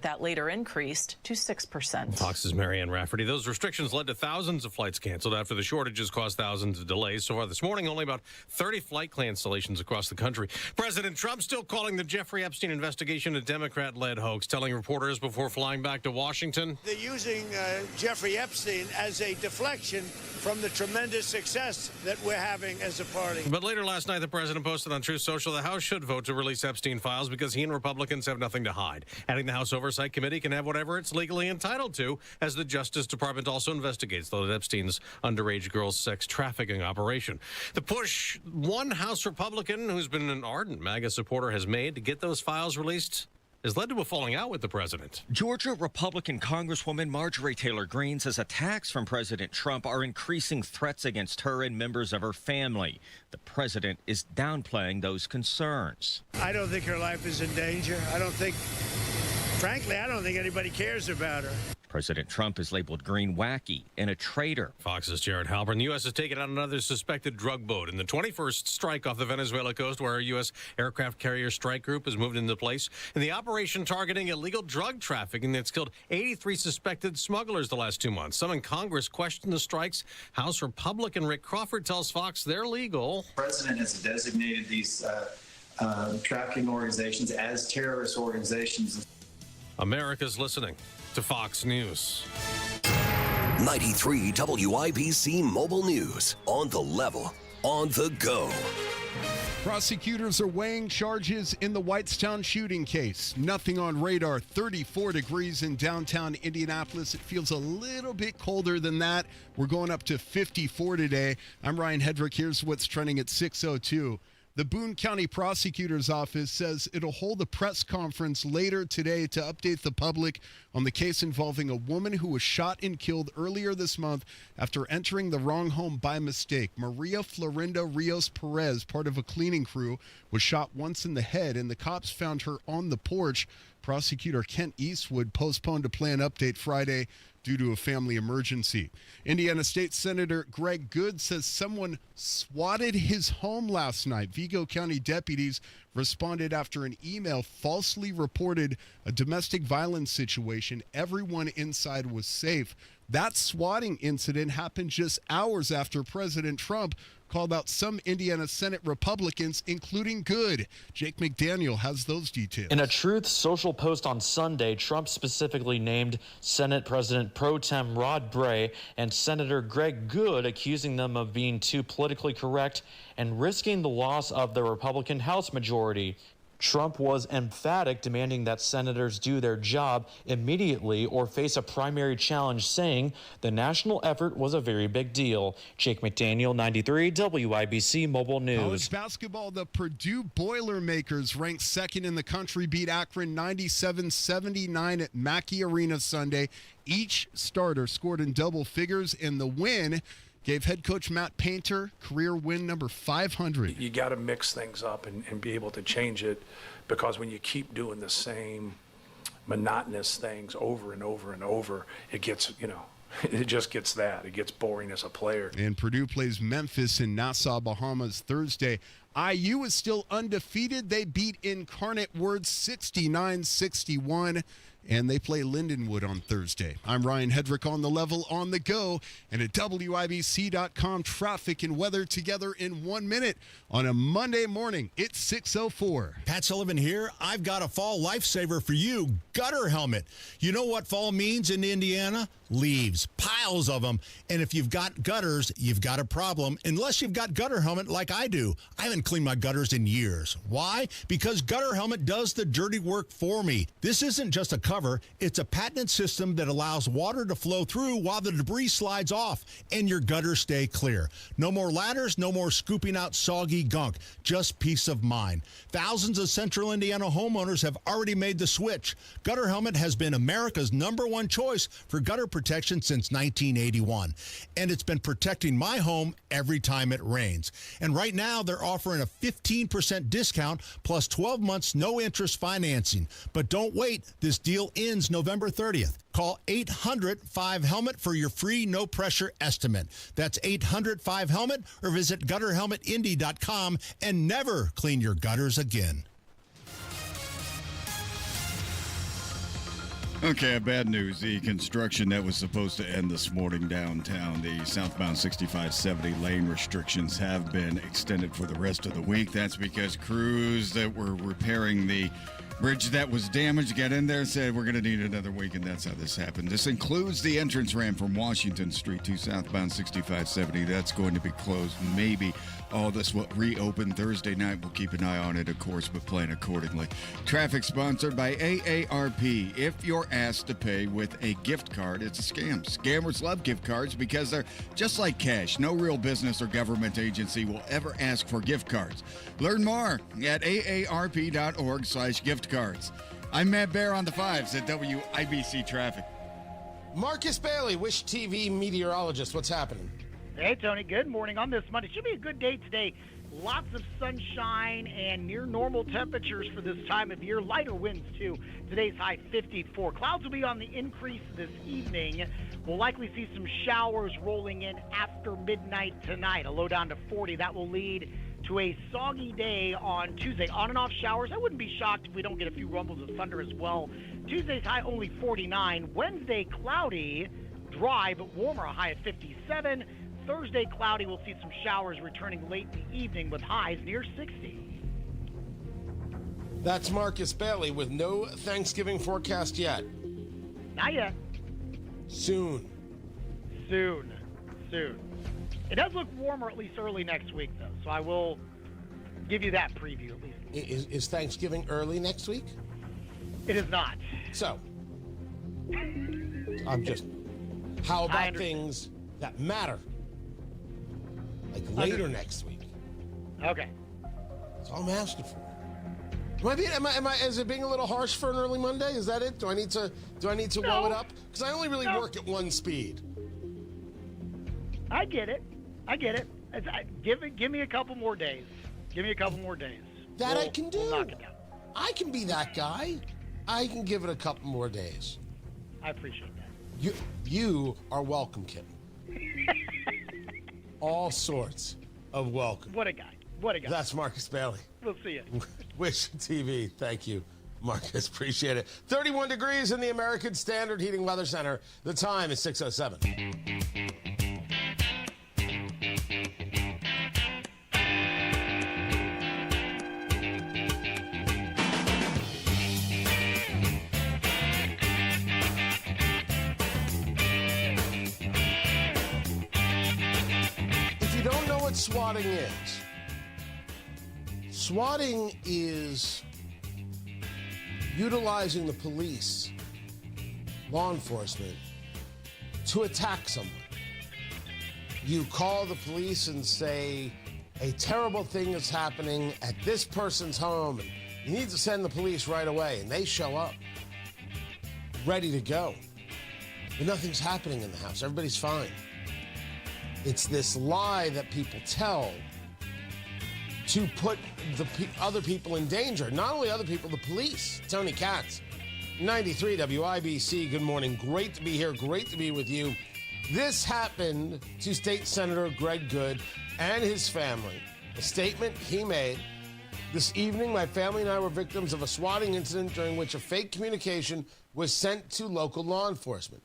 that later increased to 6%. Fox's Marianne Rafferty. Those restrictions led to thousands of flights canceled after the shortages caused thousands of delays. So far this morning, only about 30 flight cancellations across the country. President Trump still calling the Jeffrey Epstein investigation a Democrat-led hoax, telling reporters before flying back to Washington. They're using Jeffrey Epstein as a deflection from the tremendous success that we're having as a party. But later last night, the president posted on Truth Social the House should vote to release Epstein files because he and Republicans have nothing to hide. Adding the House Oversight Committee can have whatever it's legally entitled to, as the Justice Department also investigates Epstein's underage girls' sex trafficking operation. The push one House Republican, who's been an ardent MAGA supporter, has made to get those files released has led to a falling out with the president. Georgia Republican Congresswoman Marjorie Taylor Greene says attacks from President Trump are increasing threats against her and members of her family. The president is downplaying those concerns. I don't think her life is in danger. Frankly, I don't think anybody cares about her. President Trump has labeled Greene wacky and a traitor. Fox's Jared Halpern. The U.S. has taken out another suspected drug boat in the 21st strike off the Venezuela coast, where a U.S. aircraft carrier strike group has moved into place. In the operation targeting illegal drug trafficking that's killed 83 suspected smugglers the last 2 months. Some in Congress question the strikes. House Republican Rick Crawford tells Fox they're legal. The president has designated these trafficking organizations as terrorist organizations. America's listening to Fox News. 93 WIBC Mobile News. On the level, on the go. Prosecutors are weighing charges in the Whitestown shooting case. Nothing on radar. 34 degrees in downtown Indianapolis. It feels a little bit colder than that. We're going up to 54 today. I'm Ryan Hedrick. Here's what's trending at 6:02. The Boone County Prosecutor's Office says it'll hold a press conference later today to update the public on the case involving a woman who was shot and killed earlier this month after entering the wrong home by mistake. Maria Florinda Rios Perez, part of a cleaning crew, was shot once in the head, and the cops found her on the porch. Prosecutor Kent Eastwood postponed a planned update Friday due to a family emergency. Indiana State Senator Greg Good says someone swatted his home last night. Vigo County deputies responded after an email falsely reported a domestic violence situation. Everyone inside was safe. That swatting incident happened just hours after President Trump called out some Indiana Senate Republicans, including Good. Jake McDaniel has those details. In a Truth Social post on Sunday, Trump specifically named Senate President Pro Tem Rod Bray and Senator Greg Good, accusing them of being too politically correct and risking the loss of the Republican House majority. Trump was emphatic, demanding that senators do their job immediately or face a primary challenge, saying the national effort was a very big deal. Jake McDaniel, 93 WIBC Mobile News. College basketball, the Purdue Boilermakers, ranked second in the country, beat Akron 97-79 at Mackey Arena Sunday. Each starter scored in double figures, and the win gave head coach Matt Painter career win number 500. You got to mix things up and be able to change it, because when you keep doing the same monotonous things over and over and over, it gets, it just gets that. It gets boring as a player. And Purdue plays Memphis in Nassau, Bahamas Thursday. IU is still undefeated. They beat Incarnate Word 69-61. And they play Lindenwood on Thursday. I'm Ryan Hedrick on the level, on the go, and at WIBC.com. Traffic and weather together in 1 minute on a Monday morning. It's 6:04. Pat Sullivan here. I've got a fall lifesaver for you, gutter helmet. You know what fall means in Indiana? Leaves, piles of them. And if you've got gutters, you've got a problem, unless you've got gutter helmet like I do. I haven't cleaned my gutters in years. Why? Because gutter helmet does the dirty work for me. This isn't just a cover. It's a patented system that allows water to flow through while the debris slides off and your gutters stay clear. No more ladders, no more scooping out soggy gunk, just peace of mind. Thousands of Central Indiana homeowners have already made the switch. Gutter helmet has been America's #1 choice for gutter protection since 1981. And it's been protecting my home every time it rains. And right now they're offering a 15% discount plus 12 months no interest financing. But don't wait, this deal ends November 30th. Call 800-5HELMET for your free no-pressure estimate. That's 800-5HELMET, or visit gutterhelmetindy.com and never clean your gutters again. Okay, bad news. The construction that was supposed to end this morning downtown, the southbound 6570 lane restrictions have been extended for the rest of the week. That's because crews that were repairing the bridge that was damaged got in there and said, we're going to need another week, and that's how this happened. This includes the entrance ramp from Washington Street to southbound 6570. That's going to be closed. Maybe all this will reopen Thursday night. We'll keep an eye on it, of course, but plan accordingly. Traffic sponsored by AARP. If you're asked to pay with a gift card, it's a scam. Scammers love gift cards because they're just like cash. No real business or government agency will ever ask for gift cards. Learn more at aarp.org/gift cards. I'm Matt Bear on the 5s at WIBC Traffic. Marcus Bailey, Wish TV meteorologist. What's happening? Hey, Tony. Good morning on this Monday. Should be a good day today. Lots of sunshine and near normal temperatures for this time of year. Lighter winds, too. Today's high 54. Clouds will be on the increase this evening. We'll likely see some showers rolling in after midnight tonight. A low down to 40. That will lead to a soggy day on Tuesday. On and off showers. I wouldn't be shocked if we don't get a few rumbles of thunder as well. Tuesday's high only 49. Wednesday cloudy, dry but warmer, a high of 57. Thursday cloudy. We'll see some showers returning late in the evening with highs near 60. That's Marcus Bailey with no Thanksgiving forecast yet. Not yet. Soon. It does look warmer at least early next week, though, so I will give you that preview at least. Is Thanksgiving early next week? It is not. So, how about things that matter? Like later next week. Okay. That's all I'm asking for. Is it being a little harsh for an early Monday? Is that it? Do I need to roll it up? Because I only really work at one speed. I get it. Give me a couple more days. That I can do. We'll knock it down. I can be that guy. I can give it a couple more days. I appreciate that. You are welcome, Kim. All sorts of welcome. What a guy. That's Marcus Bailey. We'll see you. Wish TV. Thank you, Marcus. Appreciate it. 31 degrees in the American Standard Heating Weather Center. The time is 6:07. Swatting is. Swatting is utilizing the police, law enforcement, to attack someone. You call the police and say a terrible thing is happening at this person's home, and you need to send the police right away, and they show up, ready to go. But nothing's happening in the house. Everybody's fine. It's this lie that people tell to put the other people in danger. Not only other people, the police. Tony Katz, 93 WIBC. Good morning. Great to be here. Great to be with you. This happened to State Senator Greg Good and his family. A statement he made. This evening, my family and I were victims of a swatting incident during which a fake communication was sent to local law enforcement.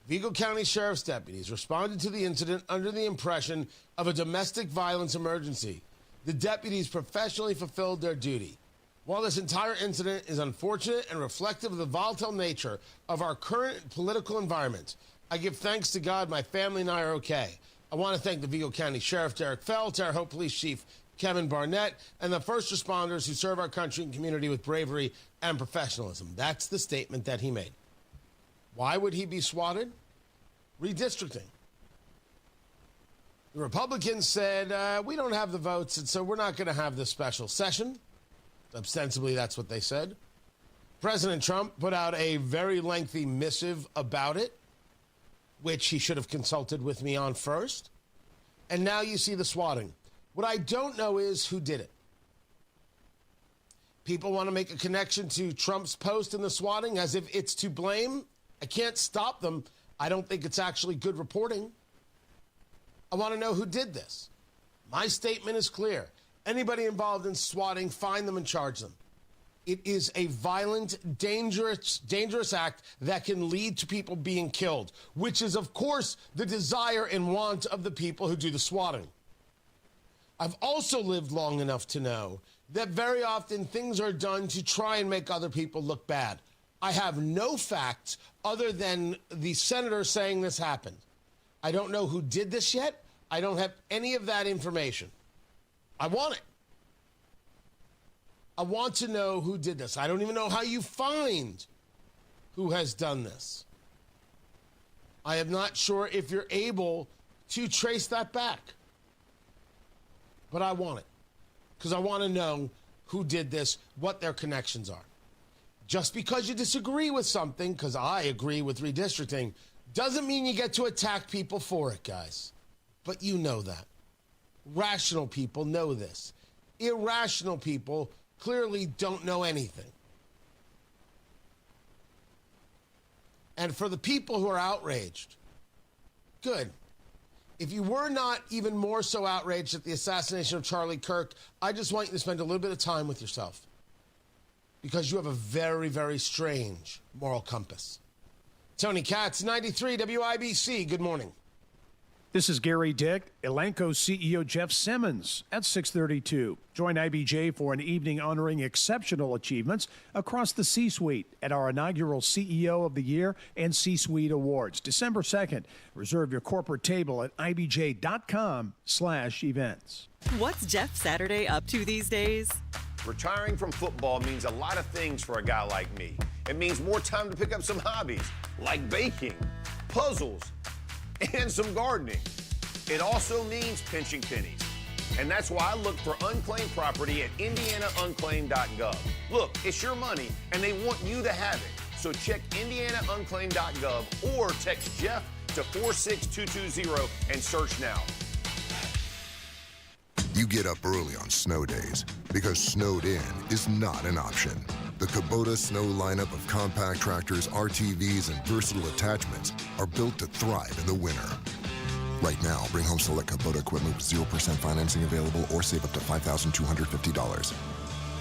Vigo County Sheriff's deputies responded to the incident under the impression of a domestic violence emergency. The deputies professionally fulfilled their duty. While this entire incident is unfortunate and reflective of the volatile nature of our current political environment, I give thanks to God my family and I are okay. I want to thank the Vigo County Sheriff Derek Fell, Terre Haute Police Chief Kevin Barnett, and the first responders who serve our country and community with bravery and professionalism. That's the statement that he made. Why would he be swatted? Redistricting. The Republicans said, we don't have the votes, and so we're not going to have this special session. Ostensibly, that's what they said. President Trump put out a very lengthy missive about it, which he should have consulted with me on first. And now you see the swatting. What I don't know is who did it. People want to make a connection to Trump's post in the swatting as if it's to blame. I can't stop them. I don't think it's actually good reporting. I want to know who did this. My statement is clear. Anybody involved in swatting, find them and charge them. It is a violent, dangerous act that can lead to people being killed, which is, of course, the desire and want of the people who do the swatting. I've also lived long enough to know that very often things are done to try and make other people look bad. I have no facts other than the senator saying this happened. I don't know who did this yet. I don't have any of that information. I want it. I want to know who did this. I don't even know how you find who has done this. I am not sure if you're able to trace that back. But I want it. Because I want to know who did this, what their connections are. Just because you disagree with something, because I agree with redistricting, doesn't mean you get to attack people for it, guys. But you know that. Rational people know this. Irrational people clearly don't know anything. And for the people who are outraged, good. If you were not even more so outraged at the assassination of Charlie Kirk, I just want you to spend a little bit of time with yourself. Because you have a very, very strange moral compass. Tony Katz, 93 WIBC. Good morning. This is Gary Dick. Elanco CEO Jeff Simmons at 6:32. Join IBJ for an evening honoring exceptional achievements across the C-suite at our inaugural CEO of the Year and C-suite Awards, December 2nd. Reserve your corporate table at ibj.com/events. What's Jeff Saturday up to these days? Retiring from football means a lot of things for a guy like me. It means more time to pick up some hobbies, like baking, puzzles, and some gardening. It also means pinching pennies. And that's why I look for unclaimed property at indianaunclaimed.gov. Look, it's your money, and they want you to have it. So check indianaunclaimed.gov or text Jeff to 46220 and search now. You get up early on snow days because snowed in is not an option. The Kubota snow lineup of compact tractors, RTVs, and versatile attachments are built to thrive in the winter. Right now, bring home select Kubota equipment with 0% financing available or save up to $5,250.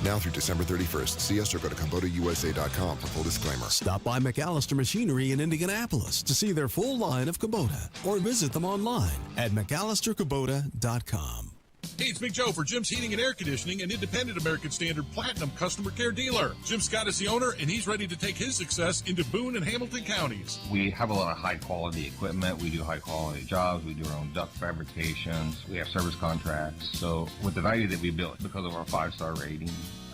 Now through December 31st. See us or go to KubotaUSA.com for full disclaimer. Stop by McAllister Machinery in Indianapolis to see their full line of Kubota or visit them online at McAllisterKubota.com. Hey, it's Big Joe for Jim's Heating and Air Conditioning, an independent American Standard Platinum customer care dealer. Jim Scott is the owner, and he's ready to take his success into Boone and Hamilton counties. We have a lot of high-quality equipment. We do high-quality jobs. We do our own duct fabrications. We have service contracts. So with the value that we built because of our 5-star rating,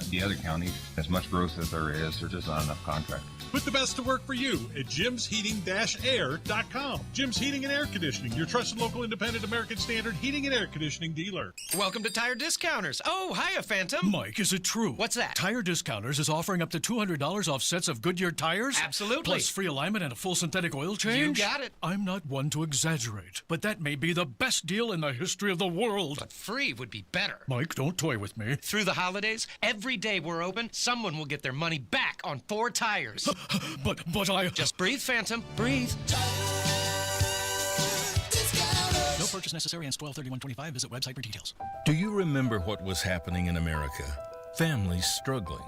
the other counties, as much growth as there is, there's just not enough contractors. Put the best to work for you at jimsheating-air.com. Jim's Heating and Air Conditioning, your trusted local independent American Standard heating and air conditioning dealer. Welcome to Tire Discounters. Oh, hiya, Phantom. Mike, is it true? What's that? Tire Discounters is offering up to $200 off sets of Goodyear tires? Absolutely. Plus free alignment and a full synthetic oil change? You got it. I'm not one to exaggerate, but that may be the best deal in the history of the world. But free would be better. Mike, don't toy with me. Through the holidays, every day we're open, someone will get their money back on 4 tires. But I... Just breathe, Phantom. Breathe. No purchase necessary. Ends 12/31/25. Visit website for details. Do you remember what was happening in America? Families struggling.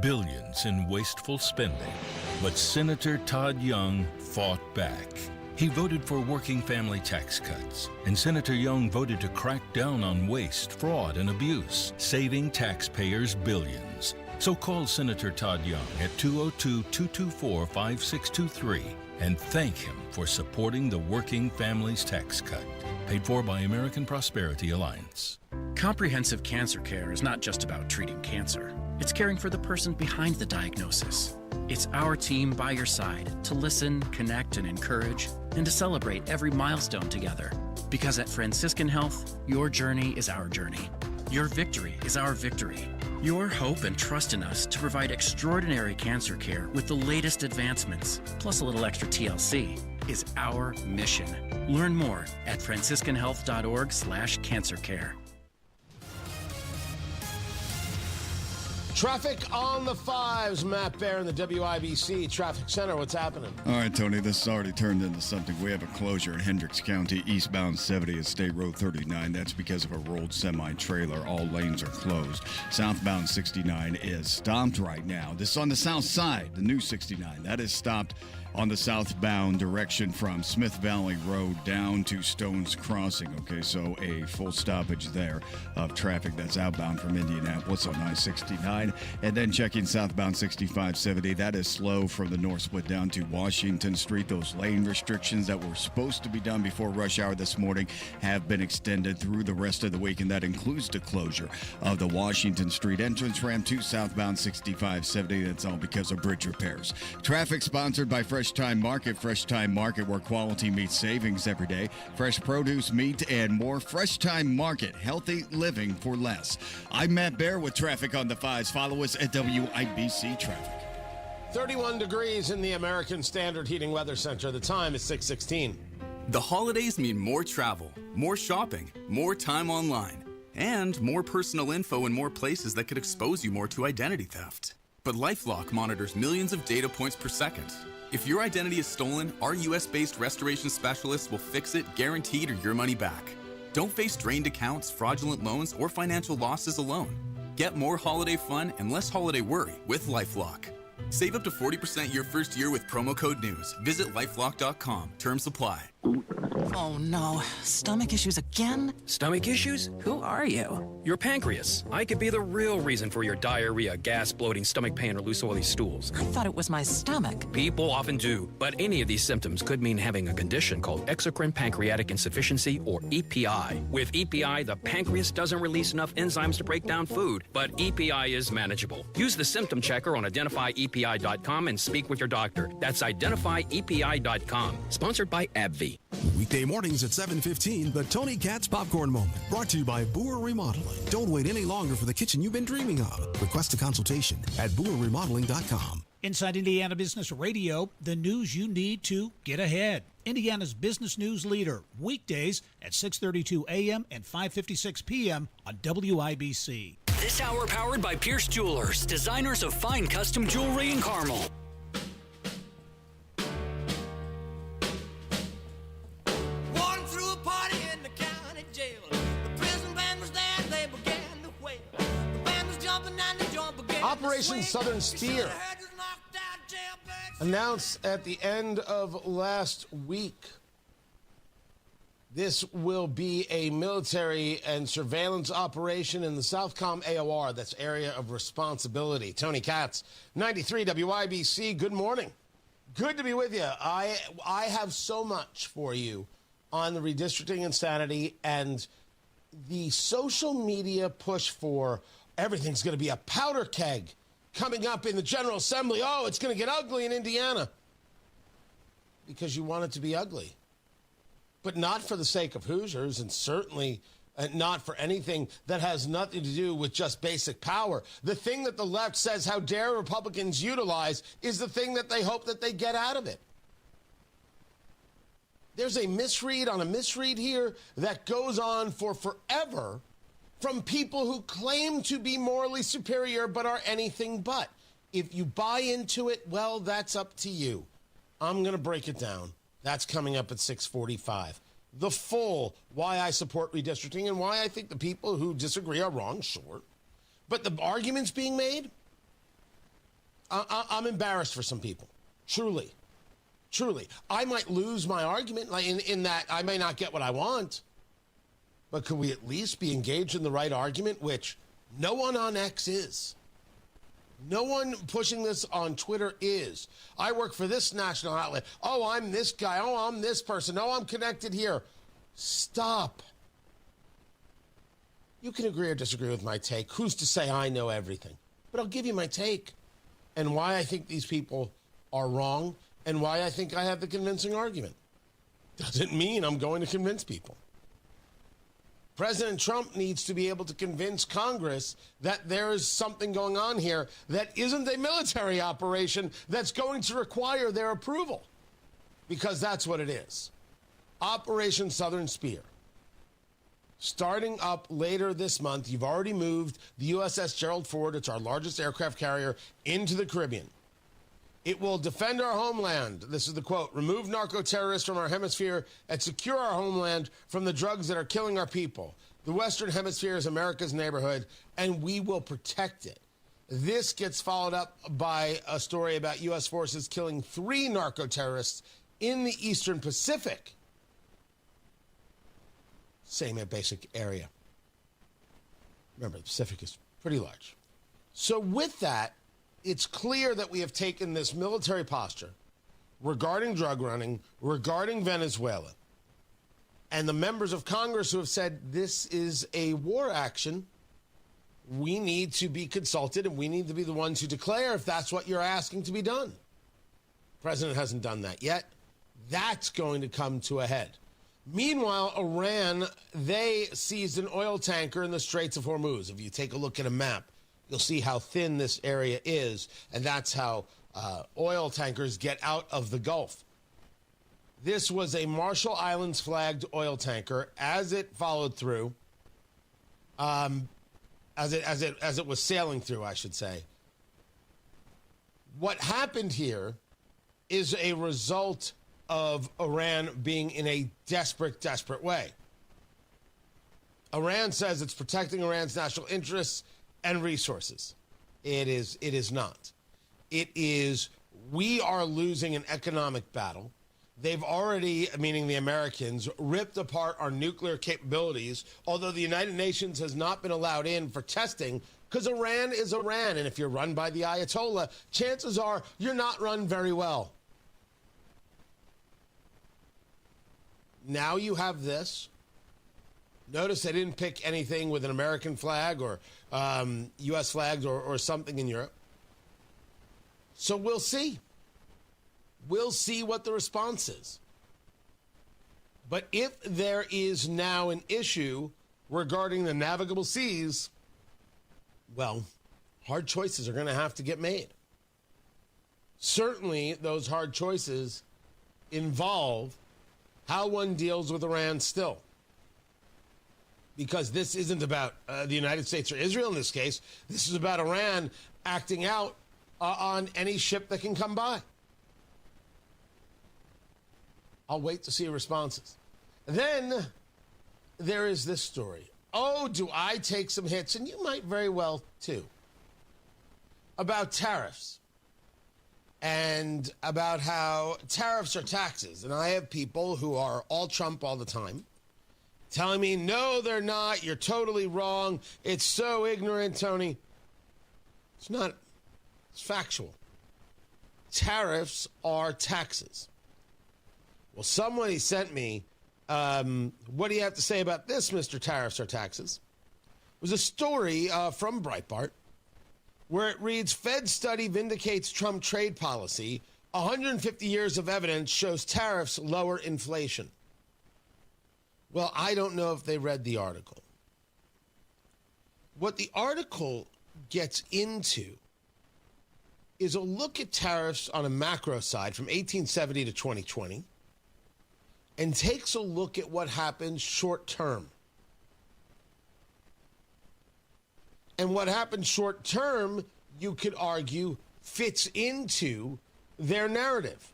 Billions in wasteful spending. But Senator Todd Young fought back. He voted for working family tax cuts. And Senator Young voted to crack down on waste, fraud, and abuse, saving taxpayers billions. So call Senator Todd Young at 202-224-5623 and thank him for supporting the Working Families Tax Cut. Paid for by American Prosperity Alliance. Comprehensive cancer care is not just about treating cancer. It's caring for the person behind the diagnosis. It's our team by your side to listen, connect, and encourage, and to celebrate every milestone together. Because at Franciscan Health, your journey is our journey. Your victory is our victory. Your hope and trust in us to provide extraordinary cancer care with the latest advancements, plus a little extra TLC, is our mission. Learn more at franciscanhealth.org/cancercare. Traffic on the 5s. Matt Bear in the WIBC Traffic Center. What's happening? All right, Tony, this has already turned into something. We have a closure in Hendricks County, eastbound 70 at State Road 39. That's because of a rolled semi-trailer. All lanes are closed. Southbound 69 is stopped right now. This is on the south side, the new 69. That is stopped on the southbound direction from Smith Valley Road down to Stones Crossing. Okay, so a full stoppage there of traffic that's outbound from Indianapolis on I-69. And then checking southbound 6570, that is slow from the north split down to Washington Street. Those lane restrictions that were supposed to be done before rush hour this morning have been extended through the rest of the week, and that includes the closure of the Washington Street entrance ramp to southbound 6570. That's all because of bridge repairs. Traffic sponsored by Fresh Time Market. Fresh Time Market, where quality meets savings every day. Fresh produce, meat, and more. Fresh Time Market, healthy living for less. I'm Matt Bear with traffic on the 5s. Follow us at WIBC Traffic. 31 degrees in the American Standard Heating Weather Center. The time is 6:16. The holidays mean more travel, more shopping, more time online, and more personal info in more places that could expose you more to identity theft. But LifeLock monitors millions of data points per second. If your identity is stolen, our US-based restoration specialists will fix it, guaranteed, or your money back. Don't face drained accounts, fraudulent loans, or financial losses alone. Get more holiday fun and less holiday worry with LifeLock. Save up to 40% your first year with promo code NEWS. Visit lifelock.com. Terms apply. Oh no, stomach issues again? Stomach issues? Who are you? Your pancreas. I could be the real reason for your diarrhea, gas, bloating, stomach pain, or loose oily stools. I thought it was my stomach. People often do, but any of these symptoms could mean having a condition called exocrine pancreatic insufficiency, or EPI. With EPI, the pancreas doesn't release enough enzymes to break down food, but EPI is manageable. Use the symptom checker on identifyepi.com and speak with your doctor. That's identifyepi.com. Sponsored by AbbVie. Weekday mornings at 7:15, the Tony Katz Popcorn Moment. Brought to you by Boer Remodeling. Don't wait any longer for the kitchen you've been dreaming of. Request a consultation at boerremodeling.com. Inside Indiana Business Radio, the news you need to get ahead. Indiana's business news leader, weekdays at 6:32 a.m. and 5:56 p.m. on WIBC. This hour powered by Pierce Jewelers, designers of fine custom jewelry in Carmel. Operation Southern Spear announced at the end of last week. This will be a military and surveillance operation in the Southcom AOR. That's area of responsibility. Tony Katz, 93 WIBC. Good morning. Good to be with you. I have so much for you on the redistricting insanity and the social media push for everything's going to be a powder keg coming up in the General Assembly. Oh, it's going to get ugly in Indiana. Because you want it to be ugly. But not for the sake of Hoosiers, and certainly not for anything that has nothing to do with just basic power. The thing that the left says, how dare Republicans utilize, is the thing that they hope that they get out of it. There's a misread on a misread here that goes on for forever from people who claim to be morally superior but are anything but. If you buy into it, well, that's up to you. I'm going to break it down. That's coming up at 6:45. The full why I support redistricting and why I think the people who disagree are wrong, sure. But the arguments being made, I'm embarrassed for some people. Truly. Truly. I might lose my argument in that I may not get what I want. But could we at least be engaged in the right argument, which no one on X is? No one pushing this on Twitter is. I work for this national outlet. Oh, I'm this guy. Oh, I'm this person. Oh, I'm connected here. Stop. You can agree or disagree with my take. Who's to say I know everything? But I'll give you my take and why I think these people are wrong and why I think I have the convincing argument. Doesn't mean I'm going to convince people. President Trump needs to be able to convince Congress that there is something going on here that isn't a military operation that's going to require their approval. Because that's what it is. Operation Southern Spear. starting up later this month. You've already moved the USS Gerald Ford, it's our largest aircraft carrier, into the Caribbean. It will defend our homeland. This is the quote: remove narco-terrorists from our hemisphere and secure our homeland from the drugs that are killing our people. The Western Hemisphere is America's neighborhood, and we will protect it. This gets followed up by a story about U.S. forces killing 3 narco-terrorists in the Eastern Pacific. Same basic area. Remember, the Pacific is pretty large. So with that, it's clear that we have taken this military posture regarding drug running, regarding Venezuela, and the members of Congress who have said this is a war action. We need to be consulted, and we need to be the ones who declare if that's what you're asking to be done. The president hasn't done that yet. That's going to come to a head. Meanwhile, Iran, they seized an oil tanker in the Straits of Hormuz. If you take a look at a map, you'll see how thin this area is, and that's how oil tankers get out of the Gulf. This was a Marshall Islands flagged oil tanker. As it followed through, as it was sailing through, I should say. What happened here is a result of Iran being in a desperate way. Iran says it's protecting Iran's national interests and resources. It is not. It is, we are losing an economic battle. They've already, meaning the Americans, ripped apart our nuclear capabilities, although the United Nations has not been allowed in for testing because Iran is Iran. And if you're run by the Ayatollah, chances are you're not run very well. Now you have this. Notice they didn't pick anything with an American flag or U.S. flags or something in Europe. So we'll see. We'll see what the response is. But if there is now an issue regarding the navigable seas, well, hard choices are going to have to get made. Certainly, those hard choices involve how one deals with Iran still. Because this isn't about the United States or Israel in this case. This is about Iran acting out on any ship that can come by. I'll wait to see responses. Then there is this story. Oh, do I take some hits? And you might very well, too. About tariffs. And about how tariffs are taxes. And I have people who are all Trump all the time telling me, no, they're not. You're totally wrong. It's so ignorant, Tony. It's not. It's factual. Tariffs are taxes. Well, somebody sent me, what do you have to say about this, Mr. Tariffs or Taxes? It was a story from Breitbart where it reads, Fed study vindicates Trump trade policy. 150 years of evidence shows tariffs lower inflation. Well, I don't know if they read the article. What the article gets into is a look at tariffs on a macro side from 1870 to 2020 and takes a look at what happened short term. And what happened short term, you could argue, fits into their narrative.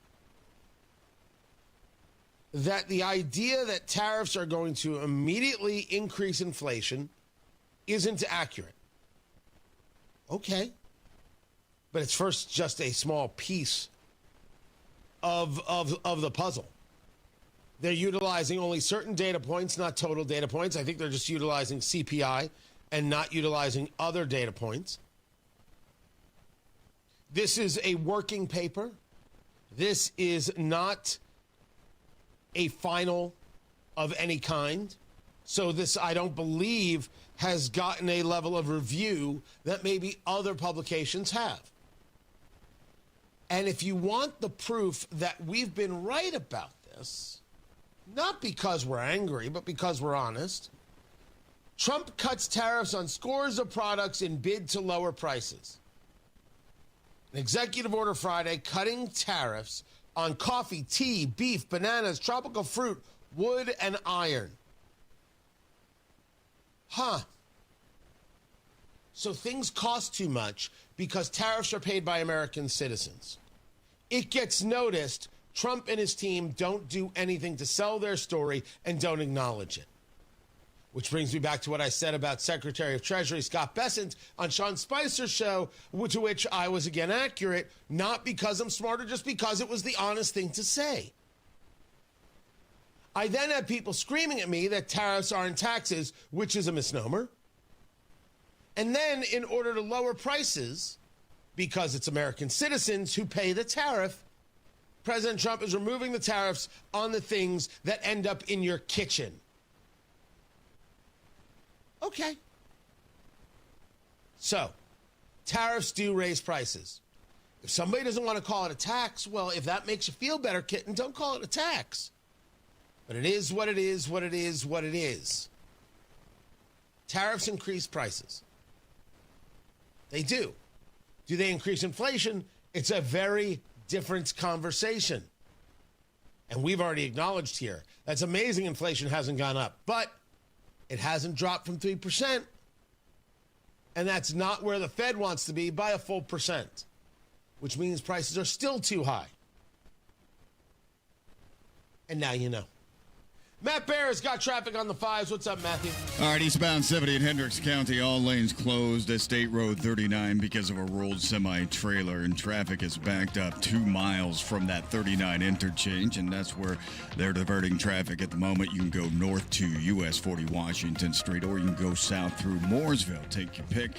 That the idea that tariffs are going to immediately increase inflation isn't accurate. Okay. But it's first just a small piece of the puzzle. They're utilizing only certain data points, not total data points. I think they're just utilizing CPI and not utilizing other data points. This is a working paper. This is not a final of any kind. So this, I don't believe, has gotten a level of review that maybe other publications have. And if you want the proof that we've been right about this, not because we're angry, but because we're honest, Trump cuts tariffs on scores of products in bid to lower prices. An executive order Friday cutting tariffs on coffee, tea, beef, bananas, tropical fruit, wood, and iron. So things cost too much because tariffs are paid by American citizens. It gets noticed. Trump and his team don't do anything to sell their story and don't acknowledge it. Which brings me back to what I said about Secretary of Treasury Scott Bessent on Sean Spicer's show, to which I was again accurate, not because I'm smarter, just because it was the honest thing to say. I then had people screaming at me that tariffs aren't taxes, which is a misnomer. And then, in order to lower prices, because it's American citizens who pay the tariff, President Trump is removing the tariffs on the things that end up in your kitchen. Okay. So, tariffs do raise prices. If somebody doesn't want to call it a tax, well, if that makes you feel better, kitten, don't call it a tax. But it is what it is, what it is, what it is. Tariffs increase prices. They do. Do they increase inflation? It's a very different conversation. And we've already acknowledged here, that's amazing inflation hasn't gone up, but it hasn't dropped from 3%. And that's not where the Fed wants to be by a full percent, which means prices are still too high. And now you know. Matt Bear has got traffic on the 5s. What's up, Matthew? All right, eastbound 70 in Hendricks County, all lanes closed at State Road 39 because of a rolled semi-trailer, and traffic is backed up 2 miles from that 39 interchange, and that's where they're diverting traffic at the moment. You can go north to US 40 Washington Street, or you can go south through Mooresville. Take your pick.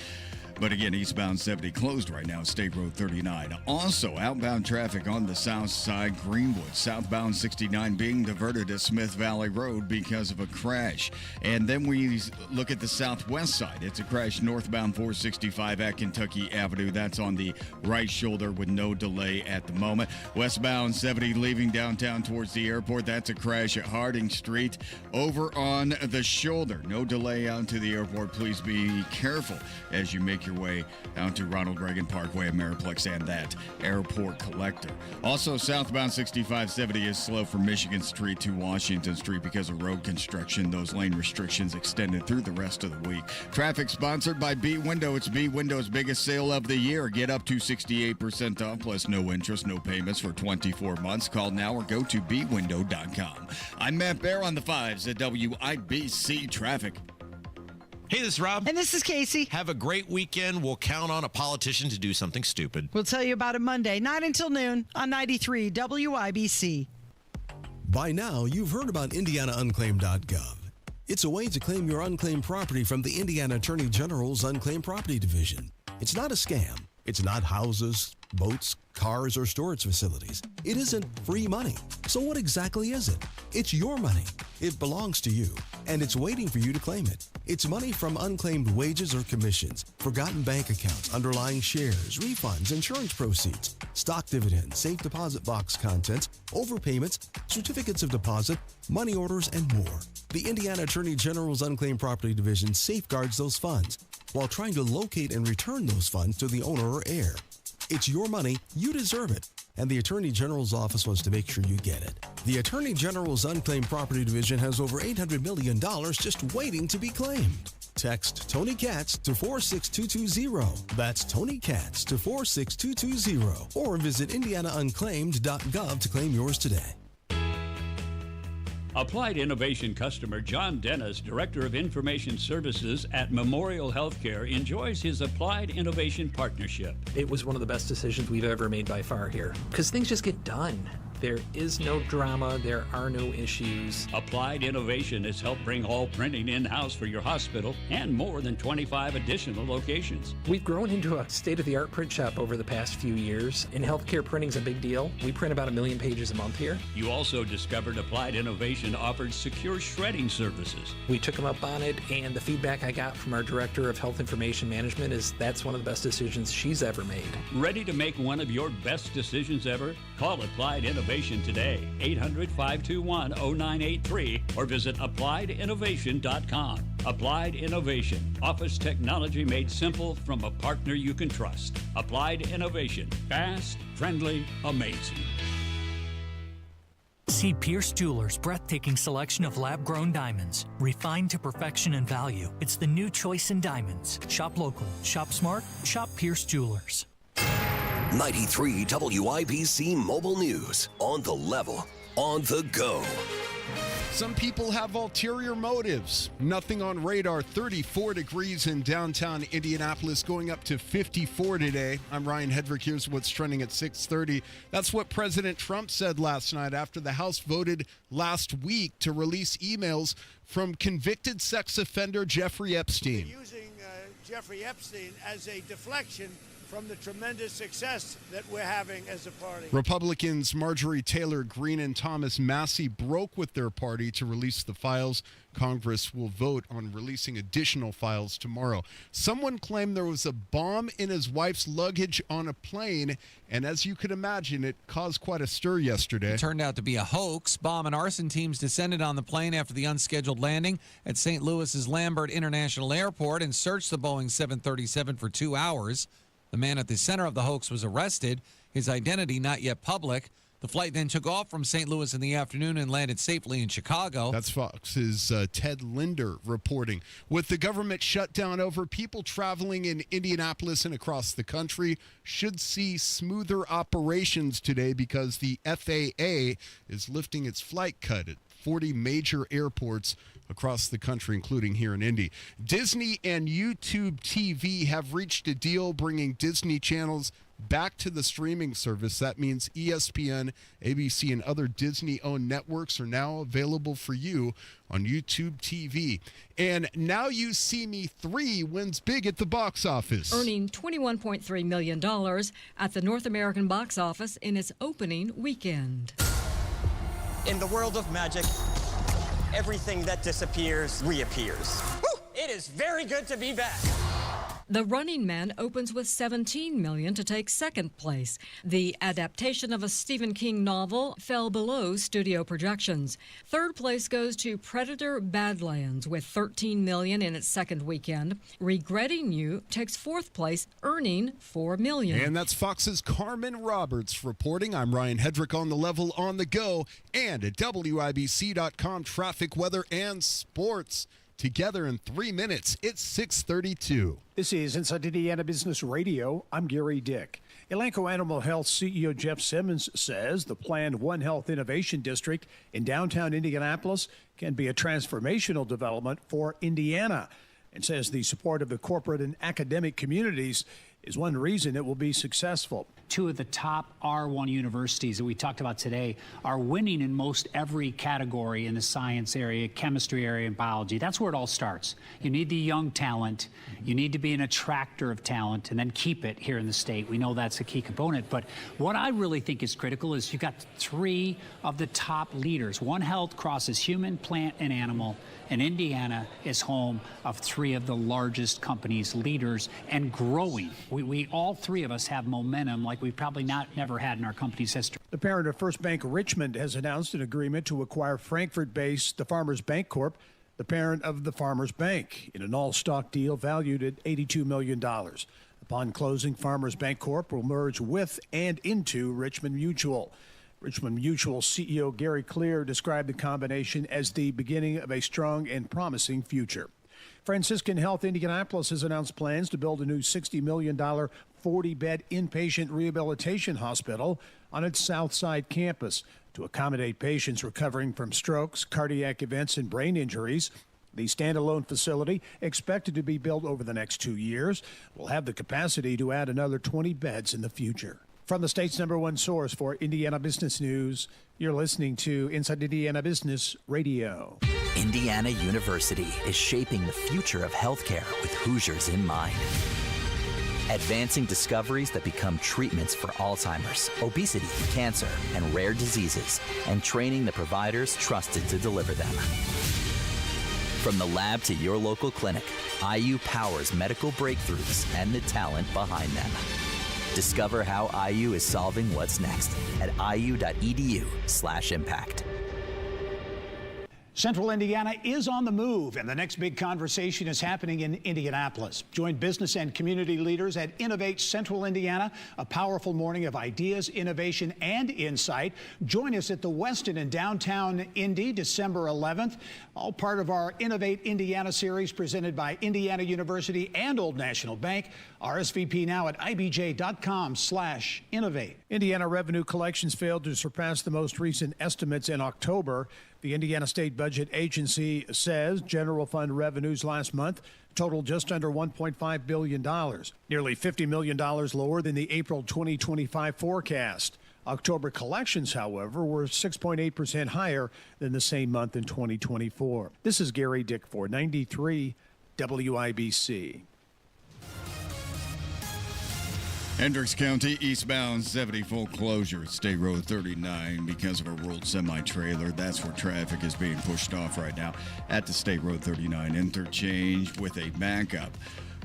But again, eastbound 70 closed right now, State Road 39. Also, outbound traffic on the south side, Greenwood. Southbound 69 being diverted to Smith Valley Road because of a crash. And then we look at the southwest side. It's a crash northbound 465 at Kentucky Avenue. That's on the right shoulder with no delay at the moment. Westbound 70 leaving downtown towards the airport. That's a crash at Harding Street over on the shoulder. No delay out to the airport. Please be careful as you make your way down to Ronald Reagan Parkway, Ameriplex, and that airport collector. Also, southbound 6570 is slow from Michigan Street to Washington Street because of road construction. Those lane restrictions extended through the rest of the week. Traffic sponsored by B Window. It's B Window's biggest sale of the year. Get up to 68% off plus no interest, no payments for 24 months. Call now or go to bwindow.com. I'm Matt Bear on the 5s at WIBC Traffic. Hey, this is Rob. And this is Casey. Have a great weekend. We'll count on a politician to do something stupid. We'll tell you about it Monday, 9 until noon on 93 WIBC. By now, you've heard about IndianaUnclaimed.gov. It's a way to claim your unclaimed property from the Indiana Attorney General's Unclaimed Property Division. It's not a scam. It's not houses, boats, cars, or storage facilities. It isn't free money. So what exactly is it? It's your money. It belongs to you, and it's waiting for you to claim it. It's money from unclaimed wages or commissions, forgotten bank accounts, underlying shares, refunds, insurance proceeds, stock dividends, safe deposit box contents, overpayments, certificates of deposit, money orders, and more. The Indiana Attorney General's Unclaimed Property Division safeguards those funds while trying to locate and return those funds to the owner or heir. It's your money, you deserve it, and the Attorney General's office wants to make sure you get it. The Attorney General's Unclaimed Property Division has over $800 million just waiting to be claimed. Text Tony Katz to 46220. That's Tony Katz to 46220. Or visit IndianaUnclaimed.gov to claim yours today. Applied Innovation customer John Dennis, Director of Information Services at Memorial Healthcare, enjoys his Applied Innovation partnership. It was one of the best decisions we've ever made by far here, because things just get done. There is no drama. There are no issues. Applied Innovation has helped bring all printing in-house for your hospital and more than 25 additional locations. We've grown into a state-of-the-art print shop over the past few years, and healthcare printing's a big deal. We print about 1 million pages a month here. You also discovered Applied Innovation offered secure shredding services. We took them up on it, and the feedback I got from our Director of Health Information Management is that's one of the best decisions she's ever made. Ready to make one of your best decisions ever? Call Applied Innovation today, 800-521-0983, or visit appliedinnovation.com. Applied Innovation, office technology made simple from a partner you can trust. Applied Innovation, fast, friendly, amazing. See Pierce Jewelers' breathtaking selection of lab-grown diamonds, refined to perfection and value. It's the new choice in diamonds. Shop local, shop smart, shop Pierce Jewelers. 93 WIBC Mobile News. On the level, on the go. Some people have ulterior motives. Nothing on radar. 34 degrees in downtown Indianapolis, going up to 54 today. I'm Ryan Hedrick. Here's what's trending at 6:30. That's what President Trump said last night after the House voted last week to release emails from convicted sex offender Jeffrey Epstein. Using Jeffrey Epstein as a deflection from the tremendous success that we're having as a party. Republicans Marjorie Taylor Greene and Thomas Massie broke with their party to release the files. Congress will vote on releasing additional files tomorrow. Someone claimed there was a bomb in his wife's luggage on a plane, and as you could imagine, it caused quite a stir yesterday. It turned out to be a hoax. Bomb and arson teams descended on the plane after the unscheduled landing at St. Louis's Lambert International Airport and searched the Boeing 737 for 2 hours. The man at the center of the hoax was arrested, his identity not yet public. The flight then took off from St. Louis in the afternoon and landed safely in Chicago. That's Fox's Ted Linder reporting. With the government shutdown over, people traveling in Indianapolis and across the country should see smoother operations today because the FAA is lifting its flight cut at 40 major airports across the country, including here in Indy. Disney and YouTube TV have reached a deal bringing Disney channels back to the streaming service. That means ESPN, ABC, and other Disney-owned networks are now available for you on YouTube TV. And Now You See Me 3 wins big at the box office, earning $21.3 million at the North American box office in its opening weekend. In the world of magic, everything that disappears reappears. Woo! It is very good to be back. The Running Man opens with $17 million to take second place. The adaptation of a Stephen King novel fell below studio projections. Third place goes to Predator: Badlands with $13 million in its second weekend. Regretting You takes fourth place, earning $4 million. And that's Fox's Carmen Roberts reporting. I'm Ryan Hedrick on the level, on the go, and at WIBC.com traffic, weather, and sports. Together in 3 minutes, it's 6:32. This is Inside Indiana Business Radio. I'm Gary Dick. Elanco Animal Health CEO Jeff Simmons says the planned One Health Innovation District in downtown Indianapolis can be a transformational development for Indiana, and says the support of the corporate and academic communities is one reason it will be successful. Two of the top R1 universities that we talked about today are winning in most every category in the science area, chemistry area, and biology. That's where it all starts. You need the young talent. You need to be an attractor of talent and then keep it here in the state. We know that's a key component. But what I really think is critical is you've got three of the top leaders. One Health crosses human, plant, and animal. And Indiana is home of three of the largest companies, leaders, and growing. We all three of us have momentum like we've probably never had in our company's history. The parent of First Bank Richmond has announced an agreement to acquire Frankfurt-based the Farmers Bank Corp., the parent of the Farmers Bank, in an all-stock deal valued at $82 million. Upon closing, Farmers Bank Corp. will merge with and into Richmond Mutual. Richmond Mutual CEO Gary Clear described the combination as the beginning of a strong and promising future. Franciscan Health Indianapolis has announced plans to build a new $60 million 40-bed inpatient rehabilitation hospital on its South Side campus to accommodate patients recovering from strokes, cardiac events, and brain injuries. The standalone facility, expected to be built over the next 2 years, will have the capacity to add another 20 beds in the future. From the state's #1 source for Indiana business news, you're listening to Inside Indiana Business Radio. Indiana University is shaping the future of healthcare with Hoosiers in mind. Advancing discoveries that become treatments for Alzheimer's, obesity, cancer, and rare diseases, and training the providers trusted to deliver them. From the lab to your local clinic, IU powers medical breakthroughs and the talent behind them. Discover how IU is solving what's next at iu.edu/impact. Central Indiana is on the move, and the next big conversation is happening in Indianapolis. Join business and community leaders at Innovate Central Indiana, a powerful morning of ideas, innovation, and insight. Join us at the Westin in downtown Indy, December 11th. All part of our Innovate Indiana series presented by Indiana University and Old National Bank. RSVP now at ibj.com/innovate. Indiana revenue collections failed to surpass the most recent estimates in October. The Indiana State Budget Agency says general fund revenues last month totaled just under $1.5 billion, nearly $50 million lower than the April 2025 forecast. October collections, however, were 6.8% higher than the same month in 2024. This is Gary Dickford, 93 WIBC. Hendricks County eastbound 70 full closure at State Road 39 because of a rolled semi-trailer. That's where traffic is being pushed off right now at the State Road 39 interchange with a backup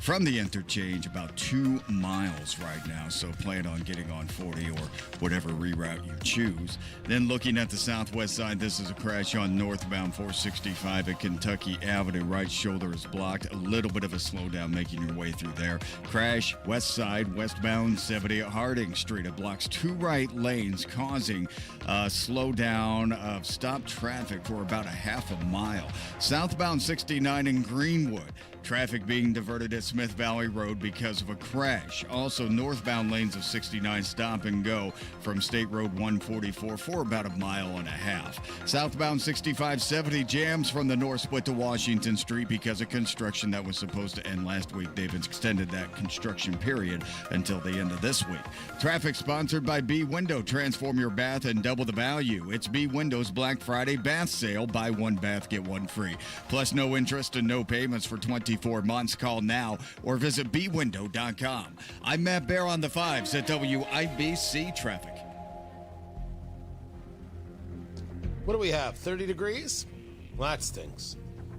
from the interchange about 2 miles right now. So plan on getting on 40 or whatever reroute you choose. Then looking at the southwest side, this is a crash on northbound 465 at Kentucky Avenue. Right shoulder is blocked. A little bit of a slowdown making your way through there. Crash west side, westbound 70 at Harding Street. It blocks 2 right lanes, causing a slowdown of stopped traffic for about a half a mile. Southbound 69 in Greenwood. Traffic being diverted at Smith Valley Road because of a crash. Also, northbound lanes of 69 stop and go from State Road 144 for about a mile and a half. Southbound 6570 jams from the north split to Washington Street because of construction that was supposed to end last week. They've extended that construction period until the end of this week. Traffic sponsored by B Window. Transform your bath and double the value. It's B Window's Black Friday bath sale. Buy 1 bath, get 1 free. Plus no interest and no payments for 24 months. Call now or visit bwindow.com. I'm Matt Bear on the 5s at WIBC Traffic. What do we have? 30 degrees? Well, that stinks.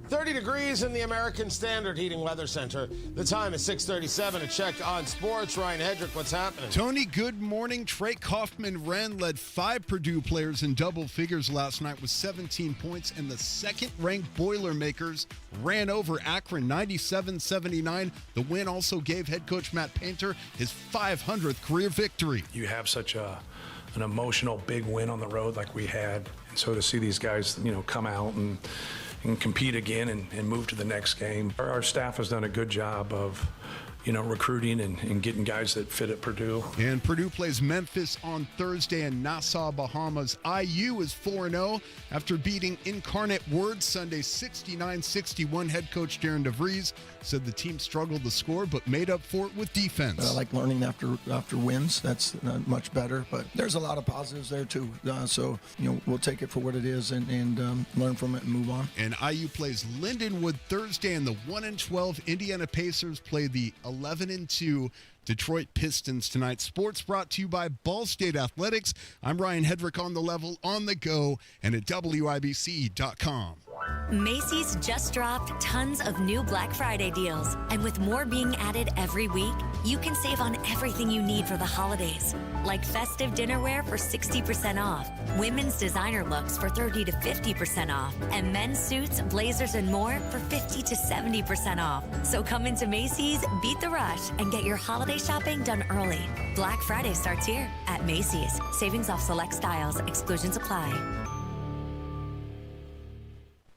30 degrees in the American Standard Heating Weather Center. The time is 6:37. A check on sports. Ryan Hedrick, what's happening? Tony, good morning. Trey Kaufman-Wren led 5 Purdue players in double figures last night with 17 points, and the second-ranked Boilermakers ran over Akron 97-79. The win also gave head coach Matt Painter his 500th career victory. You have such an emotional big win on the road like we had, and so to see these guys, come out and compete again and move to the next game. Our staff has done a good job of, recruiting and getting guys that fit at Purdue. And Purdue plays Memphis on Thursday in Nassau, Bahamas. IU is 4-0 after beating Incarnate Word Sunday 69-61. Head coach Darren DeVries said the team struggled to score but made up for it with defense. I like learning after wins. That's much better, but there's a lot of positives there too. So we'll take it for what it is and learn from it and move on. And IU plays Lindenwood Thursday, and the 1-12 Indiana Pacers play the 11-2 Detroit Pistons tonight. Sports brought to you by Ball State Athletics. I'm Ryan Hedrick on the level, on the go, and at WIBC.com. Macy's just dropped tons of new Black Friday deals. And with more being added every week, you can save on everything you need for the holidays. Like festive dinnerware for 60% off, women's designer looks for 30 to 50% off, and men's suits, blazers, and more for 50 to 70% off. So come into Macy's, beat the rush, and get your holiday shopping done early. Black Friday starts here at Macy's. Savings off select styles. Exclusions apply.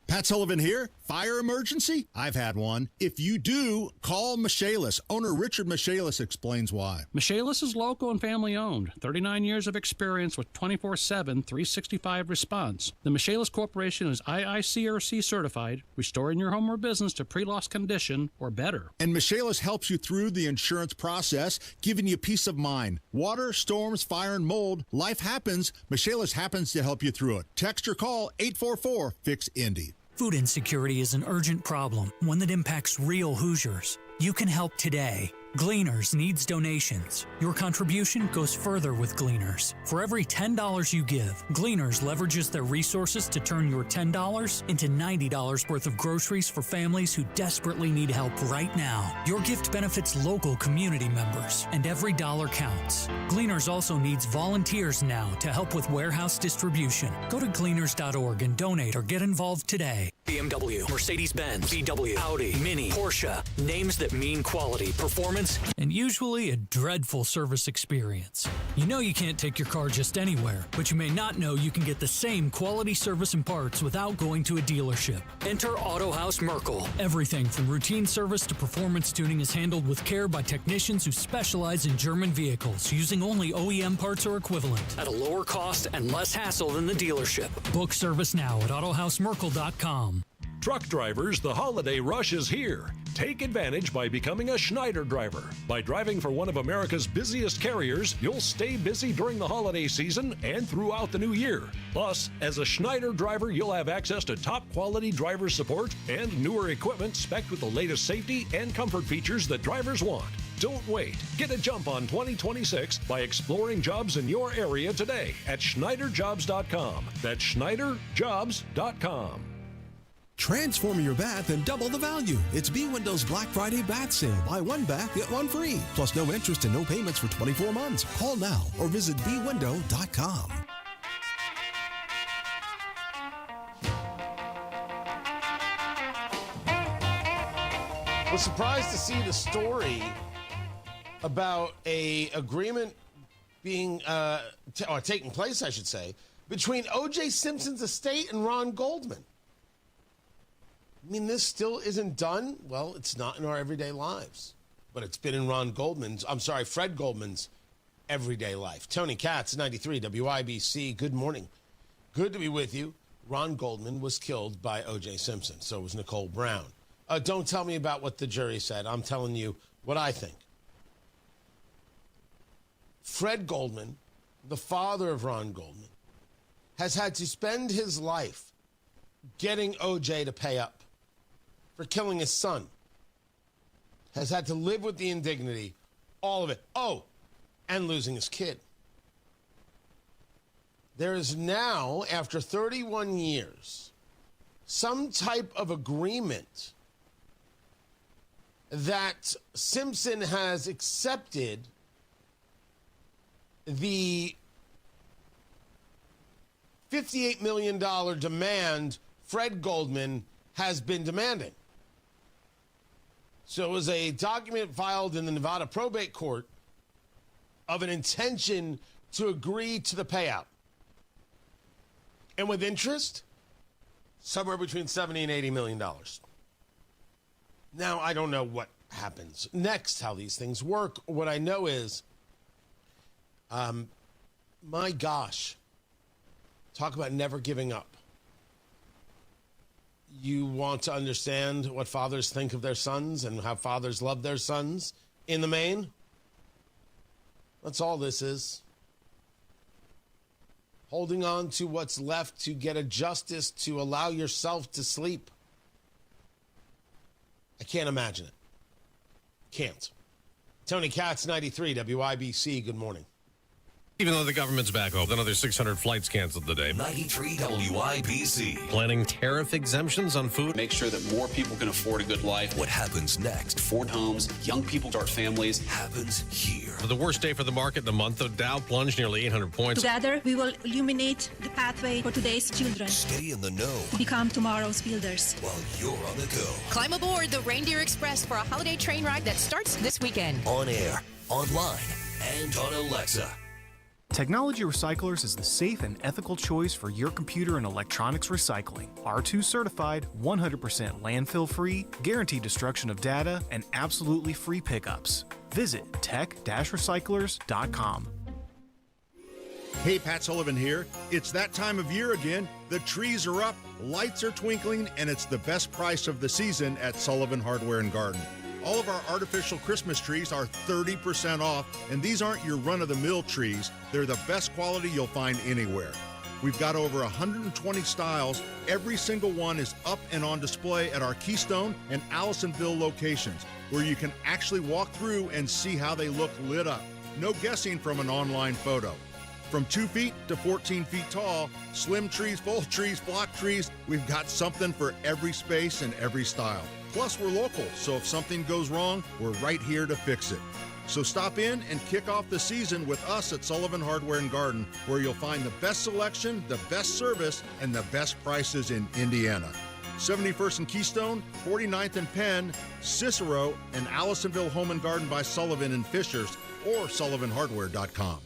Pat Sullivan here. Fire emergency? I've had one. If you do, call Michaelis. Owner Richard Michaelis explains why. Michaelis is local and family owned. 39 years of experience with 24/7, 365 response. The Michaelis Corporation is IICRC certified, restoring your home or business to pre-loss condition or better. And Michaelis helps you through the insurance process, giving you peace of mind. Water, storms, fire, and mold. Life happens. Michaelis happens to help you through it. Text or call 844-FIX-INDY. Food insecurity is an urgent problem, one that impacts real Hoosiers. You can help today. Gleaners needs donations. Your contribution goes further with Gleaners. For every $10 you give, Gleaners leverages their resources to turn your $10 into $90 worth of groceries for families who desperately need help right now. Your gift benefits local community members, and every dollar counts. Gleaners also needs volunteers now to help with warehouse distribution. Go to gleaners.org and donate or get involved today. BMW, Mercedes-Benz, VW, Audi, Mini, Porsche. Names that mean quality, performance, and usually a dreadful service experience. You know you can't take your car just anywhere, but you may not know you can get the same quality service and parts without going to a dealership. Enter Autohaus Merkel. Everything from routine service to performance tuning is handled with care by technicians who specialize in German vehicles, using only OEM parts or equivalent. At a lower cost and less hassle than the dealership. Book service now at AutohausMerkel.com. Truck drivers, the holiday rush is here. Take advantage by becoming a Schneider driver. By driving for one of America's busiest carriers, you'll stay busy during the holiday season and throughout the new year. Plus, as a Schneider driver, you'll have access to top quality driver support and newer equipment spec'd with the latest safety and comfort features that drivers want. Don't wait. Get a jump on 2026 by exploring jobs in your area today at SchneiderJobs.com. That's SchneiderJobs.com. Transform your bath and double the value. It's B Windows Black Friday Bath Sale. Buy one bath, get one free. Plus no interest and no payments for 24 months. Call now or visit bwindow.com. I was surprised to see the story about a agreement being or taking place, I should say, between O.J. Simpson's estate and Ron Goldman. I mean, this still isn't done. Well, it's not in our everyday lives, but it's been in Fred Goldman's everyday life. Tony Katz, 93 WIBC. Good morning. Good to be with you. Ron Goldman was killed by O.J. Simpson. So was Nicole Brown. Don't tell me about what the jury said. I'm telling you what I think. Fred Goldman, the father of Ron Goldman, has had to spend his life getting O.J. to pay up for killing his son. Has had to live with the indignity, all of it. Oh, and losing his kid. There is now, after 31 years, some type of agreement that Simpson has accepted the $58 million demand Fred Goldman has been demanding. So it was a document filed in the Nevada probate court of an intention to agree to the payout. And with interest, somewhere between $70 and $80 million. Now, I don't know what happens next, how these things work. What I know is, my gosh, talk about never giving up. You want to understand what fathers think of their sons and how fathers love their sons in the main? That's all this is. Holding on to what's left to get a justice to allow yourself to sleep. I can't imagine it. Can't. Tony Katz, 93 WIBC. Good morning. Even though the government's back open, another 600 flights canceled today. 93 WIBC. Planning tariff exemptions on food. Make sure that more people can afford a good life. What happens next? Ford homes, young people start families. Happens here. The worst day for the market in the month. The Dow plunged nearly 800 points. Together, we will illuminate the pathway for today's children. Stay in the know. Become tomorrow's builders. While you're on the go. Climb aboard the Reindeer Express for a holiday train ride that starts this weekend. On air, online, and on Alexa. Technology Recyclers is the safe and ethical choice for your computer and electronics recycling. R2 certified, 100% landfill free, guaranteed destruction of data, and absolutely free pickups. Visit tech-recyclers.com. Hey, Pat Sullivan here. It's that time of year again. The trees are up, lights are twinkling, and it's the best price of the season at Sullivan Hardware and Garden. All of our artificial Christmas trees are 30% off, and these aren't your run-of-the-mill trees. They're the best quality you'll find anywhere. We've got over 120 styles. Every single one is up and on display at our Keystone and Allisonville locations, where you can actually walk through and see how they look lit up. No guessing from an online photo. From 2 feet to 14 feet tall, slim trees, full trees, block trees, we've got something for every space and every style. Plus, we're local, so if something goes wrong, we're right here to fix it. So stop in and kick off the season with us at Sullivan Hardware and Garden, where you'll find the best selection, the best service, and the best prices in Indiana. 71st and Keystone, 49th and Penn, Cicero, and Allisonville Home and Garden by Sullivan and Fishers, or sullivanhardware.com.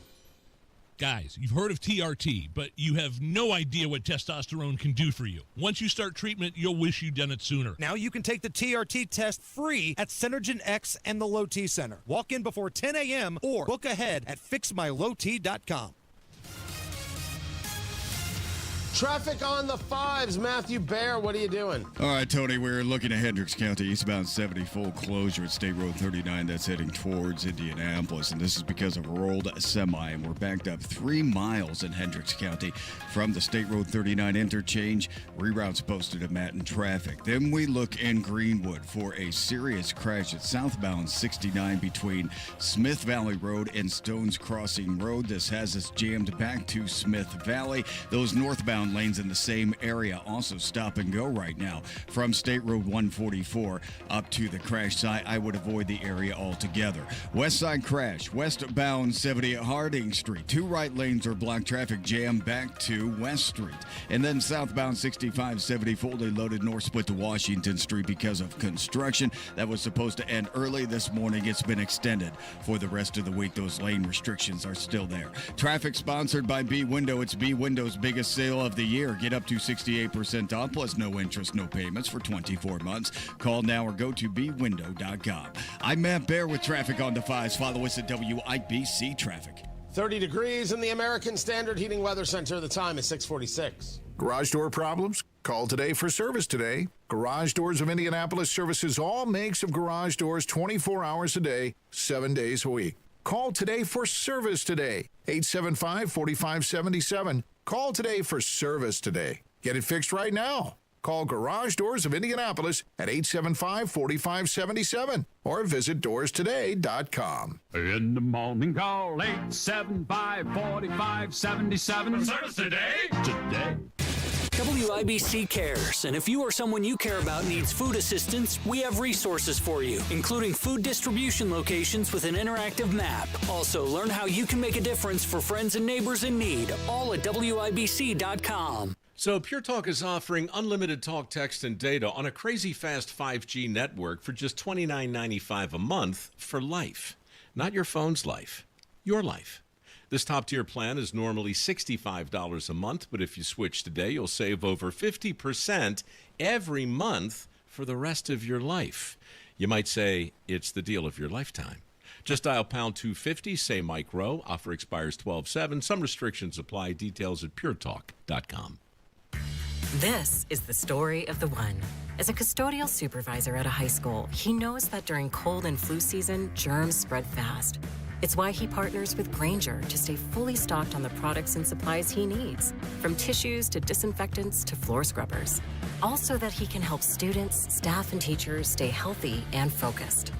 Guys, you've heard of TRT, but you have no idea what testosterone can do for you. Once you start treatment, you'll wish you'd done it sooner. Now you can take the TRT test free at Synergen X and the Low T Center. Walk in before 10 a.m. or book ahead at fixmylowt.com. Traffic on the fives. Matthew Bear, what are you doing? All right, Tony, we're looking at Hendricks County, eastbound 70, full closure at State Road 39. That's heading towards Indianapolis, and this is because of a rolled semi, and we're backed up 3 miles in Hendricks County from the State Road 39 interchange. Reroutes posted at Matt in traffic. Then we look in Greenwood for a serious crash at southbound 69 between Smith Valley Road and Stones Crossing Road. This has us jammed back to Smith Valley. Those northbound lanes in the same area also stop and go right now from State Road 144 up to the crash site. I would avoid the area altogether. West side crash, westbound 70 at Harding Street. 2 right lanes are blocked, traffic jam back to West Street. And then southbound 6570 fully loaded north split to Washington Street because of construction that was supposed to end early this morning. It's been extended for the rest of the week. Those lane restrictions are still there. Traffic sponsored by B Window. It's B Window's biggest sale of the year. Get up to 68% off plus no interest, no payments for 24 months. Call now or go to bwindow.com. I'm Matt Bear with traffic on the fives. Follow us at WIBC Traffic. 30 degrees in the American Standard Heating Weather Center. The time is 6:46. Garage door problems? Call today for service today. Garage Doors of Indianapolis services all makes of garage doors 24 hours a day, 7 days a week. Call today for service today. 875-4577. Call today for service today. Get it fixed right now. Call Garage Doors of Indianapolis at 875-4577 or visit doorstoday.com. In the morning, call 875-4577. For service today. Today. WIBC cares, and if you or someone you care about needs food assistance, we have resources for you, including food distribution locations with an interactive map. Also, learn how you can make a difference for friends and neighbors in need, all at WIBC.com. So Pure Talk is offering unlimited talk, text, and data on a crazy fast 5G network for just $29.95 a month for life. Not your phone's life, your life. This top-tier plan is normally $65 a month, but if you switch today, you'll save over 50% every month for the rest of your life. You might say it's the deal of your lifetime. Just dial pound 250, say Mike Rowe. Offer expires 12/7. Some restrictions apply. Details at puretalk.com. This is the story of the one. As a custodial supervisor at a high school, he knows that during cold and flu season, germs spread fast. It's why he partners with Grainger to stay fully stocked on the products and supplies he needs, from tissues to disinfectants to floor scrubbers. All so that he can help students, staff, and teachers stay healthy and focused.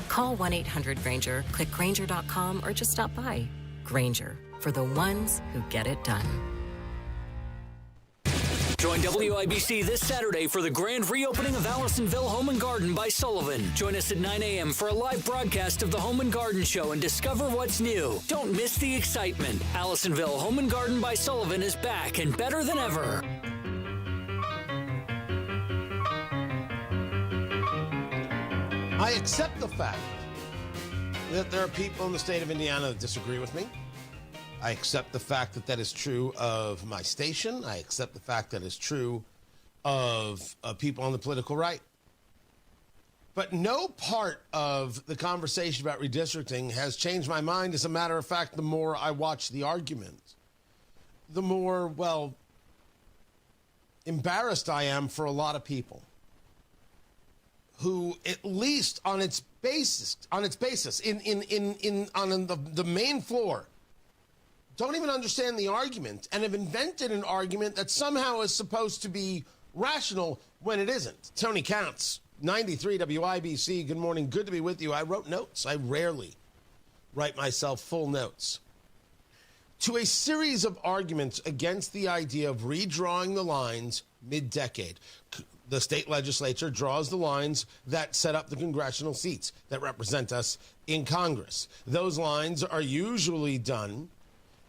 Call 1-800-GRAINGER, click Grainger.com, or just stop by. Grainger, for the ones who get it done. Join WIBC this Saturday for the grand reopening of Allisonville Home and Garden by Sullivan. Join us at 9 a.m. for a live broadcast of the Home and Garden Show and discover what's new. Don't miss the excitement. Allisonville Home and Garden by Sullivan is back and better than ever. I accept the fact that there are people in the state of Indiana that disagree with me. I accept the fact that that is true of my station. I accept the fact that it's true of people on the political right. But no part of the conversation about redistricting has changed my mind. As a matter of fact, the more I watch the argument, the more, well, embarrassed I am for a lot of people who, at least on its basis, on the main floor, don't even understand the argument and have invented an argument that somehow is supposed to be rational when it isn't. Tony Katz, 93 WIBC. Good morning. Good to be with you. I wrote notes. I rarely write myself full notes. To a series of arguments against the idea of redrawing the lines mid-decade. The state legislature draws the lines that set up the congressional seats that represent us in Congress. Those lines are usually done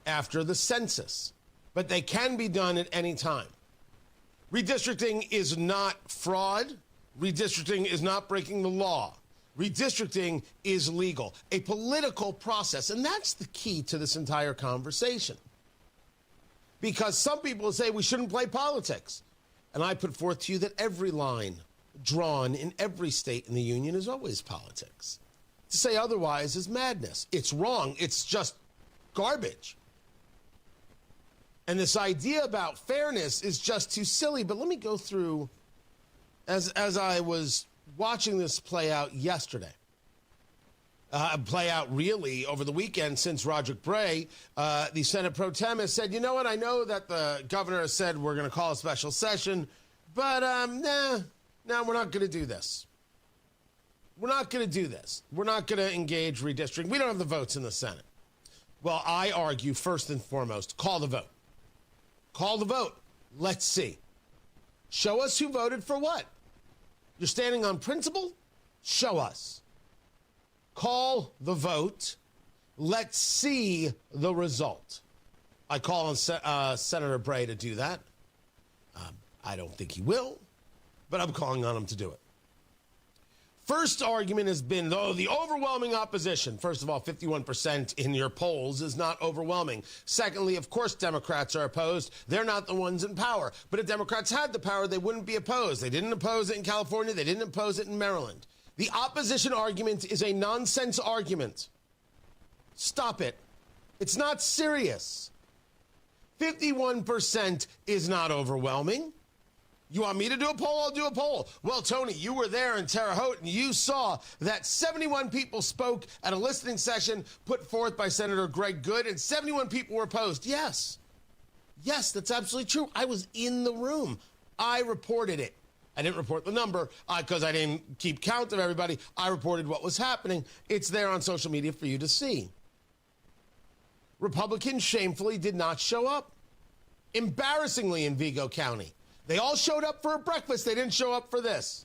after the census, but they can be done at any time. Redistricting is not fraud. Redistricting is not breaking the law. Redistricting is legal, a political process, and that's the key to this entire conversation. Because some people say we shouldn't play politics. And I put forth to you that every line drawn in every state in the union is always politics. To say otherwise is madness. It's wrong. It's just garbage. And this idea about fairness is just too silly. But let me go through, as I was watching this play out yesterday, play out really over the weekend since Roderick Bray, the Senate Pro Tem, has said, you know what, I know that the governor has said we're going to call a special session, but we're not going to do this. We're not going to do this. We're not going to engage redistricting. We don't have the votes in the Senate. Well, I argue first and foremost, call the vote. Call the vote. Let's see. Show us who voted for what. You're standing on principle? Show us. Call the vote. Let's see the result. I call on Senator Bray to do that. I don't think he will, but I'm calling on him to do it. First argument has been, the overwhelming opposition. First of all, 51% in your polls is not overwhelming. Secondly, of course, Democrats are opposed. They're not the ones in power. But if Democrats had the power, they wouldn't be opposed. They didn't oppose it in California. They didn't oppose it in Maryland. The opposition argument is a nonsense argument. Stop it. It's not serious. 51% is not overwhelming. You want me to do a poll? I'll do a poll. Well, Tony, you were there in Terre Haute, and you saw that 71 people spoke at a listening session put forth by Senator Greg Good, and 71 people were opposed. Yes. Yes, that's absolutely true. I was in the room. I reported it. I didn't report the number because I didn't keep count of everybody. I reported what was happening. It's there on social media for you to see. Republicans shamefully did not show up. Embarrassingly in Vigo County. They all showed up for a breakfast. They didn't show up for this.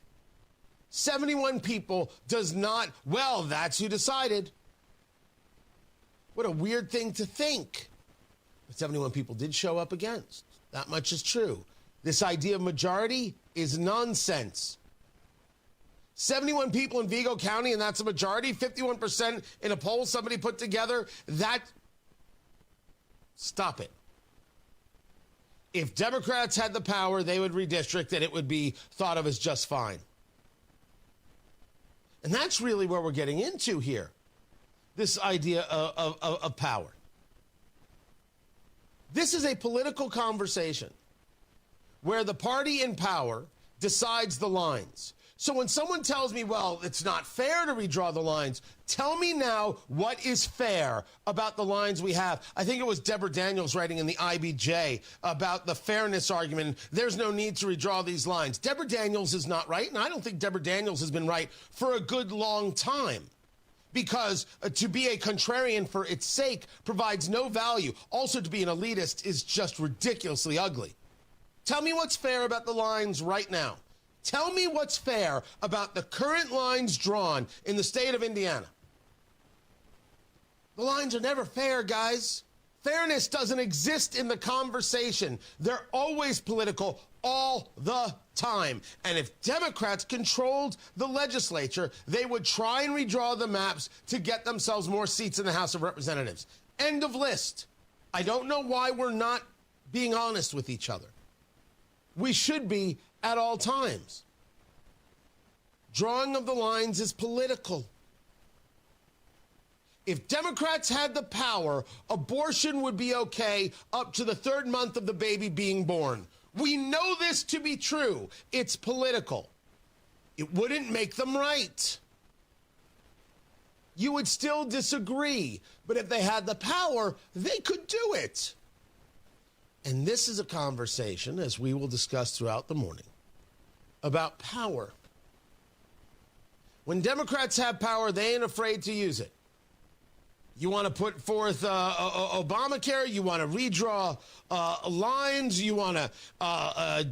71 people does not, well, that's who decided. What a weird thing to think. But 71 people did show up against. That much is true. This idea of majority is nonsense. 71 people in Vigo County, and that's a majority. 51% in a poll somebody put together. Stop it. If Democrats had the power, they would redistrict, and it would be thought of as just fine. And that's really where we're getting into here, this idea of power. This is a political conversation where the party in power decides the lines. So when someone tells me, well, it's not fair to redraw the lines, tell me now what is fair about the lines we have. I think it was Deborah Daniels writing in the IBJ about the fairness argument. There's no need to redraw these lines. Deborah Daniels is not right, and I don't think Deborah Daniels has been right for a good long time. Because to be a contrarian for its sake provides no value. Also, to be an elitist is just ridiculously ugly. Tell me what's fair about the lines right now. Tell me what's fair about the current lines drawn in the state of Indiana. The lines are never fair, guys. Fairness doesn't exist in the conversation. They're always political all the time. And if Democrats controlled the legislature, they would try and redraw the maps to get themselves more seats in the House of Representatives. End of list. I don't know why we're not being honest with each other. We should be at all times. Drawing of the lines is political. If Democrats had the power, abortion would be okay up to the 3rd month of the baby being born. We know this to be true. It's political. It wouldn't make them right. You would still disagree. But if they had the power, they could do it. And this is a conversation, as we will discuss throughout the morning, about power. When Democrats have power, they ain't afraid to use it. You want to put forth Obamacare, you want to redraw lines, you want to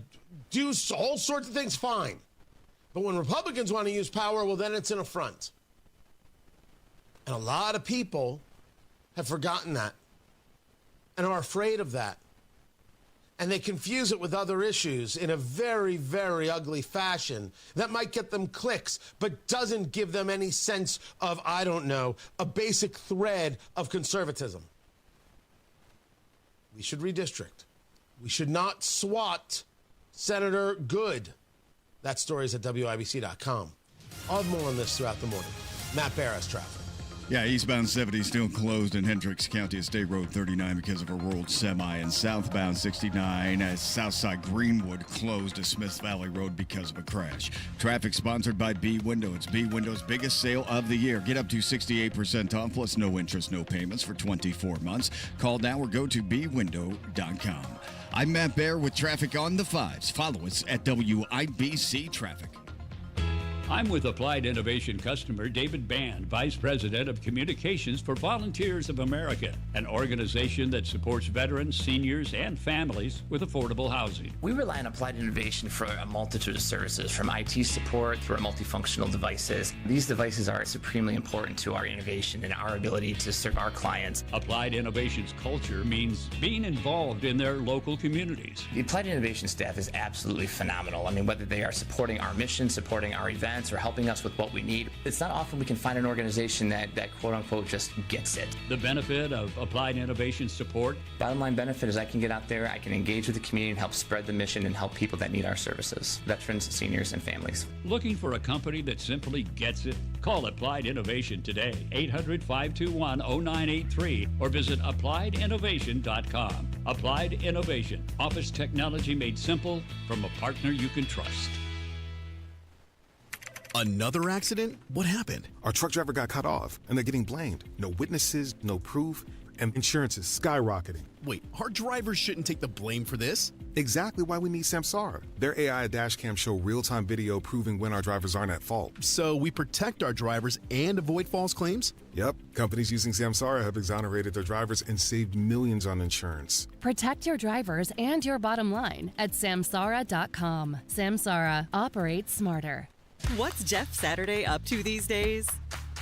do all sorts of things, fine. But when Republicans want to use power, well, then it's an affront. And a lot of people have forgotten that and are afraid of that. And they confuse it with other issues in a very, very ugly fashion that might get them clicks, but doesn't give them any sense of, I don't know, a basic thread of conservatism. We should redistrict. We should not swat Senator Good. That story is at WIBC.com. I'll have more on this throughout the morning. Matt Barras, traffic. Yeah, eastbound 70 still closed in Hendricks County at State Road 39 because of a rolled semi, and southbound 69 at Southside Greenwood closed to Smiths Valley Road because of a crash. Traffic sponsored by B Window. It's B Window's biggest sale of the year. Get up to 68% off plus no interest, no payments for 24 months. Call now or go to bwindow.com. I'm Matt Bear with traffic on the 5s. Follow us at WIBC Traffic. I'm with Applied Innovation customer David Band, Vice President of Communications for Volunteers of America, an organization that supports veterans, seniors, and families with affordable housing. We rely on Applied Innovation for a multitude of services, from IT support through our multifunctional devices. These devices are supremely important to our innovation and our ability to serve our clients. Applied Innovation's culture means being involved in their local communities. The Applied Innovation staff is absolutely phenomenal. I mean, whether they are supporting our mission, supporting our events, or helping us with what we need. It's not often we can find an organization that quote unquote just gets it. The benefit of Applied Innovation support? Bottom line benefit is I can get out there, I can engage with the community and help spread the mission and help people that need our services, veterans, seniors, and families. Looking for a company that simply gets it? Call Applied Innovation today, 800-521-0983, or visit appliedinnovation.com. Applied Innovation, office technology made simple from a partner you can trust. Another accident? What happened? Our truck driver got cut off, and they're getting blamed. No witnesses, no proof, and insurance is skyrocketing. Wait, our drivers shouldn't take the blame for this? Exactly why we need Samsara. Their AI dashcam show real-time video proving when our drivers aren't at fault. So we protect our drivers and avoid false claims? Yep. Companies using Samsara have exonerated their drivers and saved millions on insurance. Protect your drivers and your bottom line at Samsara.com. Samsara. Operate smarter. What's Jeff Saturday up to these days?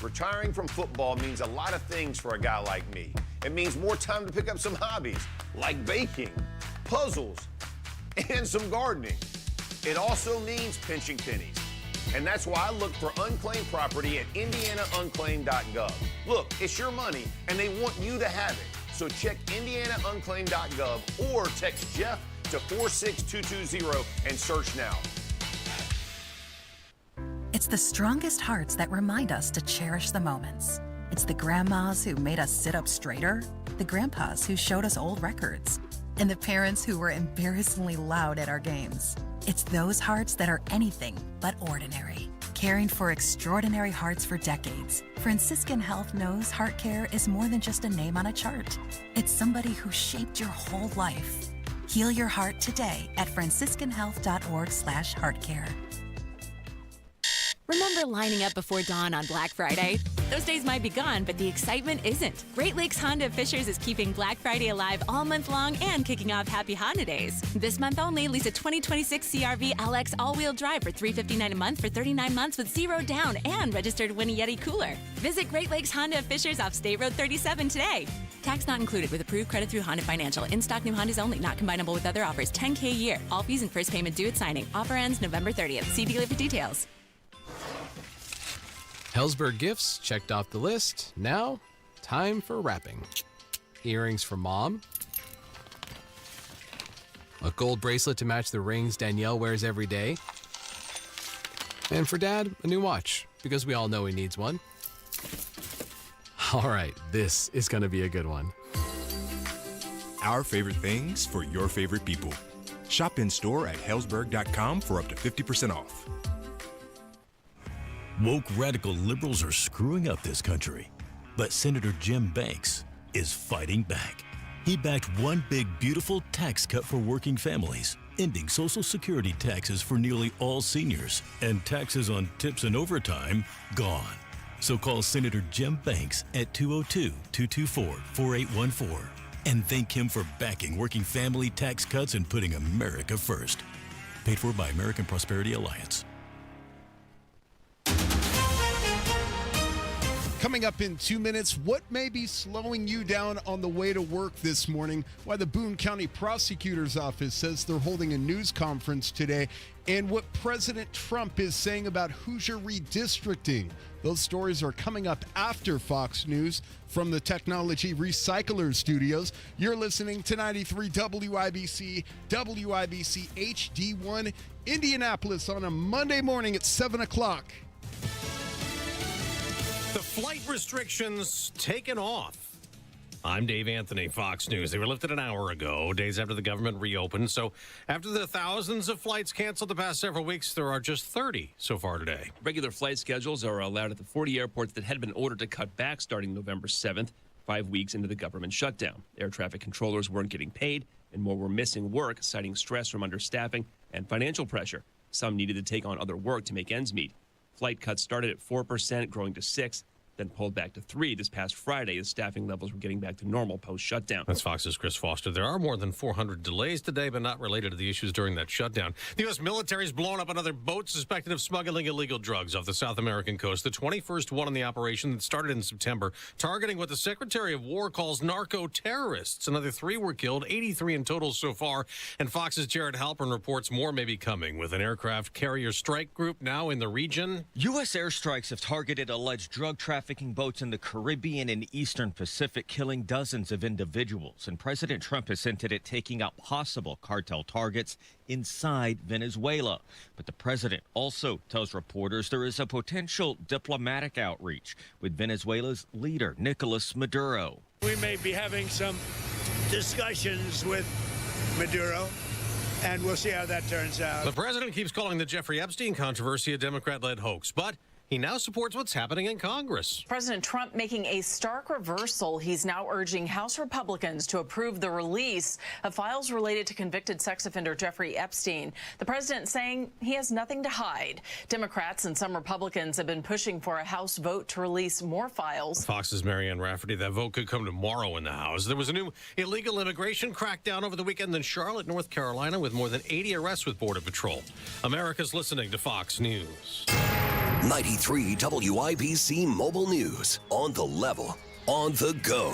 Retiring from football means a lot of things for a guy like me. It means more time to pick up some hobbies, like baking, puzzles, and some gardening. It also means pinching pennies. And that's why I look for unclaimed property at indianaunclaimed.gov. Look, it's your money, and they want you to have it. So check indianaunclaimed.gov or text Jeff to 46220 and search now. It's the strongest hearts that remind us to cherish the moments. It's the grandmas who made us sit up straighter, the grandpas who showed us old records, and the parents who were embarrassingly loud at our games. It's those hearts that are anything but ordinary. Caring for extraordinary hearts for decades, Franciscan Health knows heart care is more than just a name on a chart. It's somebody who shaped your whole life. Heal your heart today at franciscanhealth.org/heartcare. Remember lining up before dawn on Black Friday? Those days might be gone, but the excitement isn't. Great Lakes Honda of Fishers is keeping Black Friday alive all month long and kicking off Happy Honda Days. This month only, lease a 2026 CR-V LX all-wheel drive for $359 a month for 39 months with zero down and registered Winnie Yeti cooler. Visit Great Lakes Honda of Fishers off State Road 37 today. Tax not included with approved credit through Honda Financial. In-stock new Hondas only, not combinable with other offers. $10K a year. All fees and first payment due at signing. Offer ends November 30th. See dealer for details. Helzberg gifts checked off the list. Now, time for wrapping. Earrings for Mom. A gold bracelet to match the rings Danielle wears every day. And for Dad, a new watch, because we all know he needs one. All right, this is going to be a good one. Our favorite things for your favorite people. Shop in store at Helzberg.com for up to 50% off. Woke radical liberals are screwing up this country. But Senator Jim Banks is fighting back. He backed one big, beautiful tax cut for working families, ending Social Security taxes for nearly all seniors, and taxes on tips and overtime gone. So call Senator Jim Banks at 202-224-4814 and thank him for backing working family tax cuts and putting America first. Paid for by American Prosperity Alliance. Coming up in 2 minutes, what may be slowing you down on the way to work this morning? Why the Boone County Prosecutor's Office says they're holding a news conference today, and what President Trump is saying about Hoosier redistricting. Those stories are coming up after Fox News from the Technology Recycler Studios. You're listening to 93 WIBC, WIBC HD1, Indianapolis on a Monday morning at 7 o'clock. The flight restrictions taken off. I'm Dave Anthony, Fox News. They were lifted an hour ago, days after the government reopened. So after the thousands of flights canceled the past several weeks, there are just 30 so far today. Regular flight schedules are allowed at the 40 airports that had been ordered to cut back starting November 7th, 5 weeks into the government shutdown. Air traffic controllers weren't getting paid, and more were missing work, citing stress from understaffing and financial pressure. Some needed to take on other work to make ends meet. Flight cuts started at 4%, growing to 6%, then pulled back to 3% this past Friday as staffing levels were getting back to normal post-shutdown. That's Fox's Chris Foster. There are more than 400 delays today, but not related to the issues during that shutdown. The U.S. military's blown up another boat suspected of smuggling illegal drugs off the South American coast, the 21st one in the operation that started in September, targeting what the Secretary of War calls narco-terrorists. Another 3 were killed, 83 in total so far, and Fox's Jared Halpern reports more may be coming, with an aircraft carrier strike group now in the region. U.S. airstrikes have targeted alleged drug trafficking boats in the Caribbean and Eastern Pacific, killing dozens of individuals. And President Trump has hinted at taking out possible cartel targets inside Venezuela. But the president also tells reporters there is a potential diplomatic outreach with Venezuela's leader, Nicolas Maduro. We may be having some discussions with Maduro, and we'll see how that turns out. The president keeps calling the Jeffrey Epstein controversy a Democrat-led hoax, but he now supports what's happening in Congress. President Trump making a stark reversal. He's now urging House Republicans to approve the release of files related to convicted sex offender Jeffrey Epstein. The president saying he has nothing to hide. Democrats and some Republicans have been pushing for a House vote to release more files. Fox's Marianne Rafferty. That vote could come tomorrow in the House. There was a new illegal immigration crackdown over the weekend in Charlotte, North Carolina, with more than 80 arrests with Border Patrol. America's listening to Fox News. 93 WIBC Mobile News. On the level, on the go.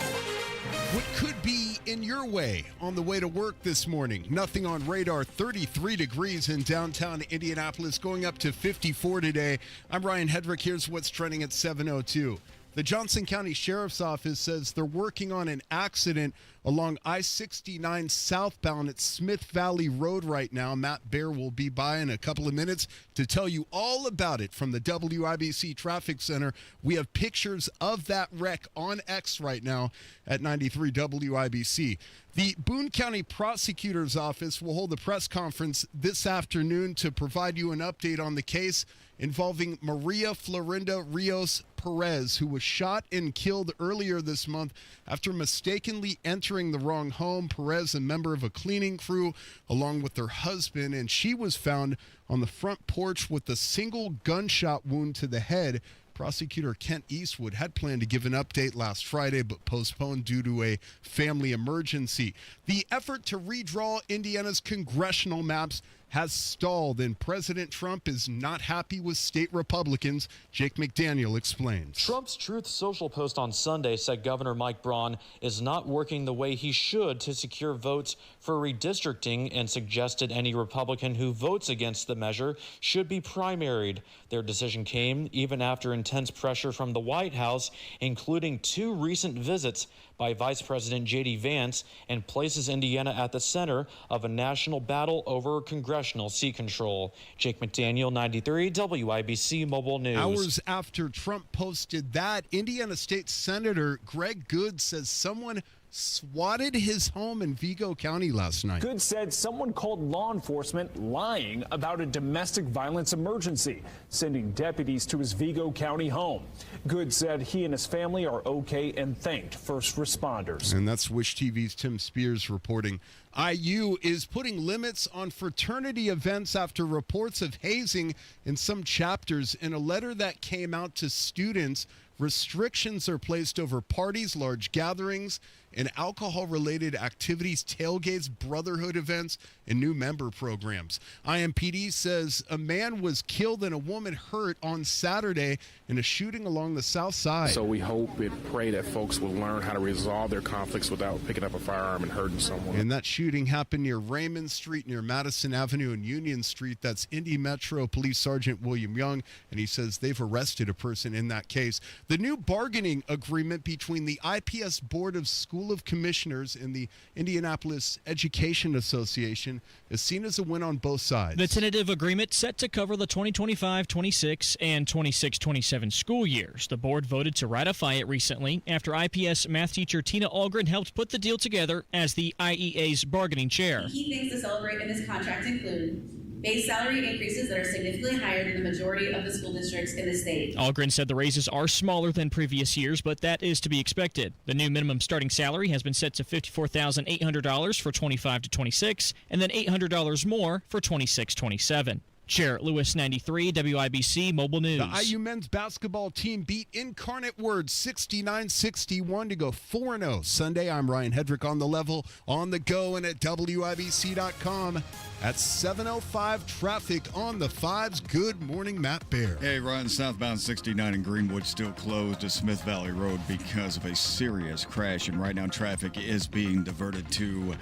What could be in your way on the way to work this morning? Nothing on radar. 33 degrees in downtown Indianapolis, going up to 54 today. I'm Ryan Hedrick. Here's what's trending at 7:02. The Johnson County Sheriff's Office says they're working on an accident along I-69 southbound at Smith Valley Road right now. Matt Baer will be by in a couple of minutes to tell you all about it from the WIBC Traffic Center. We have pictures of that wreck on X right now at 93 WIBC. The Boone County Prosecutor's Office will hold a press conference this afternoon to provide you an update on the case involving Maria Florinda Rios Perez, who was shot and killed earlier this month after mistakenly entering the wrong home. Perez, a member of a cleaning crew, along with her husband, and she was found on the front porch with a single gunshot wound to the head. Prosecutor Kent Eastwood had planned to give an update last Friday, but postponed due to a family emergency. The effort to redraw Indiana's congressional maps has stalled, and President Trump is not happy with state Republicans. Jake McDaniel explains. Trump's Truth Social post on Sunday said Governor Mike Braun is not working the way he should to secure votes for redistricting, and suggested any Republican who votes against the measure should be primaried. Their decision came even after intense pressure from the White House, including 2 recent visits by Vice President J.D. Vance, and places Indiana at the center of a national battle over congressional seat control. Jake McDaniel, 93 WIBC Mobile News. Hours after Trump posted that, Indiana State Senator Greg Good says someone swatted his home in Vigo County last night. Good said someone called law enforcement lying about a domestic violence emergency, sending deputies to his Vigo County home. Good said he and his family are okay and thanked first responders. And that's Wish TV's Tim Spears reporting. IU is putting limits on fraternity events after reports of hazing in some chapters. In a letter that came out to students, restrictions are placed over parties, large gatherings, and alcohol-related activities, tailgates, brotherhood events, and new member programs. IMPD says a man was killed and a woman hurt on Saturday in a shooting along the south side. So we hope and pray that folks will learn how to resolve their conflicts without picking up a firearm and hurting someone. And that shooting happened near Raymond Street, near Madison Avenue and Union Street. That's Indy Metro Police Sergeant William Young, and he says they've arrested a person in that case. The new bargaining agreement between the IPS Board of School of Commissioners and the Indianapolis Education Association is seen as a win on both sides. The tentative agreement set to cover the 2025-26 and 26-27 school years. The board voted to ratify it recently after IPS math teacher Tina Algren helped put the deal together as the IEA's bargaining chair. Key things to celebrate in this contract include base salary increases that are significantly higher than the majority of the school districts in the state. Algren said the raises are smaller than previous years, but that is to be expected. The new minimum starting salary has been set to $54,800 for 25-26, and then $800 more for 26-27. Chair Lewis 93, WIBC Mobile News. The IU men's basketball team beat Incarnate Word 69-61 to go 4-0. Sunday, I'm Ryan Hedrick on the level, on the go, and at WIBC.com. At 7:05, traffic on the 5s. Good morning, Matt Bear. Hey, Ryan, southbound 69 in Greenwood still closed to Smith Valley Road because of a serious crash. And right now, traffic is being diverted to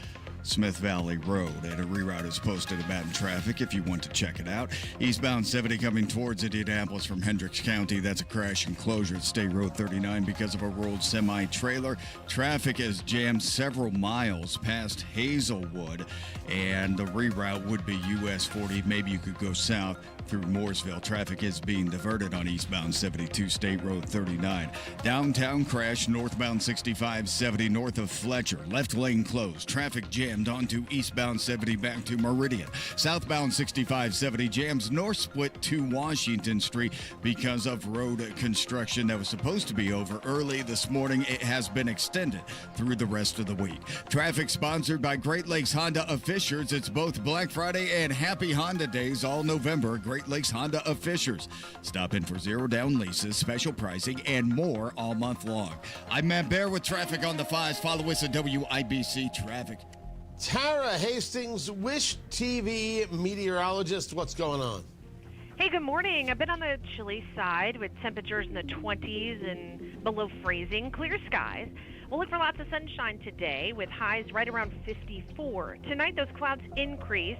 Smith Valley Road, and a reroute is posted about in traffic if you want to check it out. Eastbound 70 coming towards Indianapolis from Hendricks County. That's a crash and closure at State Road 39 because of a rolled semi-trailer. Traffic is jammed several miles past Hazelwood, and the reroute would be US 40. Maybe you could go south through Mooresville. Traffic is being diverted on eastbound 72 State Road 39. Downtown crash northbound 65-70 north of Fletcher. Left lane closed. Traffic jammed onto eastbound 70 back to Meridian. Southbound 65-70 jams north split to Washington Street because of road construction that was supposed to be over early this morning. It has been extended through the rest of the week. Traffic sponsored by Great Lakes Honda of Fishers. It's both Black Friday and Happy Honda Days all November. Great Lakes Honda of Fishers. Stop in for zero down leases, special pricing, and more all month long. I'm Matt Bear with traffic on the 5s. Follow us at WIBC Traffic. Tara Hastings, Wish TV meteorologist. What's going on? Hey, good morning. A bit on the chilly side with temperatures in the 20s and below freezing. Clear skies. We'll look for lots of sunshine today with highs right around 54. Tonight, those clouds increase.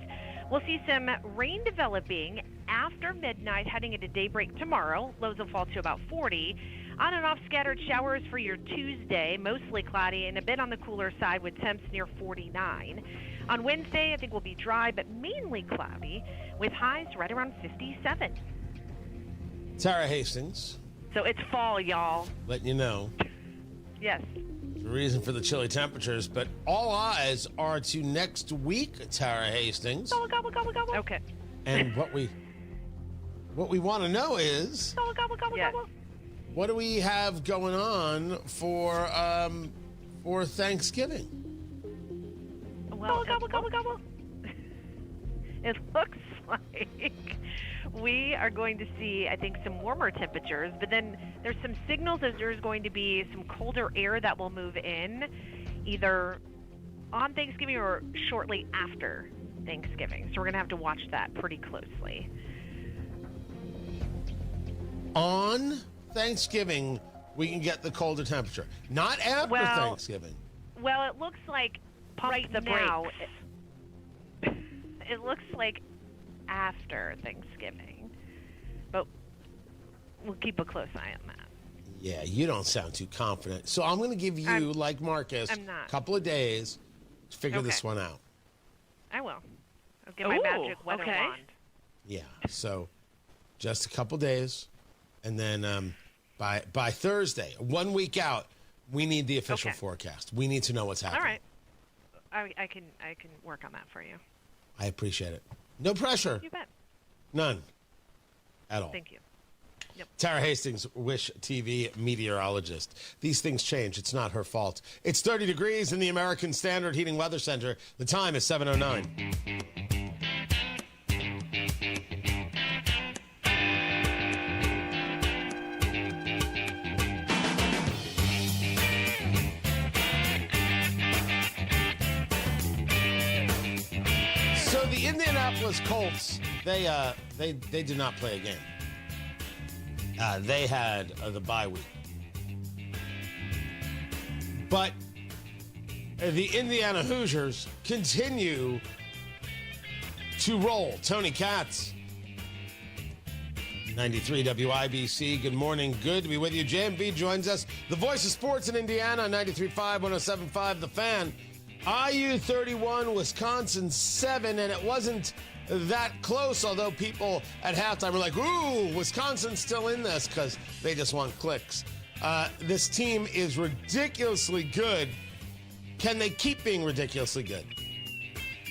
We'll see some rain developing after midnight heading into daybreak tomorrow. Lows will fall to about 40. On and off scattered showers for your Tuesday, mostly cloudy and a bit on the cooler side with temps near 49. On Wednesday, I think we'll be dry but mainly cloudy with highs right around 57. Tara Hastings. So it's fall, y'all. Letting you know. Yes. The reason for the chilly temperatures, but all eyes are to next week, Tara Hastings. Gobble, gobble, gobble. Okay. And what we want to know is what do we have going on for Thanksgiving? Well, gobble, gobble, gobble. It looks like we are going to see, I think, some warmer temperatures, but then there's some signals that there's going to be some colder air that will move in either on Thanksgiving or shortly after Thanksgiving. So we're going to have to watch that pretty closely. On Thanksgiving, we can get the colder temperature. Not after Thanksgiving. Well, it looks like right now, it looks like after Thanksgiving, but we'll keep a close eye on that. Yeah, you don't sound too confident. So I'm going to give you, like Marcus, a couple of days to figure this one out. I will. I'll get my magic weather wand. Yeah, so just a couple days, and then by Thursday, 1 week out, We need the official forecast. We need to know what's happening. All right. I can work on that for you. I appreciate it. No pressure. You bet. None. At all. Thank you. Yep. Tara Hastings, Wish TV meteorologist. These things change. It's not her fault. It's 30 degrees in the American Standard Heating Weather Center. The time is 7:09. So the Indianapolis Colts, they did not play a game. They had the bye week. But the Indiana Hoosiers continue to roll. Tony Katz, 93 WIBC. Good morning. Good to be with you. JMV joins us. The voice of sports in Indiana, 93.5, 107.5, The Fan. IU 31, Wisconsin 7, and it wasn't that close, although people at halftime were like, ooh, Wisconsin's still in this because they just want clicks. This team is ridiculously good. Can they keep being ridiculously good?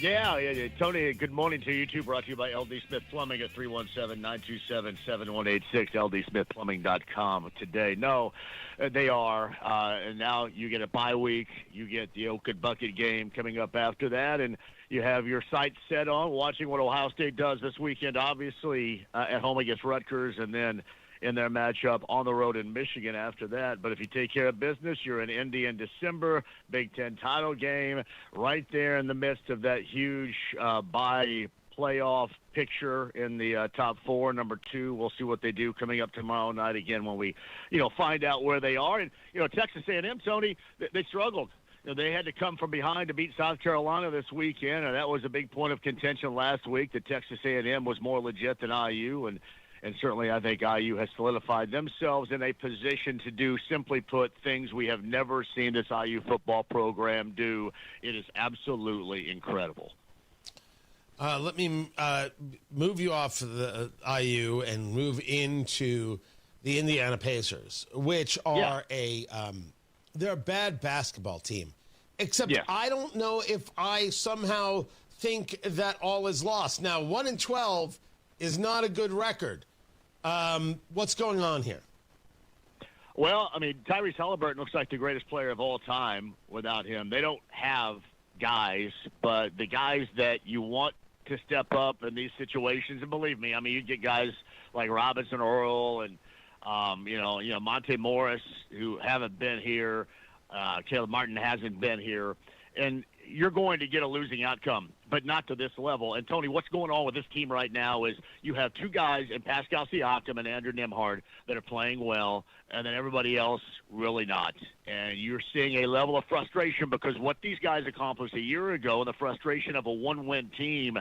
Yeah, Tony, good morning to you too. Brought to you by LD Smith Plumbing at 317-927-7186, ldsmithplumbing.com today. No, they are. And now you get a bye week. You get the Oak and Bucket game coming up after that. And you have your sights set on watching what Ohio State does this weekend, obviously at home against Rutgers, and then in their matchup on the road in Michigan after that. But if you take care of business, you're in Indy in December, Big Ten title game, right there in the midst of that huge bye playoff picture in the top four. Number 2, we'll see what they do coming up tomorrow night again when we, find out where they are. And, Texas A&M, Tony, they struggled. They had to come from behind to beat South Carolina this weekend, and that was a big point of contention last week that Texas A&M was more legit than IU, and certainly I think IU has solidified themselves in a position to do, simply put, things we have never seen this IU football program do. It is absolutely incredible. Let me move you off the IU and move into the Indiana Pacers, which are they're a bad basketball team. Except I don't know if I somehow think that all is lost. Now, 1-12 is not a good record. What's going on here? Well, Tyrese Halliburton looks like the greatest player of all time without him. They don't have guys, but the guys that you want to step up in these situations, and believe me, you get guys like Robinson Earl and, Monte Morris who haven't been here. Caleb Martin hasn't been here. And you're going to get a losing outcome, but not to this level. And, Tony, what's going on with this team right now is you have two guys in Pascal Siakam and Andrew Nembhard that are playing well, and then everybody else really not. And you're seeing a level of frustration because what these guys accomplished a year ago and the frustration of a one-win team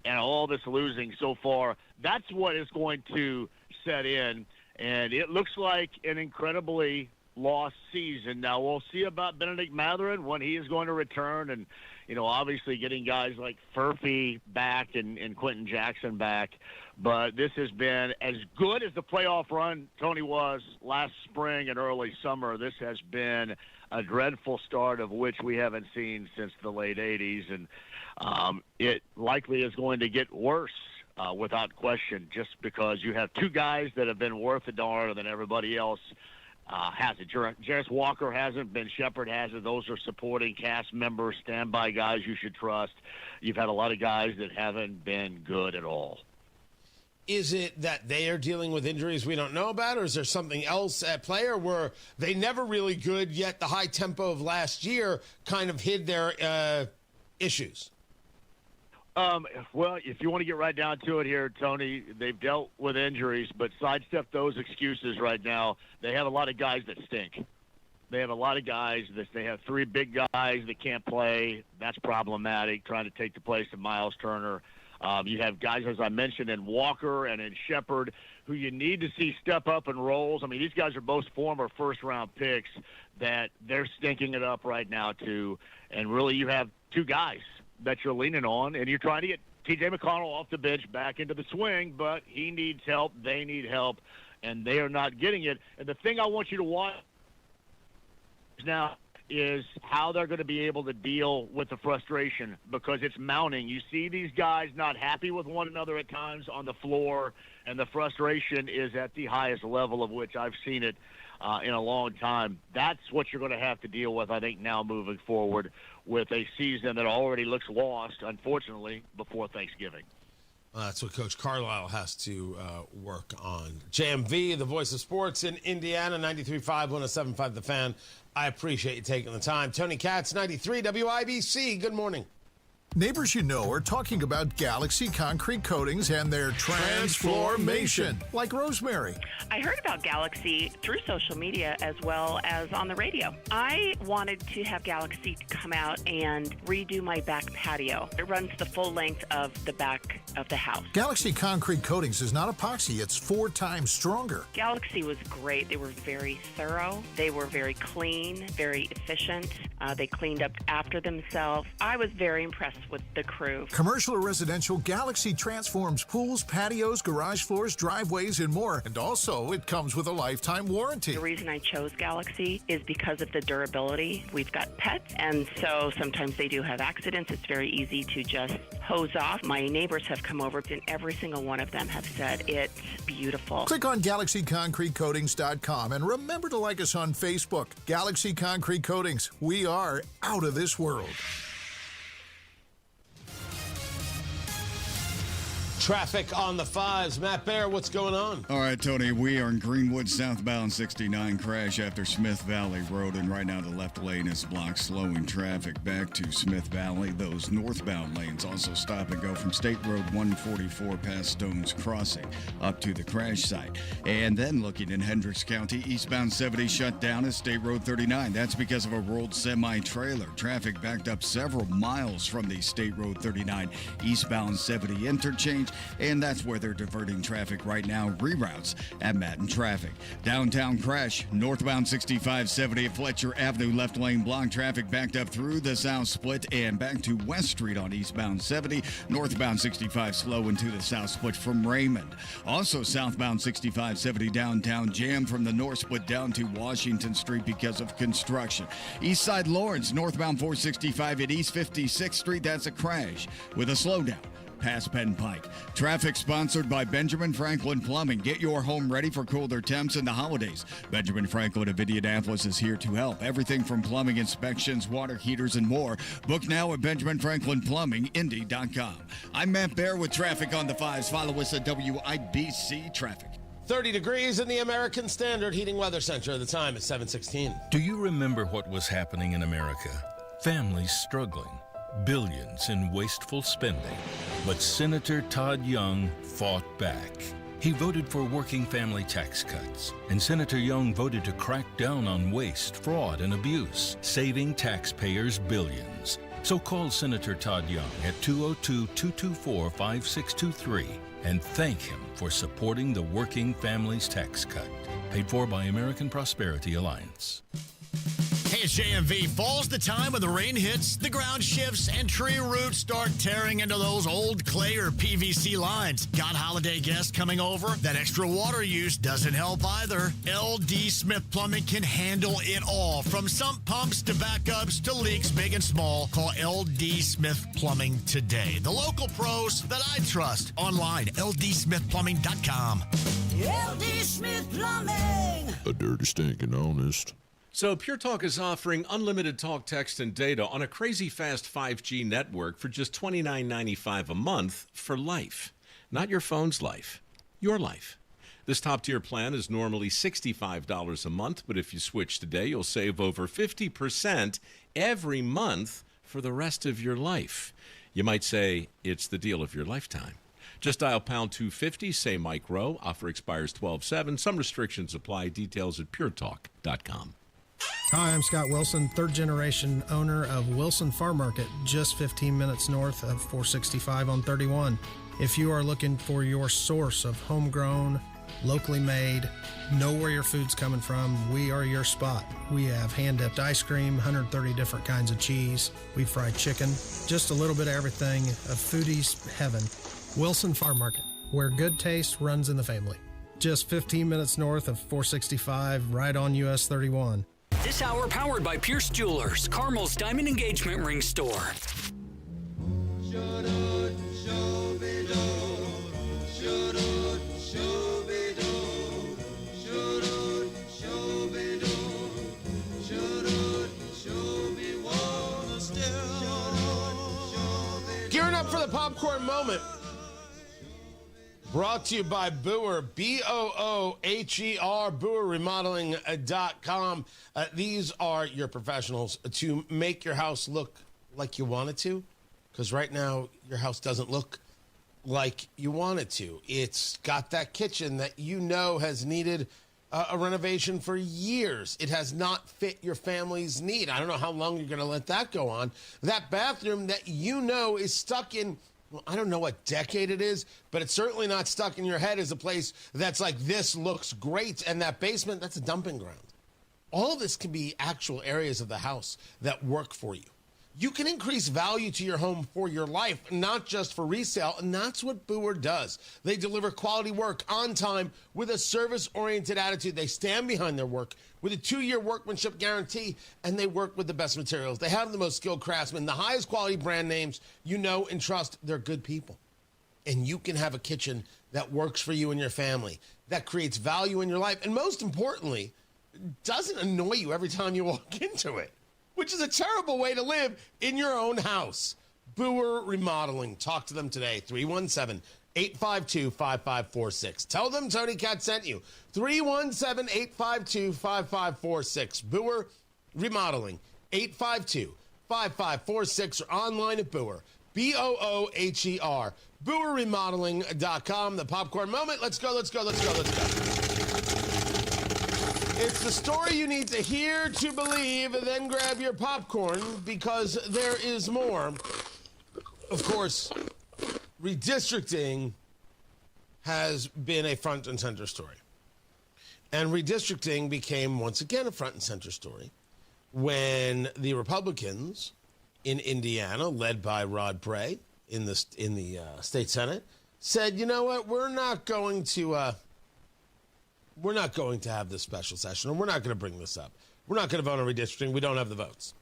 and all this losing so far, that's what is going to set in. And it looks like an incredibly lost season. Now, we'll see about Benedict Mathurin when he is going to return and, obviously getting guys like Furphy back and Quentin Jackson back. But this has been as good as the playoff run, Tony, was last spring and early summer. This has been a dreadful start of which we haven't seen since the late 80s. And it likely is going to get worse. Without question, just because you have two guys that have been worth a darn than everybody else hasn't. Jarris Walker hasn't, Ben Shepherd hasn't. Those are supporting cast members, standby guys you should trust. You've had a lot of guys that haven't been good at all. Is it that they are dealing with injuries we don't know about, or is there something else at play, or were they never really good, yet the high tempo of last year kind of hid their issues? Well, if you want to get right down to it here, Tony, they've dealt with injuries, but sidestep those excuses right now. They have a lot of guys that stink. They have a lot of guys that they have 3 big guys that can't play. That's problematic, trying to take the place of Miles Turner. You have guys, as I mentioned, in Walker and in Shepherd, who you need to see step up in roles. These guys are both former first-round picks that they're stinking it up right now, too. And really you have 2 guys that you're leaning on, and you're trying to get T.J. McConnell off the bench back into the swing, but he needs help, they need help, and they are not getting it. And the thing I want you to watch now is how they're going to be able to deal with the frustration, because it's mounting. You see these guys not happy with one another at times on the floor, and the frustration is at the highest level of which I've seen it in a long time. That's what you're going to have to deal with, I think, now moving forward with a season that already looks lost, unfortunately, before Thanksgiving. That's what Coach Carlisle has to work on. JMV, the voice of sports in Indiana, 93.5, 107.5 The Fan. I appreciate you taking the time. Tony Katz, 93 WIBC. Good morning. Neighbors you know are talking about Galaxy concrete coatings and their transformation, like Rosemary. I heard about Galaxy through social media as well as on the radio. I wanted to have Galaxy come out and redo my back patio. It runs the full length of the back of the house. Galaxy concrete coatings is not epoxy. It's 4 times stronger. Galaxy was great. They were very thorough. They were very clean, very efficient. They cleaned up after themselves. I was very impressed with the crew. Commercial or residential, Galaxy transforms pools, patios, garage floors, driveways, and more. And also, it comes with a lifetime warranty. The reason I chose Galaxy is because of the durability. We've got pets, and so sometimes they do have accidents. It's very easy to just hose off. My neighbors have come over, and every single one of them have said it's beautiful. Click on GalaxyConcreteCoatings.com and remember to like us on Facebook. Galaxy Concrete Coatings. We are out of this world. Traffic on the 5s. Matt Bear, what's going on? All right, Tony, we are in Greenwood, southbound 69 crash after Smith Valley Road, and right now the left lane is blocked, slowing traffic back to Smith Valley. Those northbound lanes also stop and go from State Road 144 past Stones Crossing up to the crash site. And then looking in Hendricks County, eastbound 70 shut down at State Road 39. That's because of a rolled semi-trailer. Traffic backed up several miles from the State Road 39 eastbound 70 interchange, and that's where they're diverting traffic right now. Reroutes at Matin Traffic. Downtown crash, northbound 6570 at Fletcher Avenue, left lane block. Traffic backed up through the South Split and back to West Street on eastbound 70. Northbound 65 slow into the South Split from Raymond. Also southbound 6570 downtown jam from the North Split down to Washington Street because of construction. Eastside Lawrence, northbound 465 at East 56th Street. That's a crash with a slowdown past Penn Pike. Traffic sponsored by Benjamin Franklin Plumbing. Get your home ready for colder temps in the holidays. Benjamin Franklin of Indianapolis is here to help. Everything from plumbing inspections, water heaters, and more. Book now at BenjaminFranklinPlumbingIndy.com. I'm Matt Bear with traffic on the 5s. Follow us at WIBC Traffic. 30 degrees in the American Standard Heating Weather Center. The time is 7:16. Do you remember what was happening in America? Families struggling. Billions in wasteful spending. But Senator Todd Young fought back. He voted for working family tax cuts. And Senator Young voted to crack down on waste, fraud, and abuse, saving taxpayers billions. So call Senator Todd Young at 202-224-5623 and thank him for supporting the Working Families Tax Cut. Paid for by American Prosperity Alliance. Hey, it's JMV. Fall's the time when the rain hits, the ground shifts, and tree roots start tearing into those old clay or PVC lines. Got holiday guests coming over? That extra water use doesn't help either. LD Smith Plumbing can handle it all, from sump pumps to backups to leaks big and small. Call LD Smith Plumbing today. The local pros that I trust. Online, LDSmithPlumbing.com. LD Smith Plumbing. A dirty, stinking honest. So Pure Talk is offering unlimited talk, text, and data on a crazy fast 5G network for just $29.95 a month for life. Not your phone's life, your life. This top-tier plan is normally $65 a month, but if you switch today, you'll save over 50% every month for the rest of your life. You might say it's the deal of your lifetime. Just dial pound 250, say Mike Rowe. Offer expires 12/7. Some restrictions apply. Details at puretalk.com. Hi, I'm Scott Wilson, third-generation owner of Wilson Farm Market, just 15 minutes north of 465 on 31. If you are looking for your source of homegrown, locally made, know where your food's coming from, we are your spot. We have hand-dipped ice cream, 130 different kinds of cheese. We fry chicken, just a little bit of everything, a foodie's heaven. Wilson Farm Market, where good taste runs in the family. Just 15 minutes north of 465, right on US 31. This hour powered by Pierce Jewelers, Carmel's Diamond Engagement Ring Store. Gearing up for the popcorn moment. Brought to you by Booher, B-O-O-H-E-R, BooherRemodeling.com. These are your professionals to make your house look like you want it to, because right now your house doesn't look like you want it to. It's got that kitchen that you know has needed a renovation for years. It has not fit your family's need. I don't know how long you're going to let that go on. That bathroom that you know is stuck in, well, I don't know what decade it is, but it's certainly not stuck in your head as a place that's like, this looks great. And that basement, that's a dumping ground. All of this can be actual areas of the house that work for you. You can increase value to your home for your life, not just for resale, and that's what Booher does. They deliver quality work on time with a service-oriented attitude. They stand behind their work with a 2-year workmanship guarantee, and they work with the best materials. They have the most skilled craftsmen, the highest quality brand names. You know and trust they're good people. And you can have a kitchen that works for you and your family, that creates value in your life, and most importantly, doesn't annoy you every time you walk into it, which is a terrible way to live in your own house. Booher Remodeling. Talk to them today, 317-852-5546. Tell them Tony Katz sent you. 317-852-5546. Booher Remodeling, 852-5546, or online at Booher, B-O-O-H-E-R, BooherRemodeling.com. The popcorn moment. Let's go. It's the story you need to hear to believe, and then grab your popcorn, because there is more. Of course, redistricting has been a front and center story. And redistricting became, once again, a front and center story when the Republicans in Indiana, led by Rod Bray in the state Senate, said, you know what, we're not going to have this special session, and we're not going to bring this up. We're not going to vote on redistricting. We don't have the votes.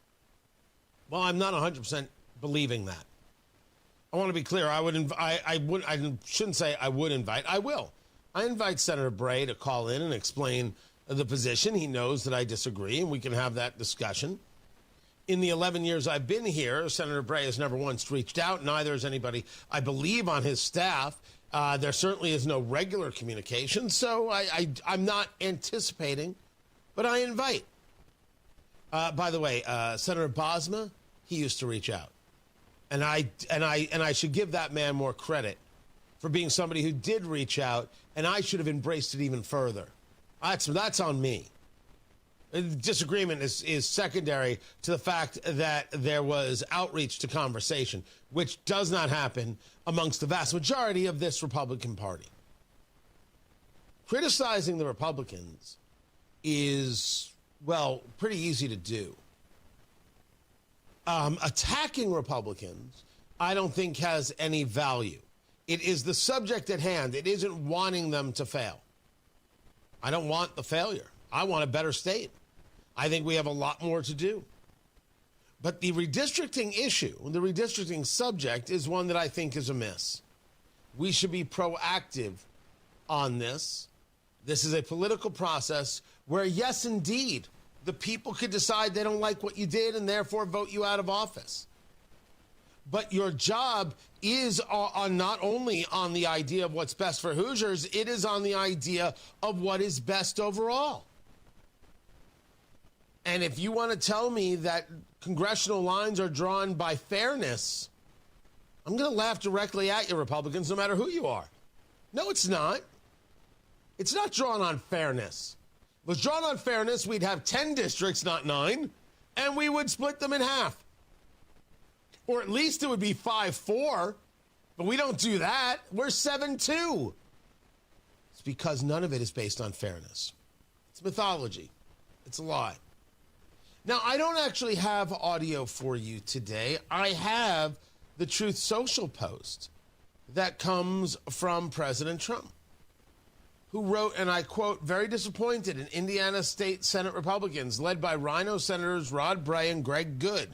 Well, I'm not 100% believing that. I want to be clear. I shouldn't say I would invite. I will. I invite Senator Bray to call in and explain the position. He knows that I disagree, and we can have that discussion. In the 11 years I've been here, Senator Bray has never once reached out. Neither has anybody, I believe, on his staff. There certainly is no regular communication, so I'm not anticipating, but I invite. By the way, Senator Bosma, he used to reach out, and I should give that man more credit for being somebody who did reach out, and I should have embraced it even further. That's on me. Disagreement is secondary to the fact that there was outreach to conversation, which does not happen amongst the vast majority of this Republican Party. Criticizing the Republicans is, well, pretty easy to do. Attacking Republicans, I don't think has any value. It is the subject at hand. It isn't wanting them to fail. I don't want the failure. I want a better state. I think we have a lot more to do. But the redistricting issue, the redistricting subject, is one that I think is amiss. We should be proactive on this. This is a political process where, yes, indeed, the people could decide they don't like what you did and therefore vote you out of office. But your job is on not only on the idea of what's best for Hoosiers, it is on the idea of what is best overall. And if you want to tell me that congressional lines are drawn by fairness, I'm going to laugh directly at you, Republicans, no matter who you are. No, it's not. It's not drawn on fairness. If it was drawn on fairness, we'd have 10 districts, not 9, and we would split them in half. Or at least it would be 5-4, but we don't do that. We're 7-2. It's because none of it is based on fairness. It's mythology. It's a lie. Now, I don't actually have audio for you today. I have the Truth Social post that comes from President Trump, who wrote, and I quote, very disappointed in Indiana State Senate Republicans, led by Rhino Senators Rod Bray and Greg Good,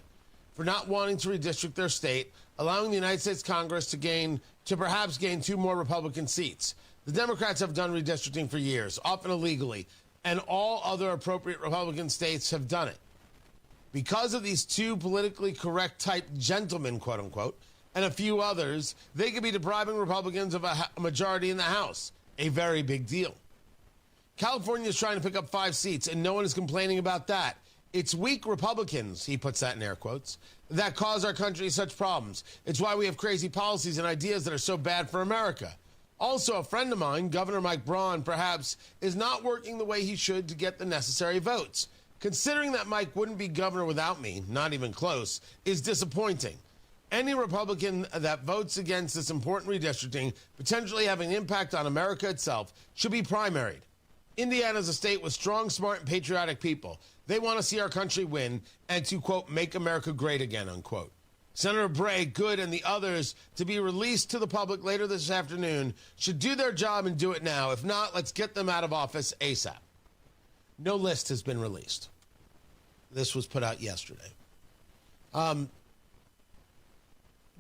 for not wanting to redistrict their state, allowing the United States Congress to perhaps gain 2 more Republican seats. The Democrats have done redistricting for years, often illegally, and all other appropriate Republican states have done it. Because of these 2 politically correct type gentlemen, quote unquote, and a few others, they could be depriving Republicans of a majority in the House. A very big deal. California is trying to pick up 5 seats, and no one is complaining about that. It's weak Republicans, he puts that in air quotes, that cause our country such problems. It's why we have crazy policies and ideas that are so bad for America. Also, a friend of mine, Governor Mike Braun, perhaps, is not working the way he should to get the necessary votes. Considering that Mike wouldn't be governor without me, not even close, is disappointing. Any Republican that votes against this important redistricting, potentially having an impact on America itself, should be primaried. Indiana is a state with strong, smart, and patriotic people. They want to see our country win and to, quote, make America great again, unquote. Senator Bray, Good, and the others to be released to the public later this afternoon should do their job and do it now. If not, let's get them out of office ASAP. No list has been released. This was put out yesterday.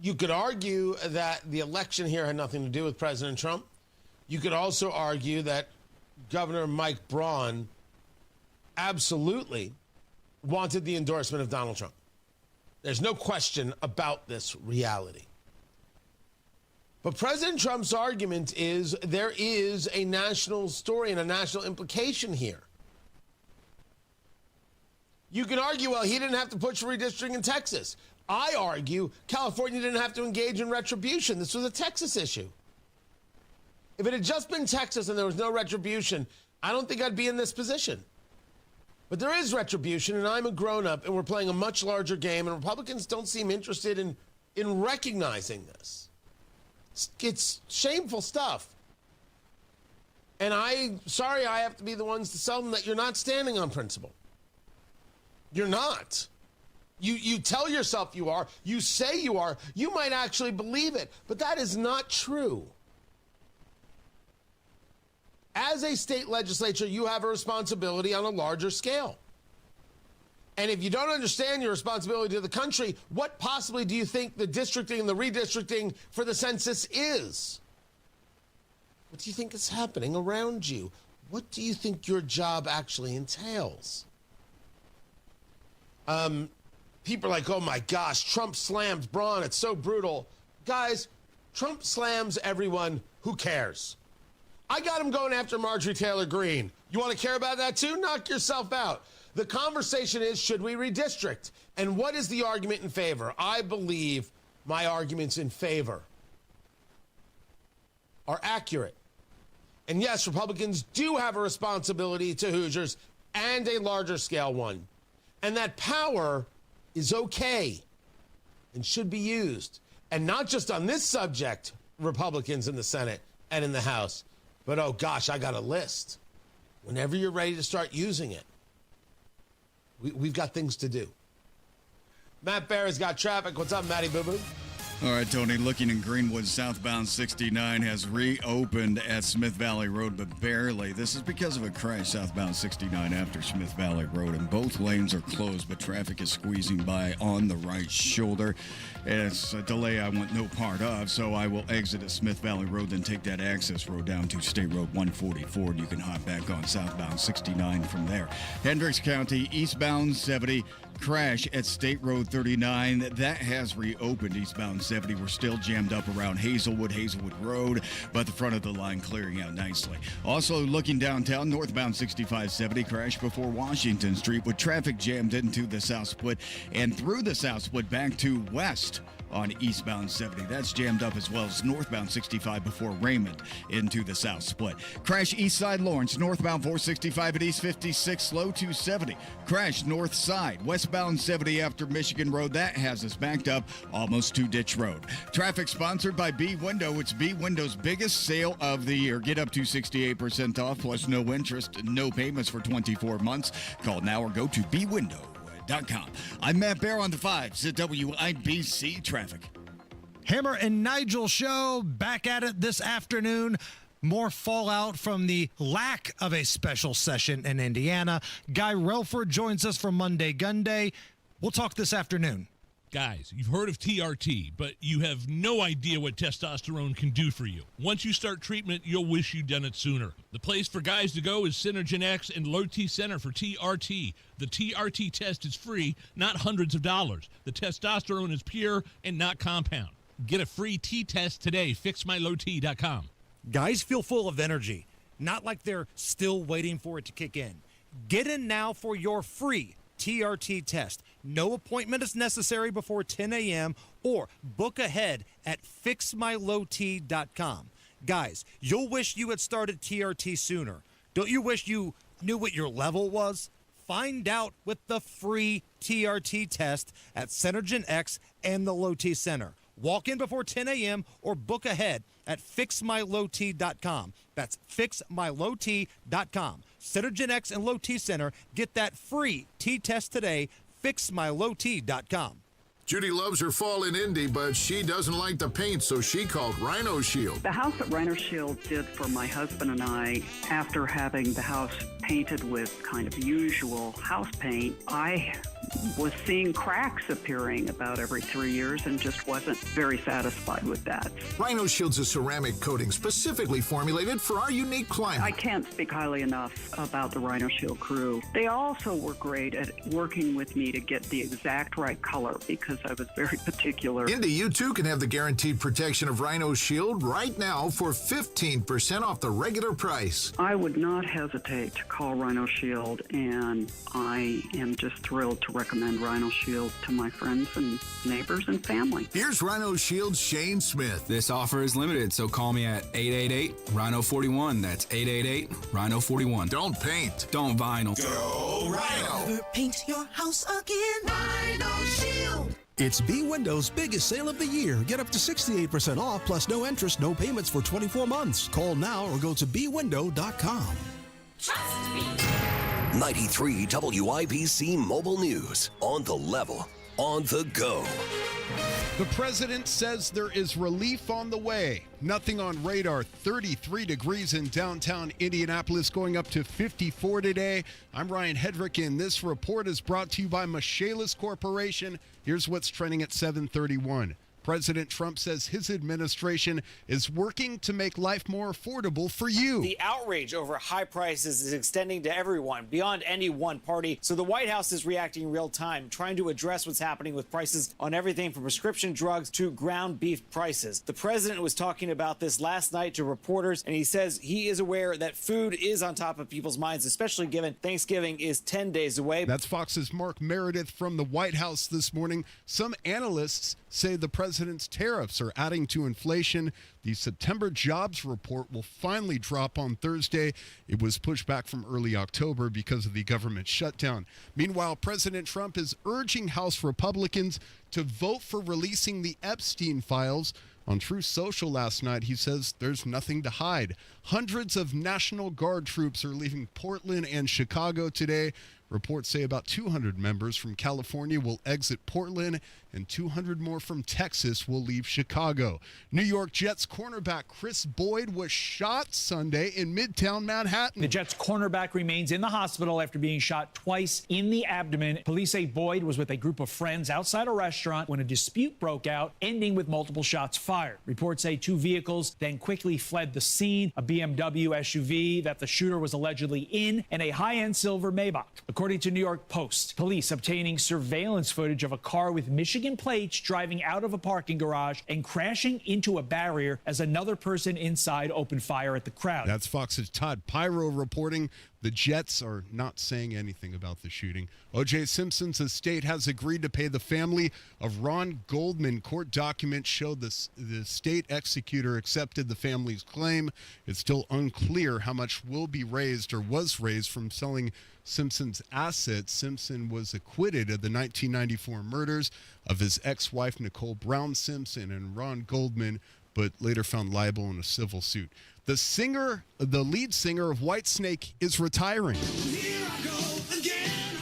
You could argue that the election here had nothing to do with President Trump. You could also argue that Governor Mike Braun absolutely wanted the endorsement of Donald Trump. There's no question about this reality. But President Trump's argument is there is a national story and a national implication here. You can argue, well, he didn't have to push for redistricting in Texas. I argue California didn't have to engage in retribution. This was a Texas issue. If it had just been Texas and there was no retribution, I don't think I'd be in this position. But there is retribution, and I'm a grown-up, and we're playing a much larger game, and Republicans don't seem interested in recognizing this. It's shameful stuff. And sorry I have to be the ones to tell them that you're not standing on principle. You're not. You tell yourself you are. You say you are. You might actually believe it, but that is not true. As a state legislature, you have a responsibility on a larger scale. And if you don't understand your responsibility to the country, what possibly do you think the districting and the redistricting for the census is? What do you think is happening around you? What do you think your job actually entails? People are like, oh my gosh, Trump slams Braun. It's so brutal. Guys, Trump slams everyone. Who cares? I got him going after Marjorie Taylor Greene. You want to care about that too? Knock yourself out. The conversation is, should we redistrict? And what is the argument in favor? I believe my arguments in favor are accurate. And yes, Republicans do have a responsibility to Hoosiers and a larger scale one. And that power is okay and should be used. And not just on this subject, Republicans in the Senate and in the House. But, oh, gosh, I got a list. Whenever you're ready to start using it, we've got things to do. Matt Barre's got traffic. What's up, Matty Boo Boo? All right, Tony, looking in Greenwood, southbound 69 has reopened at Smith Valley Road, but barely. This is because of a crash southbound 69 after Smith Valley Road, and both lanes are closed, but traffic is squeezing by on the right shoulder. And it's a delay I want no part of, so I will exit at Smith Valley Road, then take that access road down to State Road 144, and you can hop back on southbound 69 from there. Hendricks County, eastbound 70, crash at State Road 39. That has reopened. Eastbound 70, we're still jammed up around Hazelwood Road, but the front of the line clearing out nicely. Also looking downtown, northbound 6570, crash before Washington Street with traffic jammed into the South Split and through the South Split back to west on eastbound 70. That's jammed up as well as northbound 65 before Raymond into the South Split. Crash east side Lawrence, northbound 465 at East 56, slow 270. Crash north side, westbound 70 after Michigan Road. That has us backed up almost to Ditch Road. Traffic sponsored by B Window. It's B Window's biggest sale of the year. Get up to 68% off plus no interest, no payments for 24 months. Call now or go to bwindow.com. I'm Matt Bear on the 5s at WIBC Traffic. Hammer and Nigel show back at it this afternoon. More fallout from the lack of a special session in Indiana. Guy Relford joins us for Monday Gun Day. We'll talk this afternoon. Guys, you've heard of TRT, but you have no idea what testosterone can do for you. Once you start treatment, you'll wish you'd done it sooner. The place for guys to go is Synergen X and Low T Center for TRT. The TRT test is free, not hundreds of dollars. The testosterone is pure and not compound. Get a free T-test today, fixmylowt.com. Guys feel full of energy, not like they're still waiting for it to kick in. Get in now for your free TRT test. No appointment is necessary before 10 a.m. or book ahead at fixmylowt.com. Guys, you'll wish you had started TRT sooner. Don't you wish you knew what your level was? Find out with the free TRT test at Synergen X and the Low T Center. Walk in before 10 a.m. or book ahead at fixmylowt.com. That's fixmylowt.com. Synergen X and Low T Center. Get that free T-test today. fixmylowt.com. Judy loves her fall in Indy, but she doesn't like the paint, so she called Rhino Shield. The house that Rhino Shield did for my husband and I, after having the house painted with kind of usual house paint, I was seeing cracks appearing about every 3 years and just wasn't very satisfied with that. Rhino Shield's a ceramic coating specifically formulated for our unique climate. I can't speak highly enough about the Rhino Shield crew. They also were great at working with me to get the exact right color because I was very particular. Indy, you too can have the guaranteed protection of Rhino Shield right now for 15% off the regular price. I would not hesitate to call Rhino Shield, and I am just thrilled to recommend Rhino Shield to my friends and neighbors and family. Here's Rhino Shield's Shane Smith. This offer is limited, so call me at 888-RHINO-41. That's 888-RHINO-41. Don't paint. Don't vinyl. Go Rhino. Never paint your house again. Rhino Shield. It's B Windows' biggest sale of the year. Get up to 68% off plus no interest, no payments for 24 months. Call now or go to bwindow.com. Trust me. 93 WIBC Mobile News. On the level, on the go. The president says there is relief on the way. Nothing on radar. 33 degrees in downtown Indianapolis, going up to 54 today. I'm Ryan Hedrick, and this report is brought to you by Michaelis Corporation. Here's what's trending at 7:31. President Trump says his administration is working to make life more affordable for you. The outrage over high prices is extending to everyone, beyond any one party. So the White House is reacting real time, trying to address what's happening with prices on everything from prescription drugs to ground beef prices. The president was talking about this last night to reporters, and he says he is aware that food is on top of people's minds, especially given Thanksgiving is 10 days away. That's Fox's Mark Meredith from the White House this morning. Some analysts say the president's tariffs are adding to inflation. The September jobs report will finally drop on Thursday. It was pushed back from early October because of the government shutdown. Meanwhile, President Trump is urging House Republicans to vote for releasing the Epstein files. On Truth Social last night, he says there's nothing to hide. Hundreds of National Guard troops are leaving Portland and Chicago today. Reports say about 200 members from California will exit Portland and 200 more from Texas will leave Chicago. New York Jets cornerback Chris Boyd was shot Sunday in Midtown Manhattan. The Jets cornerback remains in the hospital after being shot twice in the abdomen. Police say Boyd was with a group of friends outside a restaurant when a dispute broke out, ending with multiple shots fired. Reports say two vehicles then quickly fled the scene, a BMW SUV that the shooter was allegedly in, and a high-end silver Maybach. According to New York Post, police obtaining surveillance footage of a car with Michigan plates driving out of a parking garage and crashing into a barrier as another person inside opened fire at the crowd. That's Fox's Todd Pyro reporting. The Jets are not saying anything about the shooting. O.J. Simpson's estate has agreed to pay the family of Ron Goldman. Court documents show the state executor accepted the family's claim. It's still unclear how much will be raised or was raised from selling Simpson's assets. Simpson was acquitted of the 1994 murders of his ex-wife Nicole Brown Simpson and Ron Goldman, but later found liable in a civil suit. The lead singer of Whitesnake is retiring.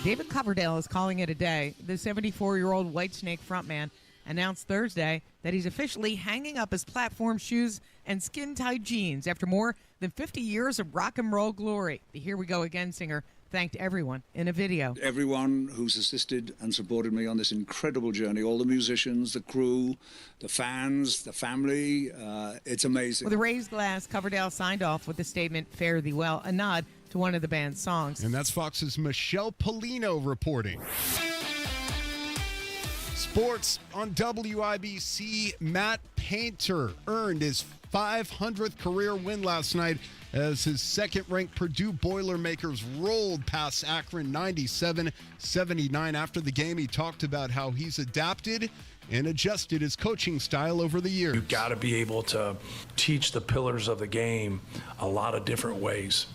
David Coverdale is calling it a day. The 74-year-old Whitesnake frontman announced Thursday that he's officially hanging up his platform shoes and skin-tight jeans after more than 50 years of rock and roll glory. The Here We Go Again singer thanked everyone in a video. Everyone who's assisted and supported me on this incredible journey, all the musicians, the crew, the fans, the family, it's amazing. With a raised glass, Coverdale signed off with a statement, Fare Thee Well, a nod to one of the band's songs. And that's Fox's Michelle Polino reporting. Sports on WIBC, Matt Painter earned his 500th career win last night as his second-ranked Purdue Boilermakers rolled past Akron 97-79. After the game, he talked about how he's adapted and adjusted his coaching style over the years. You've got to be able to teach the pillars of the game a lot of different ways.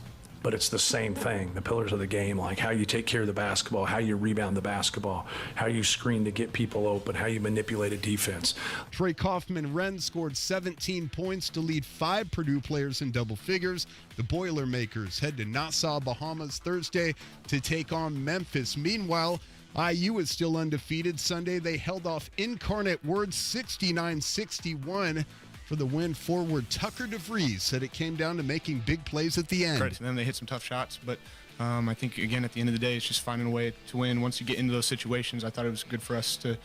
But it's the same thing, the pillars of the game, like how you take care of the basketball, how you rebound the basketball, how you screen to get people open, how you manipulate a defense. Trey Kaufman-Renn scored 17 points to lead 5 Purdue players in double figures. The Boilermakers head to Nassau, Bahamas Thursday to take on Memphis. Meanwhile, IU is still undefeated. Sunday, they held off Incarnate Word 69-61. For the win, forward Tucker DeVries said it came down to making big plays at the end. Credit to them, they hit some tough shots, but I think, again, at the end of the day, it's just finding a way to win. Once you get into those situations, I thought it was good for us to,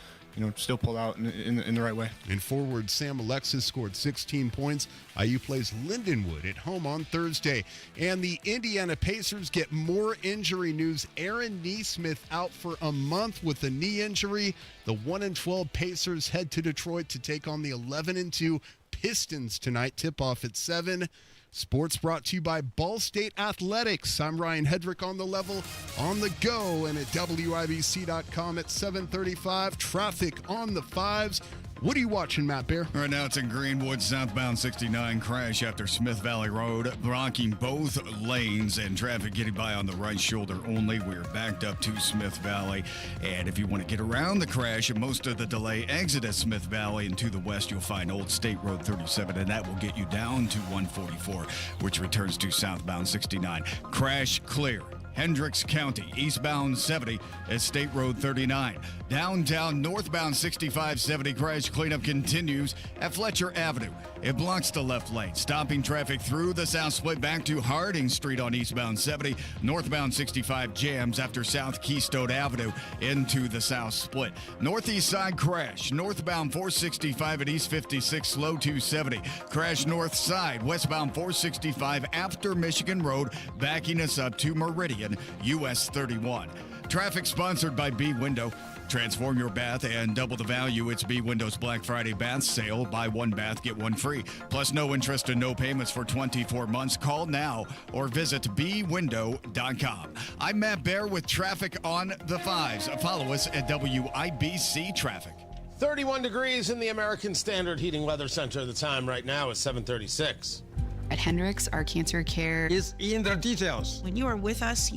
still pull out in the right way. And forward Sam Alexis scored 16 points. IU plays Lindenwood at home on Thursday. And the Indiana Pacers get more injury news. Aaron Nesmith out for a month with a knee injury. The 1-12 Pacers head to Detroit to take on the 11-2 Pistons tonight. Tip-off at 7. Sports brought to you by Ball State Athletics. I'm Ryan Hedrick on the level, on the go, and at WIBC.com at 7:35. Traffic on the 5s. What are you watching, Matt Bear? Right now it's in Greenwood, southbound 69 crash after Smith Valley Road, blocking both lanes and traffic getting by on the right shoulder only. We're backed up to Smith Valley. And if you want to get around the crash, most of the delay exit at Smith Valley and to the west, you'll find Old State Road 37, and that will get you down to 144, which returns to southbound 69. Crash clear. Hendricks County, eastbound 70 at State Road 39. Downtown, northbound 6570 crash cleanup continues at Fletcher Avenue. It blocks the left lane, stopping traffic through the south split back to Harding Street on eastbound 70. Northbound 65 jams after South Keystone Avenue into the south split. Northeast side crash, northbound 465 at East 56, slow 270. Crash north side, westbound 465 after Michigan Road, backing us up to Meridian, US 31. Traffic sponsored by B Window. Transform your bath and double the value. It's B Window's Black Friday bath sale. Buy one bath, get one free. Plus no interest and no payments for 24 months. Call now or visit bwindow.com. I'm Matt Bear with traffic on the 5s. Follow us at WIBC Traffic. 31 degrees in the American Standard Heating Weather Center. The time right now is 7:36. At Hendricks, our cancer care is in the details. When you are with us,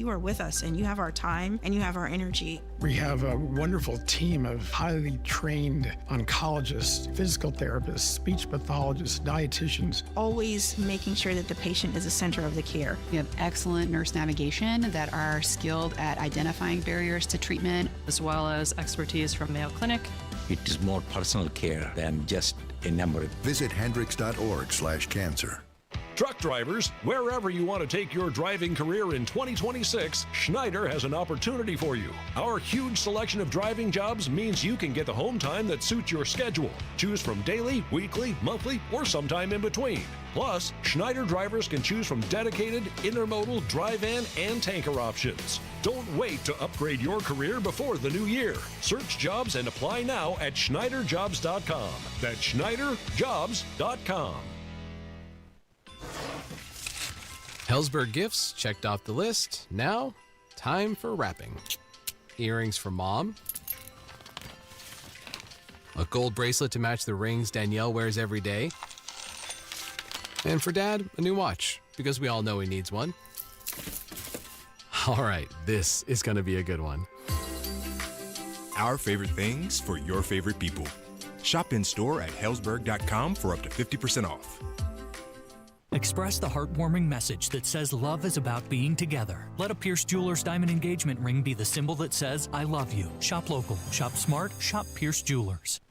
and you have our time and you have our energy. We have a wonderful team of highly trained oncologists, physical therapists, speech pathologists, dietitians. Always making sure that the patient is the center of the care. We have excellent nurse navigation that are skilled at identifying barriers to treatment, as well as expertise from Mayo Clinic. It is more personal care than just a number. Visit hendricks.org/cancer. Truck drivers, wherever you want to take your driving career in 2026, Schneider has an opportunity for you. Our huge selection of driving jobs means you can get the home time that suits your schedule. Choose from daily, weekly, monthly, or sometime in between. Plus, Schneider drivers can choose from dedicated, intermodal, dry van, and tanker options. Don't wait to upgrade your career before the new year. Search jobs and apply now at SchneiderJobs.com. That's SchneiderJobs.com. Hellsberg gifts checked off the list. Now, time for wrapping. Earrings for mom. A gold bracelet to match the rings Danielle wears every day. And for dad, a new watch, because we all know he needs one. All right, this is going to be a good one. Our favorite things for your favorite people. Shop in store at Hellsberg.com for up to 50% off. Express the heartwarming message that says love is about being together. Let a Pierce Jewelers diamond engagement ring be the symbol that says, I love you. Shop local, shop smart, shop Pierce Jewelers.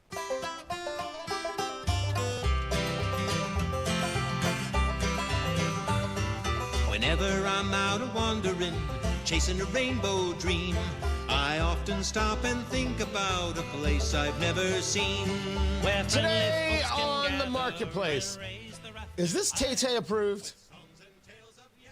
Whenever I'm out wandering, chasing a rainbow dream, I often stop and think about a place I've never seen. Today on the Marketplace, is this Tay-Tay approved?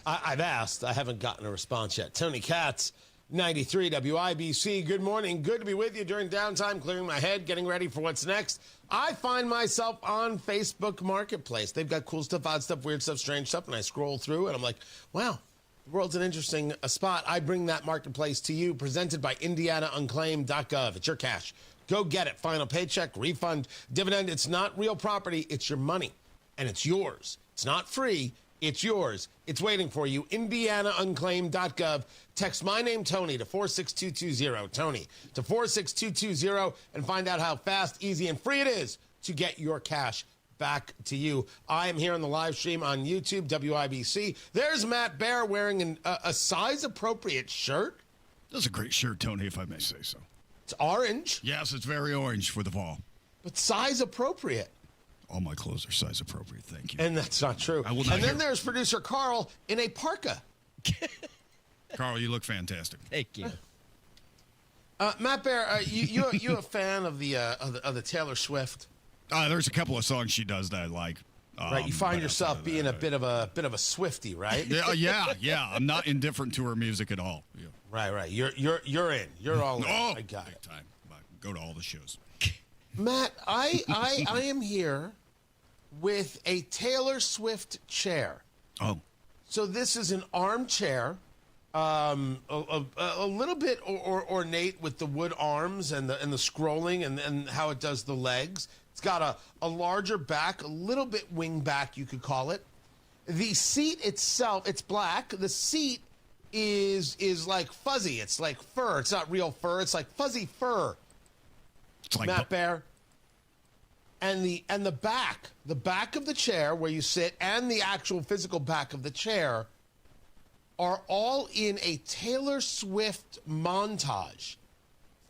I've asked. I haven't gotten a response yet. Tony Katz, 93 WIBC. Good morning. Good to be with you during downtime, clearing my head, getting ready for what's next. I find myself on Facebook Marketplace. They've got cool stuff, odd stuff, weird stuff, strange stuff, and I scroll through, and I'm like, wow, the world's an interesting spot. I bring that Marketplace to you, presented by IndianaUnclaimed.gov. It's your cash. Go get it. Final paycheck, refund, dividend. It's not real property. It's your money, and it's yours. It's not free. It's yours. It's waiting for you. IndianaUnclaimed.gov. Text my name, Tony, to 46220. Tony, to 46220, and find out how fast, easy, and free it is to get your cash back to you. I am here on the live stream on YouTube, WIBC. There's Matt Bear wearing a size-appropriate shirt. That's a great shirt, Tony, if I may say so. It's orange. Yes, it's very orange for the fall. But size-appropriate. All my clothes are size appropriate, thank you. And that's not true. I will not and then there's producer Carl in a parka. Carl, you look fantastic. Thank you. Matt Bear, you a fan of the Taylor Swift? There's a couple of songs she does that I like. Right, you find yourself being a bit of a Swiftie, right? Yeah. I'm not indifferent to her music at all. Yeah. Right. You're in. You're all in. Oh, I got it. Time. Go to all the shows. Matt, I am here with a Taylor Swift chair. Oh. So this is an armchair, a little bit ornate with the wood arms and the scrolling and how it does the legs. It's got a larger back, a little bit wing back, you could call it. The seat itself, it's black. The seat is like fuzzy. It's like fur. It's not real fur. It's like fuzzy fur. It's like Matt Bear. And the back of the chair where you sit and the actual physical back of the chair are all in a Taylor Swift montage.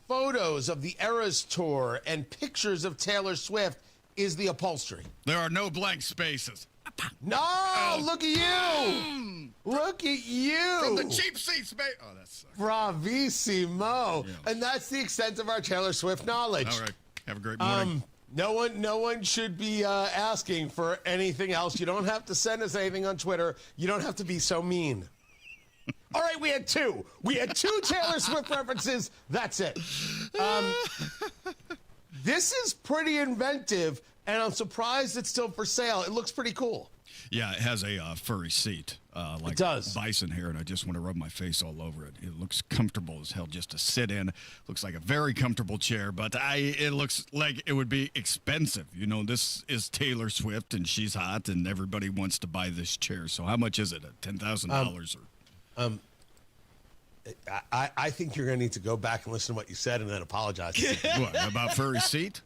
Photos of the Eras Tour and pictures of Taylor Swift is the upholstery. There are no blank spaces. No, look at you. Look at you. From the cheap seats, mate. Oh, that sucks. Bravissimo. Yeah. And that's the extent of our Taylor Swift knowledge. All right. Have a great morning. No one should be asking for anything else. You don't have to send us anything on Twitter. You don't have to be so mean. All right, we had two. We had two Taylor Swift references. That's it. This is pretty inventive, and I'm surprised it's still for sale. It looks pretty cool. Yeah, it has a furry seat, like it does. bison hair, and I just want to rub my face all over it. It looks comfortable as hell just to sit in. Looks like a very comfortable chair, but it looks like it would be expensive. You know, this is Taylor Swift, and she's hot, and everybody wants to buy this chair. So how much is it? $10,000 or? I think you're going to need to go back and listen to what you said and then apologize. What, about furry seat?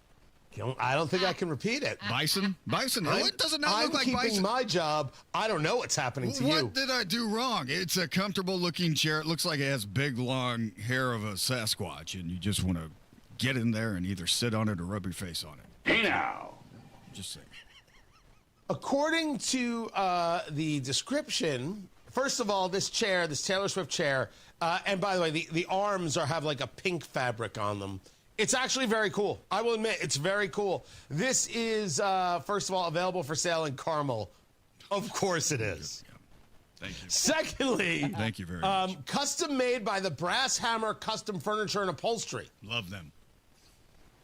I don't think I can repeat it. Bison? It doesn't look like I'm bison. keeping my job. I don't know what's happening to you. What did I do wrong? It's a comfortable looking chair. It looks like it has big, long hair of a Sasquatch, and you just want to get in there and either sit on it or rub your face on it. Hey now. Just saying. According to the description, first of all, this Taylor Swift chair, and by the way, the arms have like a pink fabric on them. It's actually very cool. I will admit, it's very cool. This is, first of all, available for sale in Carmel. Of course it is. Thank you. Secondly, thank you very much. Custom made by the Brass Hammer Custom Furniture and Upholstery. Love them.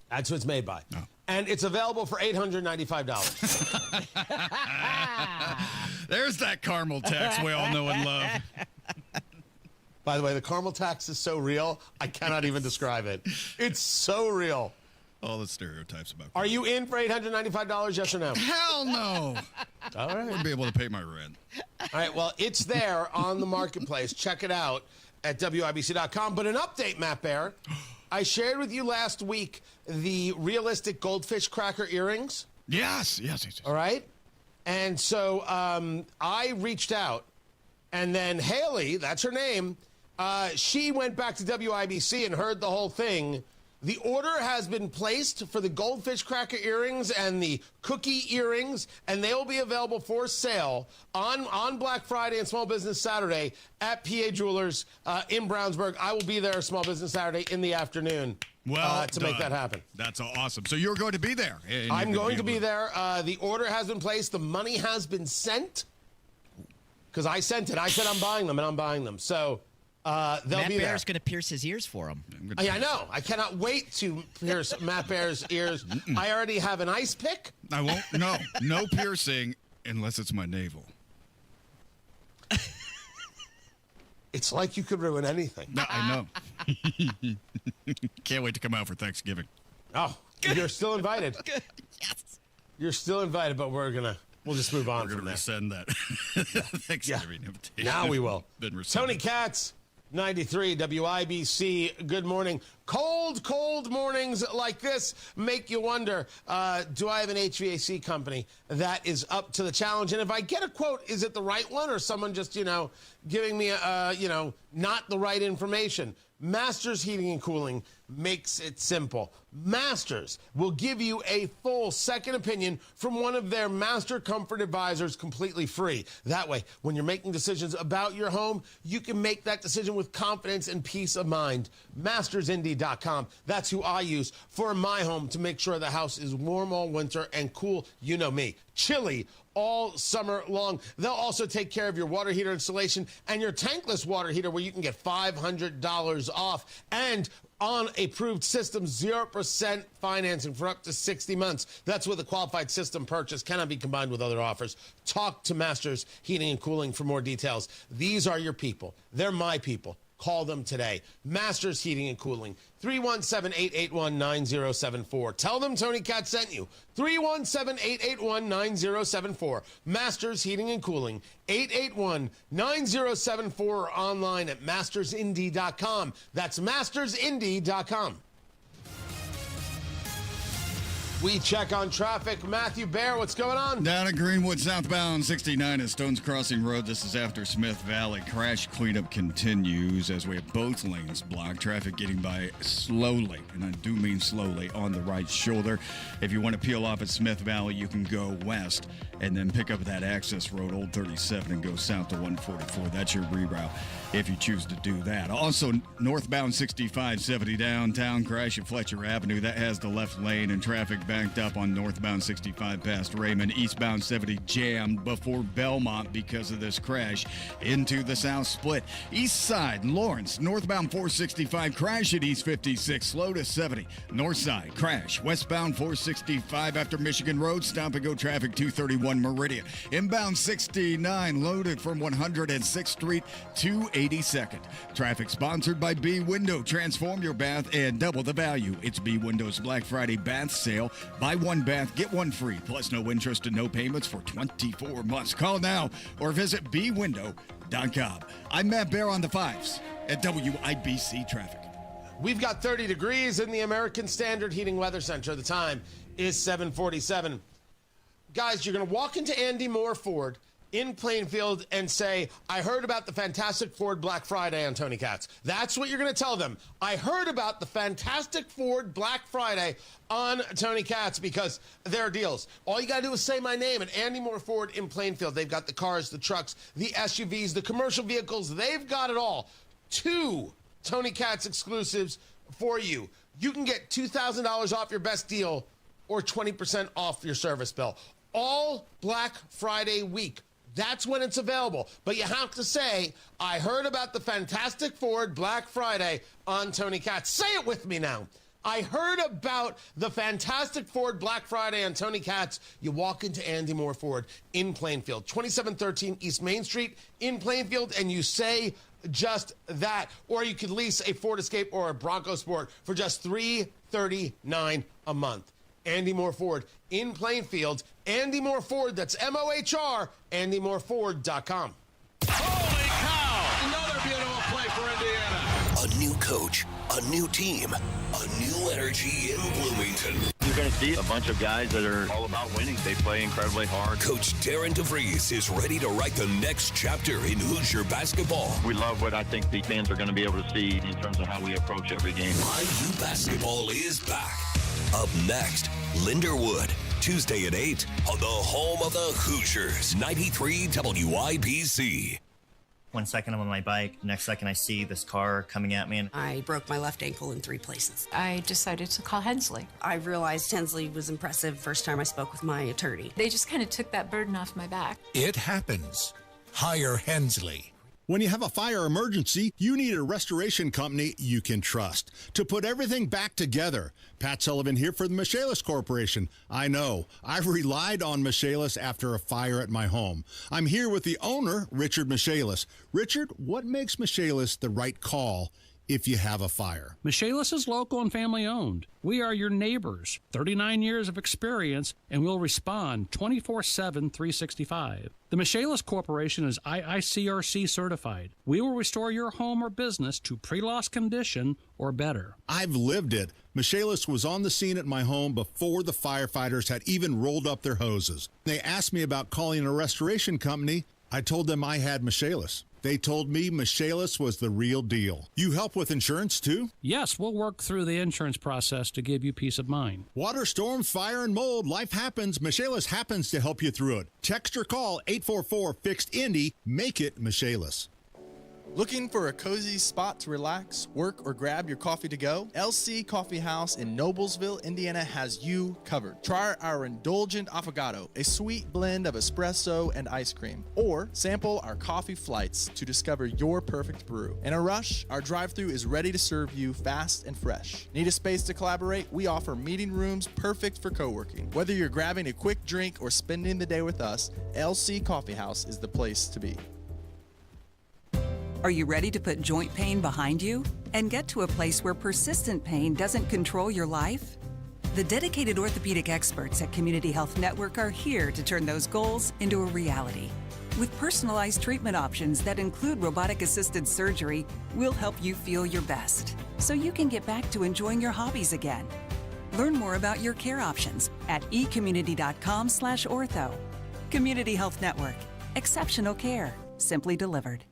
That's what it's made by. Oh. And it's available for $895. There's that caramel tax we all know and love. By the way, the caramel tax is so real, I cannot even describe it. It's so real. All the stereotypes about Are you in for $895, yes or no? Hell no. All right. I wouldn't be able to pay my rent. All right, well, it's there on the marketplace. Check it out at WIBC.com. But an update, Matt Bear. I shared with you last week the realistic goldfish cracker earrings. Yes. All right? And so I reached out, and then Haley, that's her name, she went back to WIBC and heard the whole thing, The order has been placed for the goldfish cracker earrings and the cookie earrings, and they will be available for sale on Black Friday and Small Business Saturday at PA Jewelers in Brownsburg. I will be there Small Business Saturday in the afternoon to make that happen. That's awesome. So you're going to be there. I'm going to be there. The order has been placed. The money has been sent because I sent it. I said I'm buying them, and I'm buying them. So... they'll Matt be there. Bear's going to pierce his ears for him. I know. I cannot wait to pierce Matt Bear's ears. I already have an ice pick. I won't. No piercing unless it's my navel. It's like you could ruin anything. No, I know. Can't wait to come out for Thanksgiving. Oh, you're still invited. Yes. You're still invited, but we'll just move on from there. Resend that Thanksgiving invitation. Now we will. Tony Katz, 93 WIBC. Good morning. Cold mornings like this make you wonder, do I have an HVAC company that is up to the challenge? And if I get a quote, is it the right one or someone just, giving me, not the right information? Masters Heating and Cooling makes it simple. Masters will give you a full second opinion from one of their master comfort advisors completely free. That way, when you're making decisions about your home, you can make that decision with confidence and peace of mind. MastersIndy.com. That's who I use for my home to make sure the house is warm all winter and cool, you know me, chilly all summer long. They'll also take care of your water heater installation and your tankless water heater where you can get $500 off. And on approved systems, 0% financing for up to 60 months. That's with a qualified system purchase. Cannot be combined with other offers. Talk to Masters Heating and Cooling for more details. These are your people. They're my people. Call them today. Masters Heating and Cooling, 317-881-9074. Tell them Tony Katz sent you. 317-881-9074. Masters Heating and Cooling, 881-9074, or online at mastersindy.com. That's mastersindy.com. We check on traffic. Matthew Bear, what's going on? Down at Greenwood, southbound 69 at Stones Crossing Road. This is after Smith Valley. Crash cleanup continues as we have both lanes blocked. Traffic getting by slowly, and I do mean slowly, on the right shoulder. If you want to peel off at Smith Valley, you can go west and then pick up that access road, Old 37, and go south to 144. That's your reroute if you choose to do that. Also, northbound 6570 downtown, crash at Fletcher Avenue. That has the left lane and traffic backed up on northbound 65 past Raymond. Eastbound 70 jammed before Belmont because of this crash into the south split. East side, Lawrence, northbound 465, crash at East 56, slow to 70. North side, crash, westbound 465 after Michigan Road, stop and go traffic 231 Meridian. Inbound 69, loaded from 106th Street to 82nd. Traffic sponsored by B Window. Transform your bath and double the value. It's B Window's Black Friday bath sale. Buy one bath, get one free, plus no interest and no payments for 24 months. Call now or visit bwindow.com. I'm Matt Bear on the fives at WIBC Traffic. We've got 30 degrees in the American Standard Heating Weather Center. The time is 7:47. Guys, you're going to walk into Andy Moore Ford in Plainfield and say, I heard about the fantastic Ford Black Friday on Tony Katz. That's what you're going to tell them. I heard about the fantastic Ford Black Friday on Tony Katz because there are deals. All you got to do is say my name at Andy Moore Ford in Plainfield. They've got the cars, the trucks, the SUVs, the commercial vehicles. They've got it all. 2 Tony Katz exclusives for you. You can get $2,000 off your best deal or 20% off your service bill. All Black Friday week. That's when it's available. But you have to say, I heard about the fantastic Ford Black Friday on Tony Katz. Say it with me now. I heard about the fantastic Ford Black Friday on Tony Katz. You walk into Andy Moore Ford in Plainfield, 2713 East Main Street in Plainfield, and you say just that. Or you could lease a Ford Escape or a Bronco Sport for just $339 a month. Andy Moore Ford in Plainfield. Andy Moore Ford, that's M-O-H-R, AndyMooreFord.com. Holy cow! Another beautiful play for Indiana. A new coach, a new team, a new energy in Bloomington. You going to see a bunch of guys that are all about winning. They play incredibly hard. Coach Darren DeVries is ready to write the next chapter in Hoosier basketball. We love what I think the fans are going to be able to see in terms of how we approach every game. IU basketball is back. Up next, Linderwood, Tuesday at 8 on the home of the Hoosiers, 93 WIBC. 1 second I'm on my bike, next second I see this car coming at me. I broke my left ankle in 3 places. I decided to call Hensley. I realized Hensley was impressive first time I spoke with my attorney. They just kind of took that burden off my back. It happens. Hire Hensley. When you have a fire emergency, you need a restoration company you can trust to put everything back together. Pat Sullivan here for the Michaelis Corporation. I know. I've relied on Michaelis after a fire at my home. I'm here with the owner, Richard Michaelis. Richard, what makes Michaelis the right call if you have a fire? Michaelis is local and family owned. We are your neighbors, 39 years of experience, and we'll respond 24/7, 365. The Michaelis Corporation is IICRC certified. We will restore your home or business to pre-loss condition or better. I've lived it. Michaelis was on the scene at my home before the firefighters had even rolled up their hoses. They asked me about calling a restoration company. I told them I had Michaelis. They told me Michaelis was the real deal. You help with insurance, too? Yes, we'll work through the insurance process to give you peace of mind. Water, storms, fire, and mold. Life happens. Michaelis happens to help you through it. Text or call 844-FIXED-INDY. Make it Michaelis. Looking for a cozy spot to relax, work, or grab your coffee to go? LC Coffee House in Noblesville, Indiana has you covered. Try our indulgent affogato, a sweet blend of espresso and ice cream. Or sample our coffee flights to discover your perfect brew. In a rush, our drive-thru is ready to serve you fast and fresh. Need a space to collaborate? We offer meeting rooms perfect for co-working. Whether you're grabbing a quick drink or spending the day with us, LC Coffee House is the place to be. Are you ready to put joint pain behind you and get to a place where persistent pain doesn't control your life? The dedicated orthopedic experts at Community Health Network are here to turn those goals into a reality. With personalized treatment options that include robotic-assisted surgery, we'll help you feel your best so you can get back to enjoying your hobbies again. Learn more about your care options at ecommunity.com/ortho. Community Health Network. Exceptional care, simply delivered.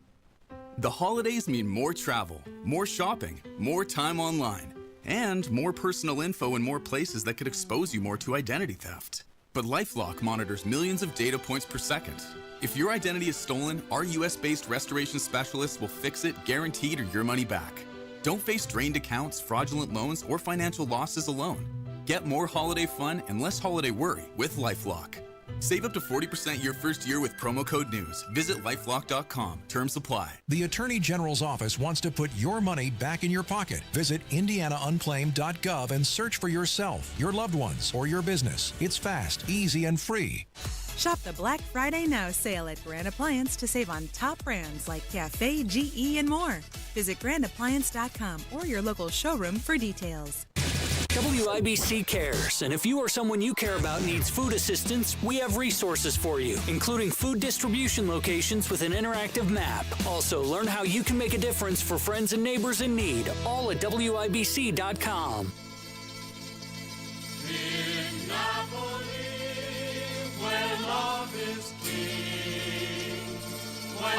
The holidays mean more travel, more shopping, more time online, and more personal info in more places that could expose you more to identity theft. But LifeLock monitors millions of data points per second. If your identity is stolen, our US-based restoration specialists will fix it, guaranteed, or your money back. Don't face drained accounts, fraudulent loans, or financial losses alone. Get more holiday fun and less holiday worry with LifeLock. Save up to 40% your first year with promo code NEWS. Visit lifelock.com. Terms apply. The Attorney General's office wants to put your money back in your pocket. Visit indianaunclaimed.gov and search for yourself, your loved ones, or your business. It's fast, easy, and free. Shop the Black Friday Now sale at Grand Appliance to save on top brands like Cafe, GE, and more. Visit grandappliance.com or your local showroom for details. WIBC cares, and if you or someone you care about needs food assistance, we have resources for you, including food distribution locations with an interactive map. Also, learn how you can make a difference for friends and neighbors in need, all at WIBC.com. In Napoli, where love is king.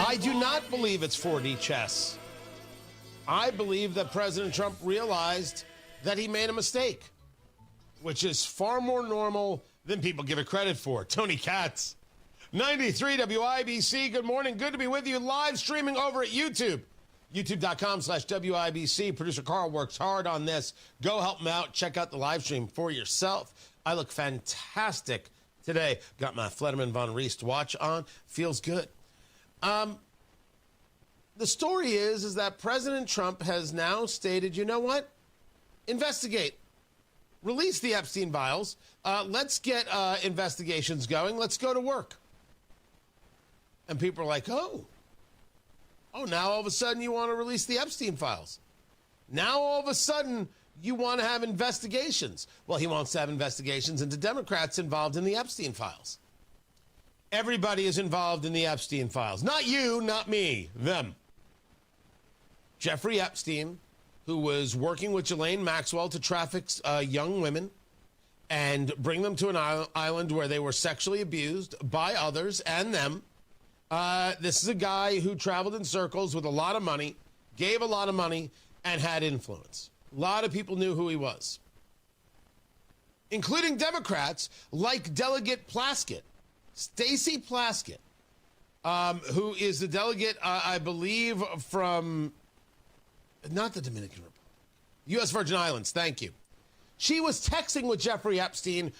I do not believe it's 4D chess. I believe that President Trump realized that he made a mistake, which is far more normal than people give it credit for. Tony Katz, 93 WIBC. Good morning. Good to be with you. Live streaming over at YouTube. YouTube.com/WIBC. Producer Carl works hard on this. Go help him out. Check out the live stream for yourself. I look fantastic today. Got my Flederman Von Riest watch on. Feels good. The story is that President Trump has now stated, you know what? Investigate. Release the Epstein files. Let's get investigations going. Let's go to work. And people are like, oh, now all of a sudden you want to release the Epstein files. Now all of a sudden you want to have investigations. Well, he wants to have investigations into Democrats involved in the Epstein files. Everybody is involved in the Epstein files. Not you, not me, them. Jeffrey Epstein, who was working with Ghislaine Maxwell to traffic young women, and bring them to an island where they were sexually abused by others and them. This is a guy who traveled in circles with a lot of money, gave a lot of money, and had influence. A lot of people knew who he was, including Democrats like Delegate Plaskett, Stacey Plaskett, who is the delegate, I believe, from not the Dominican Republic, U.S. Virgin Islands. Thank you. She was texting with Jeffrey Epstein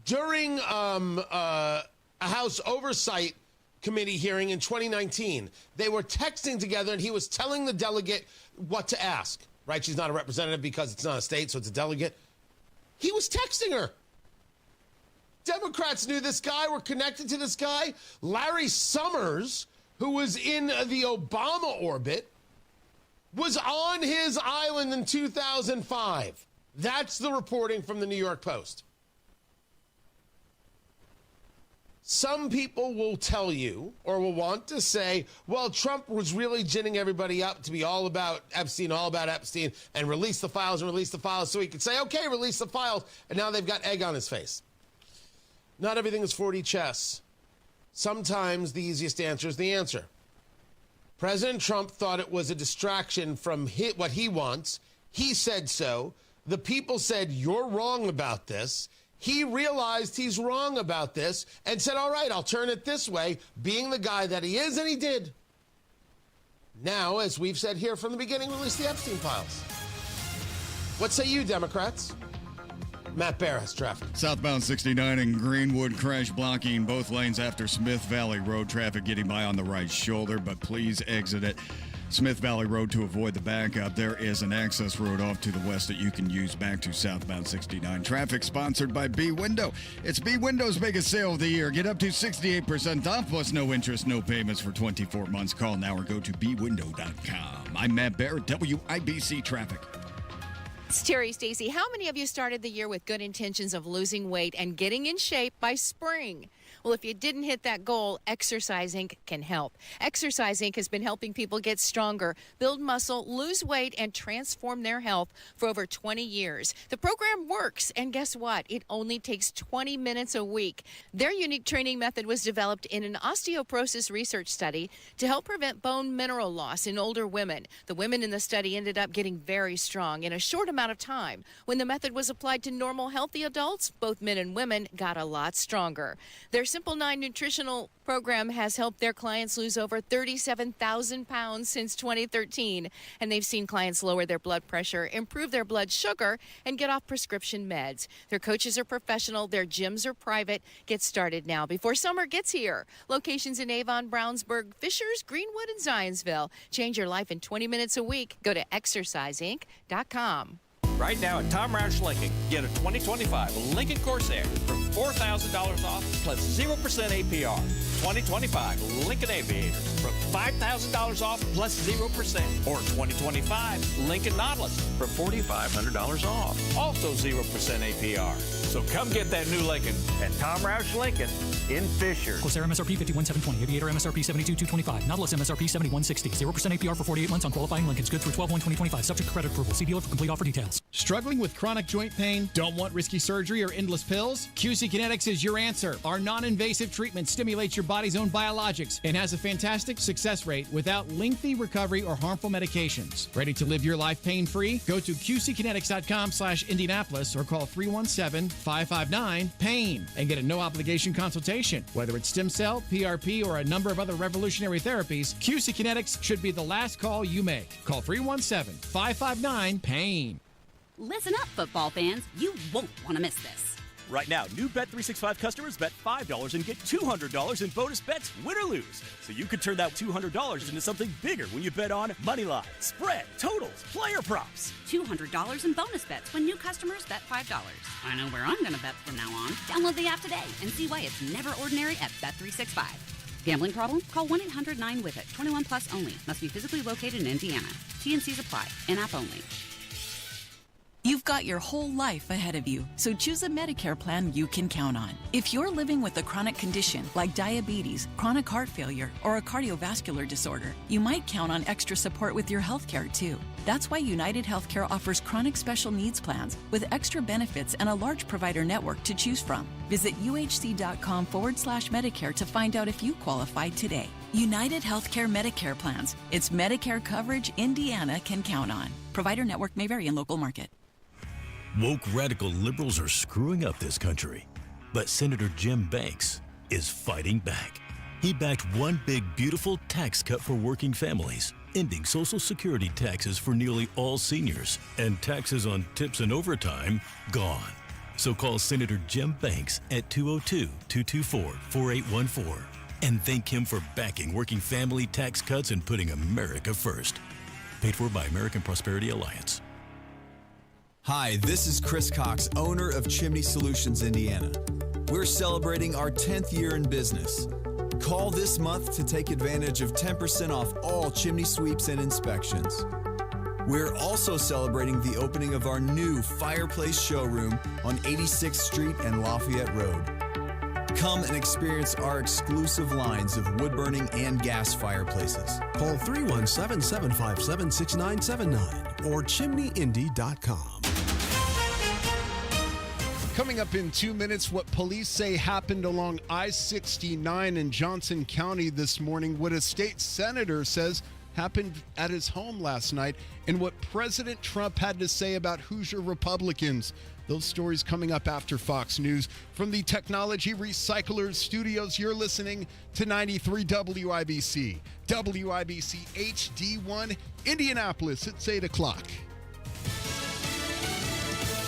during a House Oversight Committee hearing in 2019. They were texting together, and he was telling the delegate what to ask. Right? She's not a representative because it's not a state, so it's a delegate. He was texting her. Democrats knew this guy, were connected to this guy. Larry Summers, who was in the Obama orbit, was on his island in 2005. That's the reporting from the New York Post. Some people will tell you or will want to say, well, Trump was really ginning everybody up to be all about Epstein, and release the files so he could say, okay, release the files. And now they've got egg on his face. Not everything is 4D chess. Sometimes the easiest answer is the answer. President Trump thought it was a distraction from what he wants. He said so. The people said, you're wrong about this. He realized he's wrong about this and said, all right, I'll turn it this way, being the guy that he is, and he did. Now, as we've said here from the beginning, release the Epstein files. What say you, Democrats? Matt Bear has traffic. Southbound 69 in Greenwood, crash blocking both lanes after Smith Valley Road. Traffic getting by on the right shoulder, but please exit it. Smith Valley Road to avoid the backup. There is an access road off to the west that you can use back to southbound 69. Traffic sponsored by B Window. It's B Window's biggest sale of the year. Get up to 68% off plus no interest, no payments for 24 months. Call now or go to bwindow.com. I'm Matt Barrett, WIBC Traffic. It's Terry Stacy. How many of you started the year with good intentions of losing weight and getting in shape by spring? Well, if you didn't hit that goal, Exercise Inc. can help. Exercise Inc. has been helping people get stronger, build muscle, lose weight, and transform their health for over 20 years. The program works, and guess what? It only takes 20 minutes a week. Their unique training method was developed in an osteoporosis research study to help prevent bone mineral loss in older women. The women in the study ended up getting very strong in a short amount of time. When the method was applied to normal, healthy adults, both men and women got a lot stronger. Their Simple 9 nutritional program has helped their clients lose over 37,000 pounds since 2013, and they've seen clients lower their blood pressure, improve their blood sugar, and get off prescription meds. Their coaches are professional, their gyms are private. Get started now before summer gets here. Locations in Avon, Brownsburg, Fishers, Greenwood, and Zionsville. Change your life in 20 minutes a week. Go to exerciseinc.com. Right now at Tom Roush Lincoln, get a 2025 Lincoln Corsair for $4,000 off plus 0% APR. 2025 Lincoln Aviators from $5,000 off plus 0%. Or 2025 Lincoln Nautilus for $4,500 off. Also 0% APR. So come get that new Lincoln at Tom Roush Lincoln in Fisher. Corsair MSRP 51,720. Aviator MSRP 72,225. Nautilus MSRP 71,60. 0% APR for 48 months on qualifying Lincolns. Good through 12/1/2025. Subject to credit approval. See dealer for complete offer details. Struggling with chronic joint pain? Don't want risky surgery or endless pills? QC Kinetics is your answer. Our non-invasive treatment stimulates your body's own biologics and has a fantastic success rate without lengthy recovery or harmful medications. Ready to live your life pain-free? Go to qckinetics.com/Indianapolis or call 317-559-PAIN and get a no-obligation consultation. Whether it's stem cell, PRP, or a number of other revolutionary therapies, QC Kinetics should be the last call you make. Call 317-559-PAIN. Listen up, football fans. You won't want to miss this. Right now, new Bet365 customers bet $5 and get $200 in bonus bets, win or lose. So you could turn that $200 into something bigger when you bet on money line, spread, totals, player props. $200 in bonus bets when new customers bet $5. I know where I'm going to bet from now on. Download the app today and see why it's never ordinary at Bet365. Gambling problem? Call 1-800-9-WITH-IT. 21 plus only. Must be physically located in Indiana. T&Cs apply. In-app only. You've got your whole life ahead of you, so choose a Medicare plan you can count on. If you're living with a chronic condition like diabetes, chronic heart failure, or a cardiovascular disorder, you might count on extra support with your healthcare too. That's why United Healthcare offers chronic special needs plans with extra benefits and a large provider network to choose from. Visit uhc.com/Medicare to find out if you qualify today. United Healthcare Medicare plans. It's Medicare coverage Indiana can count on. Provider network may vary in local market. Woke radical liberals are screwing up this country, but Senator Jim Banks is fighting back. He backed one big, beautiful tax cut for working families, ending Social Security taxes for nearly all seniors, and taxes on tips and overtime gone. So call Senator Jim Banks at 202-224-4814 and thank him for backing working family tax cuts and putting America first. Paid for by American Prosperity Alliance. Hi, this is Chris Cox, owner of Chimney Solutions, Indiana. We're celebrating our 10th year in business. Call this month to take advantage of 10% off all chimney sweeps and inspections. We're also celebrating the opening of our new fireplace showroom on 86th Street and Lafayette Road. Come and experience our exclusive lines of wood-burning and gas fireplaces. Call 317-557-6979 or chimneyindy.com. Coming up in 2 minutes, what police say happened along I-69 in Johnson County this morning, what a state senator says happened at his home last night, and what President Trump had to say about Hoosier Republicans. Those stories coming up after Fox News. From the Technology Recyclers Studios, you're listening to 93 WIBC. WIBC HD1, Indianapolis. It's 8 o'clock.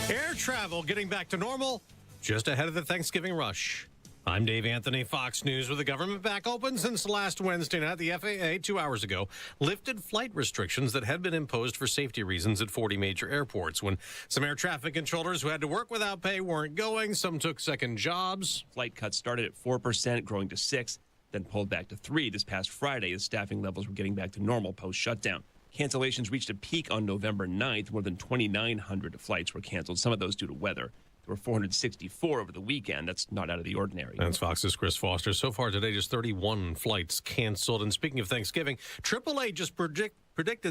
Air travel getting back to normal just ahead of the Thanksgiving rush. I'm Dave Anthony, Fox News. With the government back open since last Wednesday night, the FAA 2 hours ago lifted flight restrictions that had been imposed for safety reasons at 40 major airports. When some air traffic controllers who had to work without pay weren't going, some took second jobs. Flight cuts started at 4%, growing to 6%, then pulled back to 3% this past Friday as staffing levels were getting back to normal post-shutdown. Cancellations reached a peak on November 9th. More than 2,900 flights were canceled, some of those due to weather. There were 464 over the weekend. That's not out of the ordinary. That's Fox's Chris Foster. So far today, just 31 flights canceled. And speaking of Thanksgiving, AAA just predicted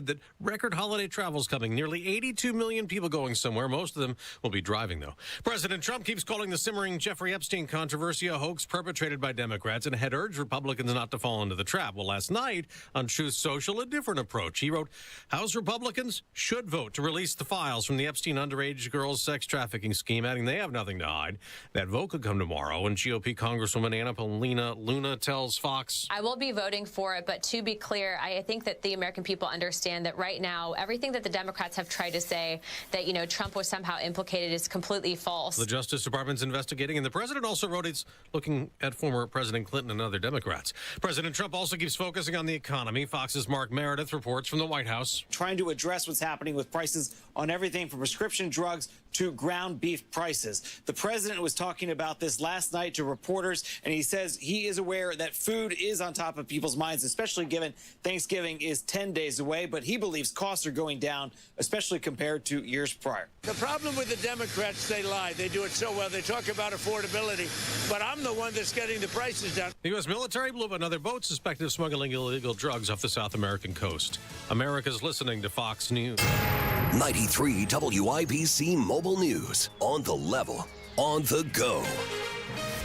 that record holiday travel is coming. Nearly 82 million people going somewhere. Most of them will be driving, though. President Trump keeps calling the simmering Jeffrey Epstein controversy a hoax perpetrated by Democrats and had urged Republicans not to fall into the trap. Well, last night on Truth Social, a different approach. He wrote, House Republicans should vote to release the files from the Epstein underage girls sex trafficking scheme, adding they have nothing to hide. That vote could come tomorrow, and GOP Congresswoman Anna Paulina Luna tells Fox, I will be voting for it, but to be clear, I think that the American people understand that right now, everything that the Democrats have tried to say that, Trump was somehow implicated is completely false. The Justice Department's investigating, and the president also wrote it's looking at former President Clinton and other Democrats. President Trump also keeps focusing on the economy. Fox's Mark Meredith reports from the White House. Trying to address what's happening with prices on everything from prescription drugs to ground beef prices. The president was talking about this last night to reporters, and he says he is aware that food is on top of people's minds, especially given Thanksgiving is 10 days away, but he believes costs are going down, especially compared to years prior. The problem with the Democrats, they lie. They do it so well. They talk about affordability, but I'm the one that's getting the prices down. The U.S. military blew up another boat suspected of smuggling illegal drugs off the South American coast. America's listening to Fox News. 93 WIBC Mobile News. On the level, on the go.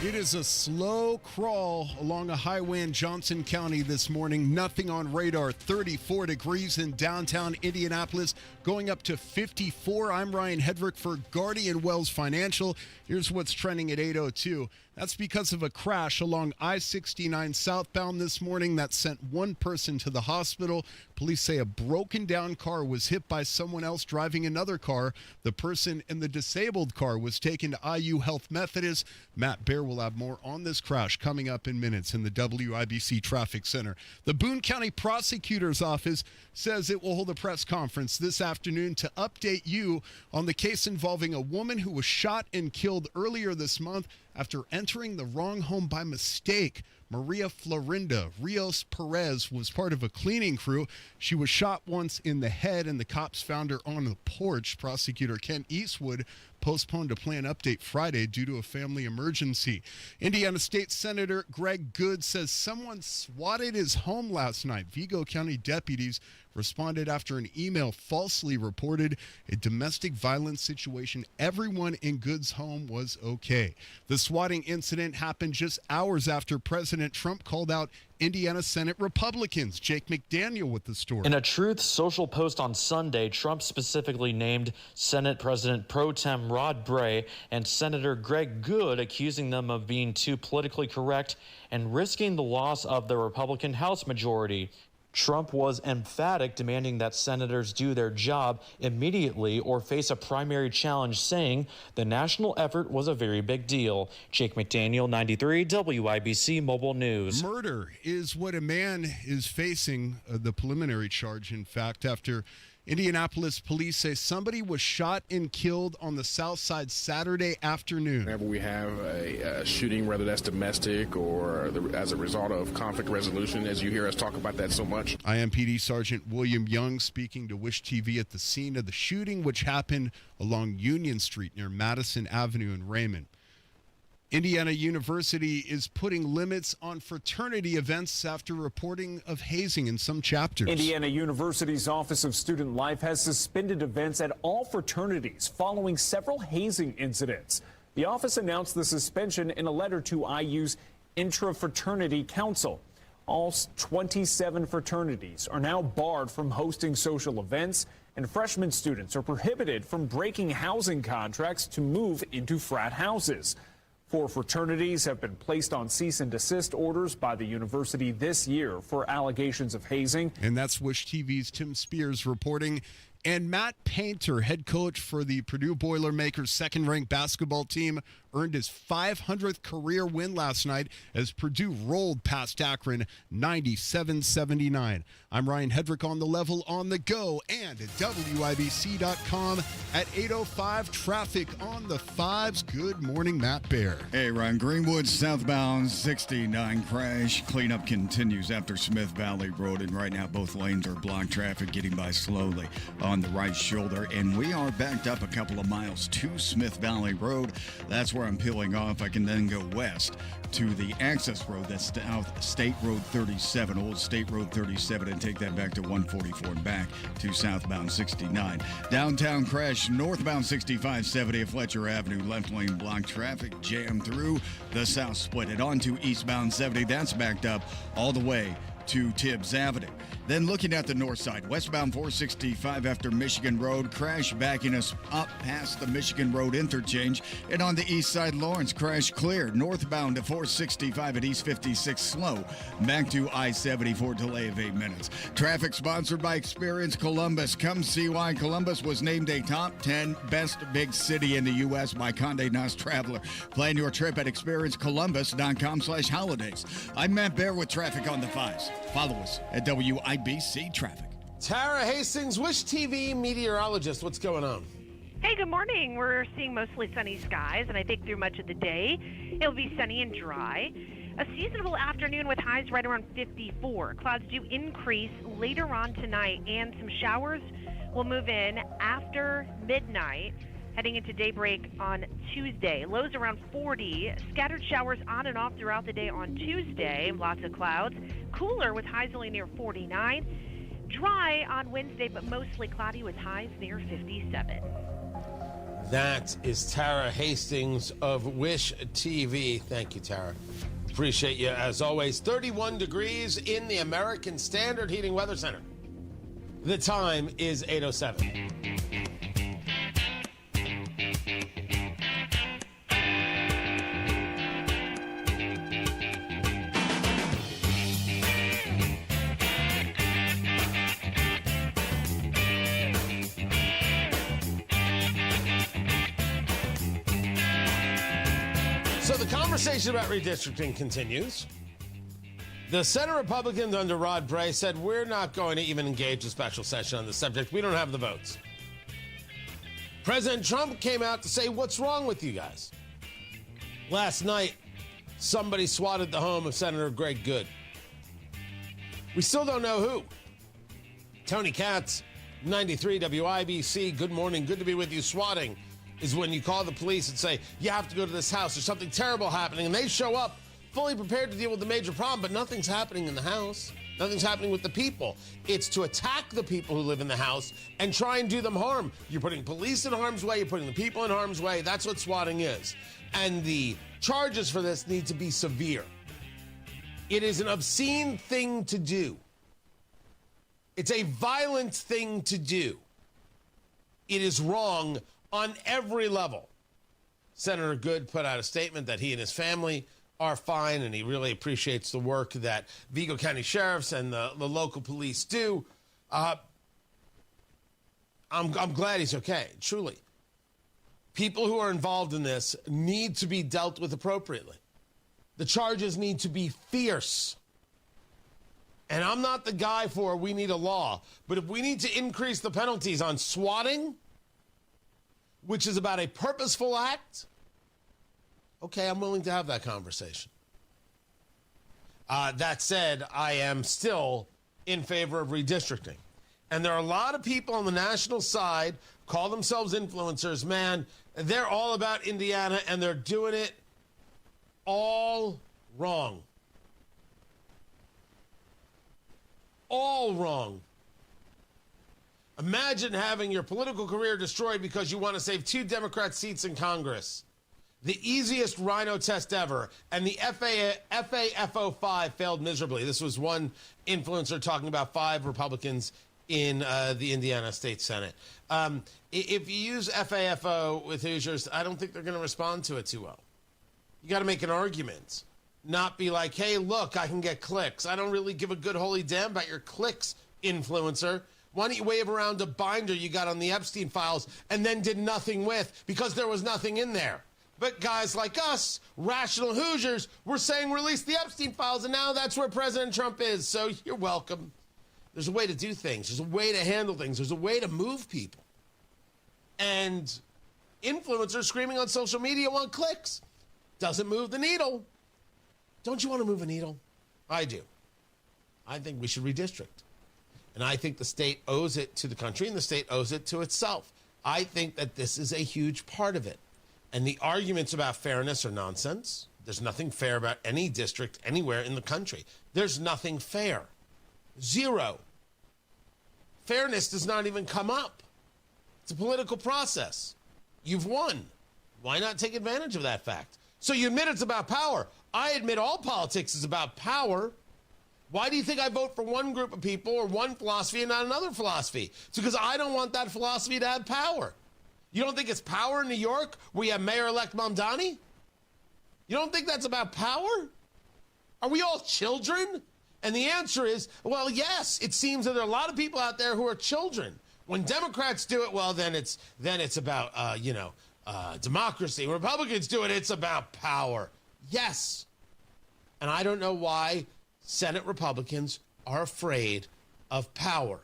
It is a slow crawl along a highway in Johnson County this morning. Nothing on radar. 34 degrees in downtown Indianapolis, going up to 54. I'm Ryan Hedrick for Guardian Wells Financial. Here's what's trending at 8:02. That's because of a crash along I-69 southbound this morning that sent one person to the hospital. Police say a broken down car was hit by someone else driving another car. The person in the disabled car was taken to IU Health Methodist. Matt Baer will have more on this crash coming up in minutes in the WIBC Traffic Center. The Boone County Prosecutor's Office says it will hold a press conference this afternoon to update you on the case involving a woman who was shot and killed earlier this month after entering the wrong home by mistake. Maria Florinda Rios Perez was part of a cleaning crew. She was shot once in the head, and the cops found her on the porch. Prosecutor Ken Eastwood postponed a planned update Friday due to a family emergency. Indiana State Senator Greg Good says someone swatted his home last night. Vigo County deputies responded after an email falsely reported a domestic violence situation. Everyone in Good's home was okay. The swatting incident happened just hours after President Trump called out Indiana Senate Republicans. Jake McDaniel with the story. In a Truth Social post on Sunday, Trump specifically named Senate President Pro Tem Rod Bray and Senator Greg Good, accusing them of being too politically correct and risking the loss of the Republican House majority. Trump was emphatic, demanding that senators do their job immediately or face a primary challenge, saying the national effort was a very big deal. Jake McDaniel, 93 WIBC Mobile News. Murder is what a man is facing, the preliminary charge, in fact, after Indianapolis police say somebody was shot and killed on the south side Saturday afternoon. Whenever we have a shooting, whether that's domestic or as a result of conflict resolution, as you hear us talk about that so much. IMPD Sergeant William Young speaking to Wish TV at the scene of the shooting, which happened along Union Street near Madison Avenue in Raymond. Indiana University is putting limits on fraternity events after reporting of hazing in some chapters. Indiana University's Office of Student Life has suspended events at all fraternities following several hazing incidents. The office announced the suspension in a letter to IU's Intra-Fraternity Council. All 27 fraternities are now barred from hosting social events, and freshman students are prohibited from breaking housing contracts to move into frat houses. 4 fraternities have been placed on cease and desist orders by the university this year for allegations of hazing. And that's Wish TV's Tim Spears reporting. And Matt Painter, head coach for the Purdue Boilermakers second-ranked basketball team, earned his 500th career win last night as Purdue rolled past Akron 97-79. I'm Ryan Hedrick on the level on the go and at WIBC.com at 8:05. Traffic on the 5s. Good morning, Matt Bear. Hey, Ryan. Greenwood southbound 69 crash. Cleanup continues after Smith Valley Road, and right now both lanes are blocked. Traffic getting by slowly on the right shoulder, and we are backed up a couple of miles to Smith Valley Road. That's where I'm peeling off. I can then go west to the access road, that's South State Road 37, Old State Road 37, and take that back to 144 and back to southbound 69. Downtown crash, northbound 6570 at Fletcher Avenue, left lane blocked. Traffic jammed through the south split. And on to eastbound 70, that's backed up all the way to Tibbs Avenue. Then looking at the north side, westbound 465 after Michigan Road, crash backing us up past the Michigan Road interchange. And on the east side, Lawrence, crash clear. Northbound to 465 at East 56 slow. Back to I-74, delay of 8 minutes. Traffic sponsored by Experience Columbus. Come see why Columbus was named a top 10 best big city in the U.S. by Condé Nast Traveler. Plan your trip at experiencecolumbus.com/holidays. I'm Matt Bear with traffic on the 5s. Follow us at WIBC Traffic. Tara Hastings, Wish TV meteorologist. What's going on? Hey, good morning. We're seeing mostly sunny skies, and I think through much of the day it'll be sunny and dry. A seasonable afternoon with highs right around 54. Clouds do increase later on tonight, and some showers will move in after midnight, heading into daybreak on Tuesday. Lows around 40. Scattered showers on and off throughout the day on Tuesday. Lots of clouds. Cooler with highs only near 49. Dry on Wednesday, but mostly cloudy with highs near 57. That is Tara Hastings of Wish TV. Thank you, Tara. Appreciate you as always. 31 degrees in the American Standard Heating Weather Center. The time is 8:07. So the conversation about redistricting continues. The Senate Republicans under Rod Bray said, we're not going to even engage a special session on the subject. We don't have the votes. President Trump came out to say, what's wrong with you guys? Last night, somebody swatted the home of Senator Greg Good. We still don't know who. Tony Katz, 93 WIBC. Good morning. Good to be with you. Swatting is when you call the police and say, you have to go to this house. There's something terrible happening. And they show up fully prepared to deal with the major problem, but nothing's happening in the house. Nothing's happening with the people. It's to attack the people who live in the house and try and do them harm. You're putting police in harm's way. You're putting the people in harm's way. That's what swatting is. And the charges for this need to be severe. It is an obscene thing to do. It's a violent thing to do. It is wrong on every level. Senator Good put out a statement that he and his family are fine, and he really appreciates the work that Vigo County sheriffs and the local police do. I'm glad he's okay, truly. People who are involved in this need to be dealt with appropriately. The charges need to be fierce. And I'm not the guy for we need a law, but if we need to increase the penalties on swatting, which is about a purposeful act, okay, I'm willing to have that conversation. That said, I am still in favor of redistricting. And there are a lot of people on the national side, call themselves influencers, man, they're all about Indiana, and they're doing it all wrong. All wrong. Imagine having your political career destroyed because you want to save 2 Democrat seats in Congress. The easiest rhino test ever, and the FAFO5 failed miserably. This was one influencer talking about 5 Republicans in the Indiana State Senate. If you use FAFO with Hoosiers, I don't think they're going to respond to it too well. You got to make an argument, not be like, hey, look, I can get clicks. I don't really give a good holy damn about your clicks, influencer. Why don't you wave around a binder you got on the Epstein files and then did nothing with because there was nothing in there? But guys like us, rational Hoosiers, we're saying release the Epstein files, and now that's where President Trump is. So you're welcome. There's a way to do things. There's a way to handle things. There's a way to move people. And influencers screaming on social media want clicks. Doesn't move the needle. Don't you want to move a needle? I do. I think we should redistrict. And I think the state owes it to the country, and the state owes it to itself. I think that this is a huge part of it. And the arguments about fairness are nonsense. There's nothing fair about any district anywhere in the country. There's nothing fair. Zero. Fairness does not even come up. It's a political process. You've won. Why not take advantage of that fact? So you admit it's about power. I admit all politics is about power. Why do you think I vote for one group of people or one philosophy and not another philosophy? It's because I don't want that philosophy to have power. You don't think it's power in New York where you have Mayor-elect Mamdani? You don't think that's about power? Are we all children? And the answer is, well, yes, it seems that there are a lot of people out there who are children. When Democrats do it, well, then it's about, democracy. When Republicans do it, it's about power. Yes. And I don't know why Senate Republicans are afraid of power.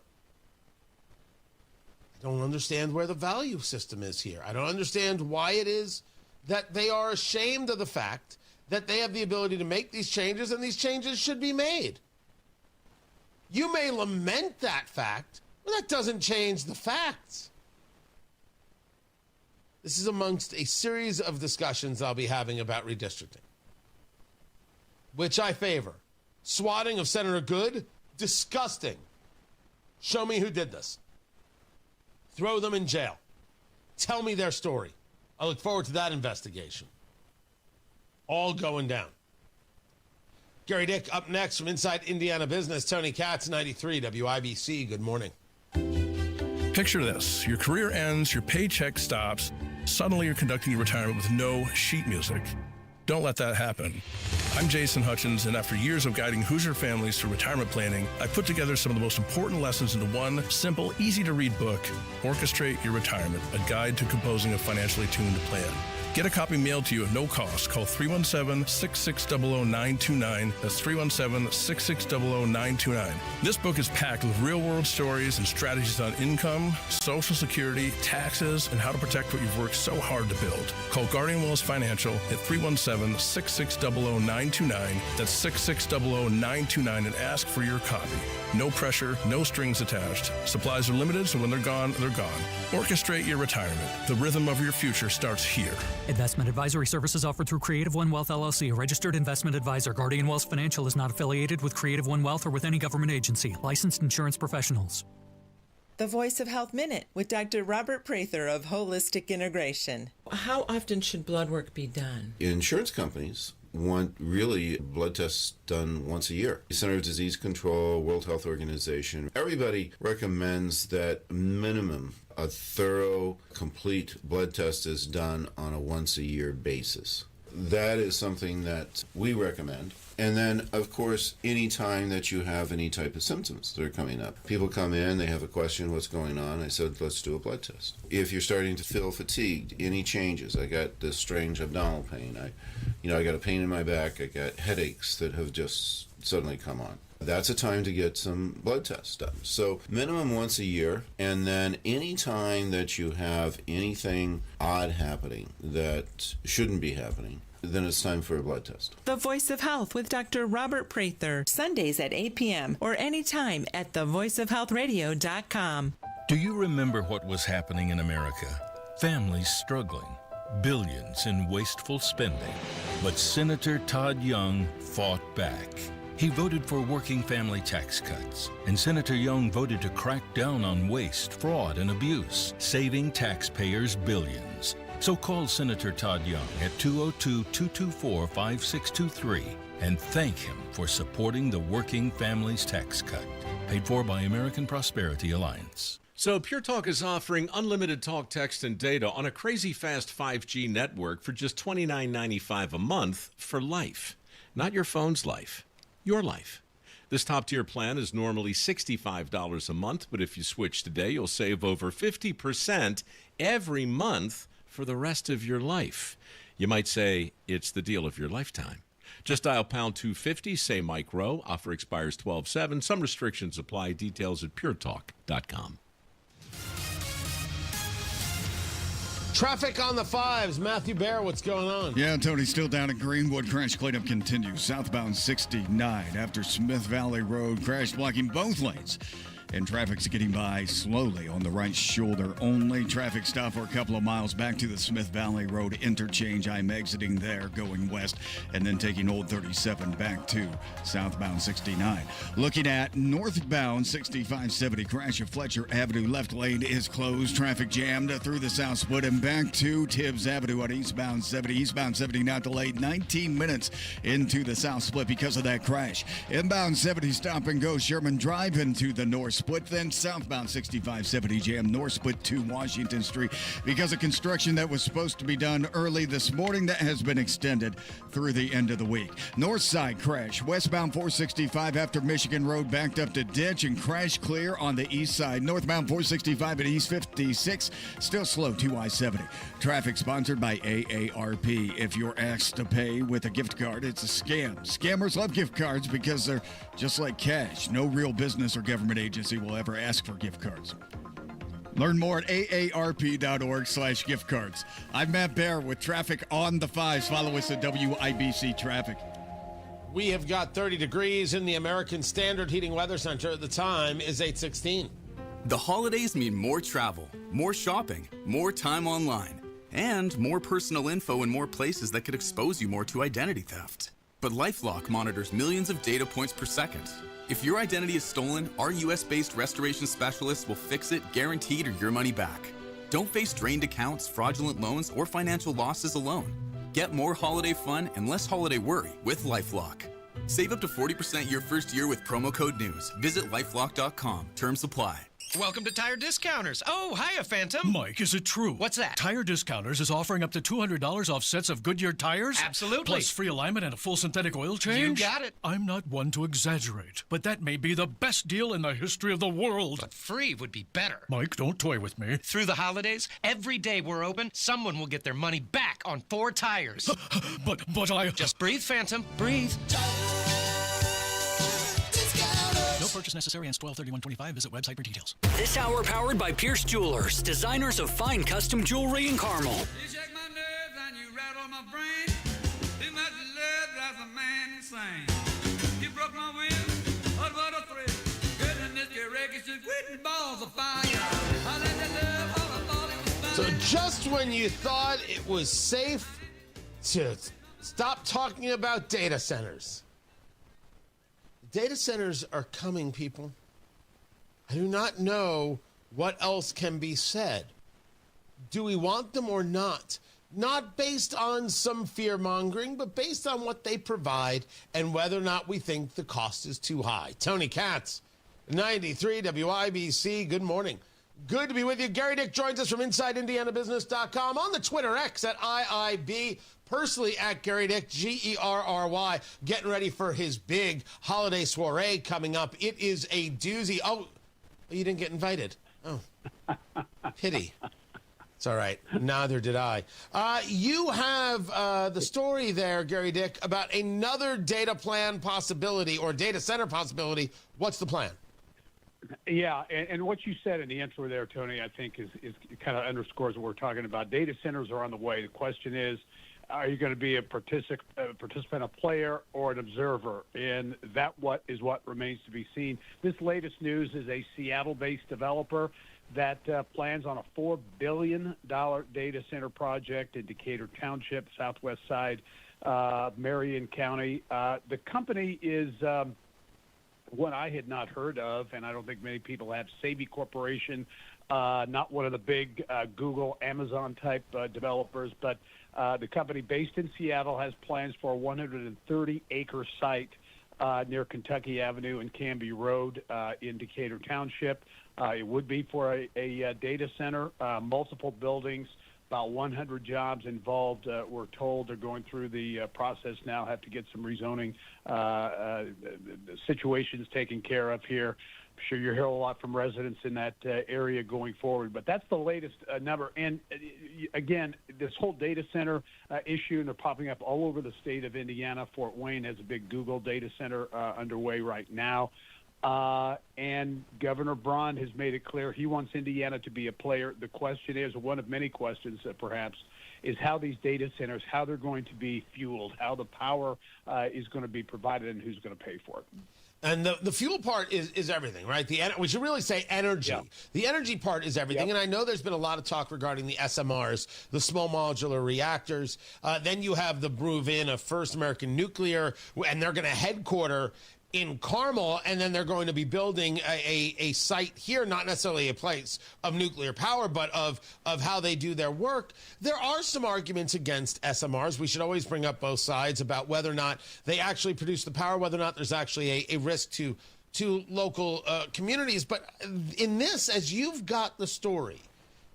I don't understand where the value system is here. I don't understand why it is that they are ashamed of the fact that they have the ability to make these changes, and these changes should be made. You may lament that fact, but that doesn't change the facts. This is amongst a series of discussions I'll be having about redistricting, which I favor. Swatting of Senator Good, disgusting. Show me who did this. Throw them in jail. Tell me their story. I look forward to that investigation. All going down. Gary Dick up next from Inside Indiana Business. Tony Katz, 93 WIBC. Good morning. Picture this. Your career ends, your paycheck stops. Suddenly you're conducting your retirement with no sheet music. Don't let that happen. I'm Jason Hutchins, and after years of guiding Hoosier families through retirement planning, I put together some of the most important lessons into one simple, easy-to-read book, Orchestrate Your Retirement, a guide to composing a financially tuned plan. Get a copy mailed to you at no cost. Call 317-660-929. That's 317-660-929. This book is packed with real-world stories and strategies on income, Social Security, taxes, and how to protect what you've worked so hard to build. Call Guardian Wells Financial at 317-660-929. That's 660-929 and ask for your copy. No pressure, no strings attached. Supplies are limited, so when they're gone, they're gone. Orchestrate your retirement. The rhythm of your future starts here. Investment advisory services offered through Creative One Wealth LLC, a registered investment advisor. Guardian Wells Financial is not affiliated with Creative One Wealth or with any government agency. Licensed insurance professionals. The Voice of Health Minute with Dr. Robert Prather of Holistic Integration. How often should blood work be done? Insurance companies want really blood tests done once a year. Center for Disease Control, World Health Organization, everybody recommends that minimum a thorough, complete blood test is done on a once-a-year basis. That is something that we recommend. And then, of course, any time that you have any type of symptoms that are coming up. People come in, they have a question, what's going on? I said, let's do a blood test. If you're starting to feel fatigued, any changes, I got this strange abdominal pain, I got a pain in my back, I got headaches that have just suddenly come on. That's a time to get some blood tests done. So minimum once a year, and then any time that you have anything odd happening that shouldn't be happening, then it's time for a blood test. The Voice of Health with Dr. Robert Prather, Sundays at 8 p.m. or anytime at thevoiceofhealthradio.com. Do you remember what was happening in America? Families struggling, billions in wasteful spending. But Senator Todd Young fought back. He voted for working family tax cuts, and Senator Young voted to crack down on waste, fraud, and abuse, saving taxpayers billions. So call Senator Todd Young at 202-224-5623 and thank him for supporting the Working Families Tax Cut. Paid for by American Prosperity Alliance. So Pure Talk is offering unlimited talk, text, and data on a crazy fast 5G network for just $29.95 a month for life. Not your phone's life, your life. This top-tier plan is normally $65 a month, but if you switch today, you'll save over 50% every month for the rest of your life. You might say it's the deal of your lifetime. Just dial pound 250, say Mike Rowe. Offer expires 12/7. Some restrictions apply. Details at puretalk.com. Traffic on the fives. Matthew Bear, what's going on? Yeah, Tony, still down at Greenwood. Crash cleanup continues. Southbound 69 after Smith Valley Road. Crash blocking both lanes. And traffic's getting by slowly on the right shoulder only. Traffic stop for a couple of miles back to the Smith Valley Road interchange. I'm exiting there going west and then taking Old 37 back to southbound 69. Looking at northbound 6570 crash of Fletcher Avenue. Left lane is closed. Traffic jammed through the south split and back to Tibbs Avenue on eastbound 70. Eastbound 70 not delayed 19 minutes into the south split because of that crash. Inbound 70 stop and go Sherman Drive into the north split, then southbound 6570 jam north split to Washington Street because of construction that was supposed to be done early this morning that has been extended through the end of the week. North side crash, westbound 465 after Michigan Road backed up to ditch and crash clear on the east side. Northbound 465 at East 56 still slow to I-70. Traffic sponsored by AARP. If you're asked to pay with a gift card, it's a scam. Scammers love gift cards because they're just like cash. No real business or government agency will ever ask for gift cards. Learn more at aarp.org/gift cards. I'm Matt Bear with traffic on the fives. Follow us at WIBC Traffic. We have got 30 degrees in the American Standard Heating Weather Center. The time is 8:16. The holidays mean more travel, more shopping, more time online, and more personal info in more places that could expose you more to identity theft. But LifeLock monitors millions of data points per second. If your identity is stolen, our US-based restoration specialists will fix it, guaranteed, or your money back. Don't face drained accounts, fraudulent loans, or financial losses alone. Get more holiday fun and less holiday worry with LifeLock. Save up to 40% your first year with promo code NEWS. Visit LifeLock.com. Terms apply. Welcome to Tire Discounters. Oh, hiya, Phantom. Mike, is it true? What's that? Tire Discounters is offering up to $200 off sets of Goodyear tires? Absolutely. Plus free alignment and a full synthetic oil change? You got it. I'm not one to exaggerate, but that may be the best deal in the history of the world. But free would be better. Mike, don't toy with me. Through the holidays, every day we're open, someone will get their money back on 4 tires. But I... Just breathe, Phantom. Breathe. No purchase necessary. Ends 12/31/25. Visit website for details. This hour powered by Pierce Jewelers, designers of fine custom jewelry in Carmel. You shake my nerves and you rattle my brain. Too much love drives a man insane. You broke my will, what a thrill. Girl, in this wreck is just quitting balls of fire. I let that love all I thought it was fine. So just when you thought it was safe to stop talking about data centers, data centers are coming, people. I do not know what else can be said. Do we want them or not? Not based on some fear-mongering, but based on what they provide and whether or not we think the cost is too high. Tony Katz, 93 WIBC, good morning. Good to be with you. Gary Dick joins us from InsideIndianaBusiness.com, on the Twitter X at IIB, personally at Gary Dick, Gerry, getting ready for his big holiday soiree coming up. It is a doozy. Oh, you didn't get invited. Oh, pity. It's all right. Neither did I. You have the story there, Gary Dick, about another data plan possibility or data center possibility. What's the plan? Yeah, and what you said in the intro there, Tony, I think is kind of underscores what we're talking about. Data centers are on the way. The question is, are you going to be a participant, a player, or an observer? And that what remains to be seen. This latest news is a Seattle-based developer that plans on a $4 billion data center project in Decatur Township, southwest side of Marion County. The company is one I had not heard of, and I don't think many people have. Savvy Corporation, not one of the big Google, Amazon-type developers, but the company based in Seattle has plans for a 130-acre site near Kentucky Avenue and Canby Road in Decatur Township. It would be for a data center, multiple buildings, about 100 jobs involved. We're told they're going through the process now, have to get some rezoning situations taken care of here. I'm sure you'll hear a lot from residents in that area going forward, but that's the latest number. And again, this whole data center issue, and they're popping up all over the state of Indiana. Fort Wayne has a big Google data center underway right now. And Governor Braun has made it clear he wants Indiana to be a player. The question is, one of many questions perhaps, is how these data centers, how they're going to be fueled, how the power is going to be provided, and who's going to pay for it. And the fuel part is everything, right? We should really say energy. Yeah. The energy part is everything. Yep. And I know there's been a lot of talk regarding the SMRs, the small modular reactors. Then you have the move-in of First American Nuclear, and they're going to headquarter in Carmel, and then they're going to be building a site here, not necessarily a place of nuclear power, but of how they do their work. There are some arguments against SMRs. We should always bring up both sides about whether or not they actually produce the power, whether or not there's actually a risk to local communities. But in this, as you've got the story,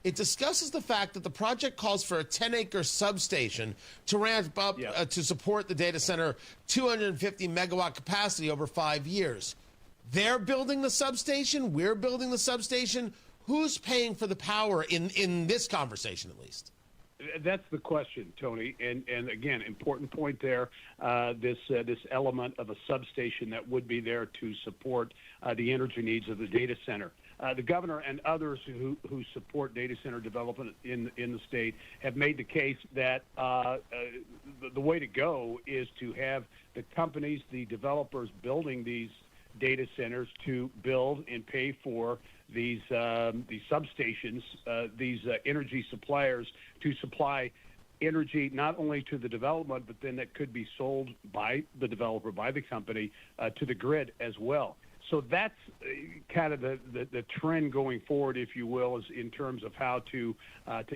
it discusses the fact that the project calls for a 10-acre substation to ramp up to support the data center 250-megawatt capacity over 5 years. They're building the substation. We're building the substation. Who's paying for the power in this conversation, at least? That's the question, Tony. And again, important point there, this element of a substation that would be there to support the energy needs of the data center. The governor and others who support data center development in the state have made the case that the way to go is to have the companies, the developers building these data centers to build and pay for these substations, these energy suppliers to supply energy not only to the development, but then that could be sold by the developer, by the company, to the grid as well. So that's kind of the trend going forward, if you will, is in terms of how to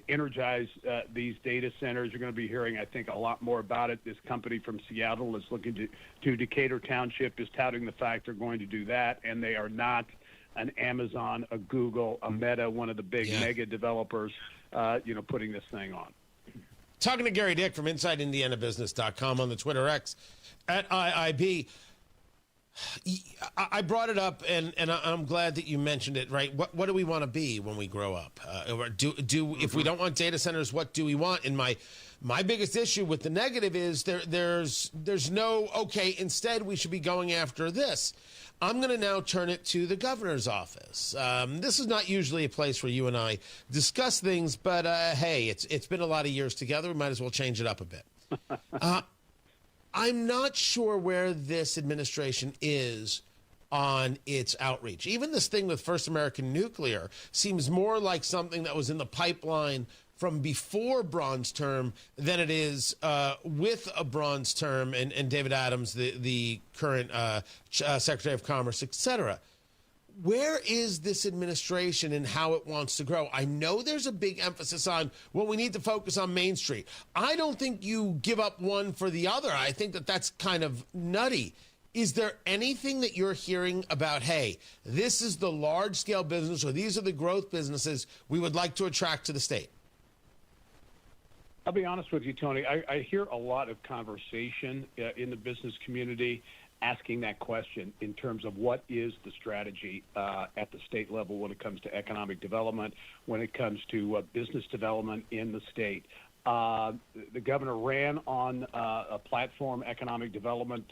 energize these data centers. You're going to be hearing, I think, a lot more about it. This company from Seattle is looking to Decatur Township, is touting the fact they're going to do that, and they are not an Amazon, a Google, a Meta, one of the big mega developers, putting this thing on. Talking to Gary Dick from InsideIndianaBusiness.com on the Twitter X at IIB. I brought it up, and I'm glad that you mentioned it. Right? What do we want to be when we grow up? If we don't want data centers, what do we want? And my biggest issue with the negative is there's no okay. Instead, we should be going after this. I'm going to now turn it to the governor's office. This is not usually a place where you and I discuss things, but hey, it's been a lot of years together. We might as well change it up a bit. I'm not sure where this administration is on its outreach. Even this thing with First American Nuclear seems more like something that was in the pipeline from before Braun's term than it is with a Braun's term and David Adams, the current Secretary of Commerce, et cetera. Where is this administration and how it wants to grow? I know there's a big emphasis on, well, we need to focus on Main Street. I don't think you give up one for the other. I think that's kind of nutty. Is there anything that you're hearing about, hey, this is the large-scale business or these are the growth businesses we would like to attract to the state? I'll be honest with you, Tony. I hear a lot of conversation in the business community asking that question in terms of what is the strategy at the state level when it comes to economic development, when it comes to business development in the state. The governor ran on a platform, economic development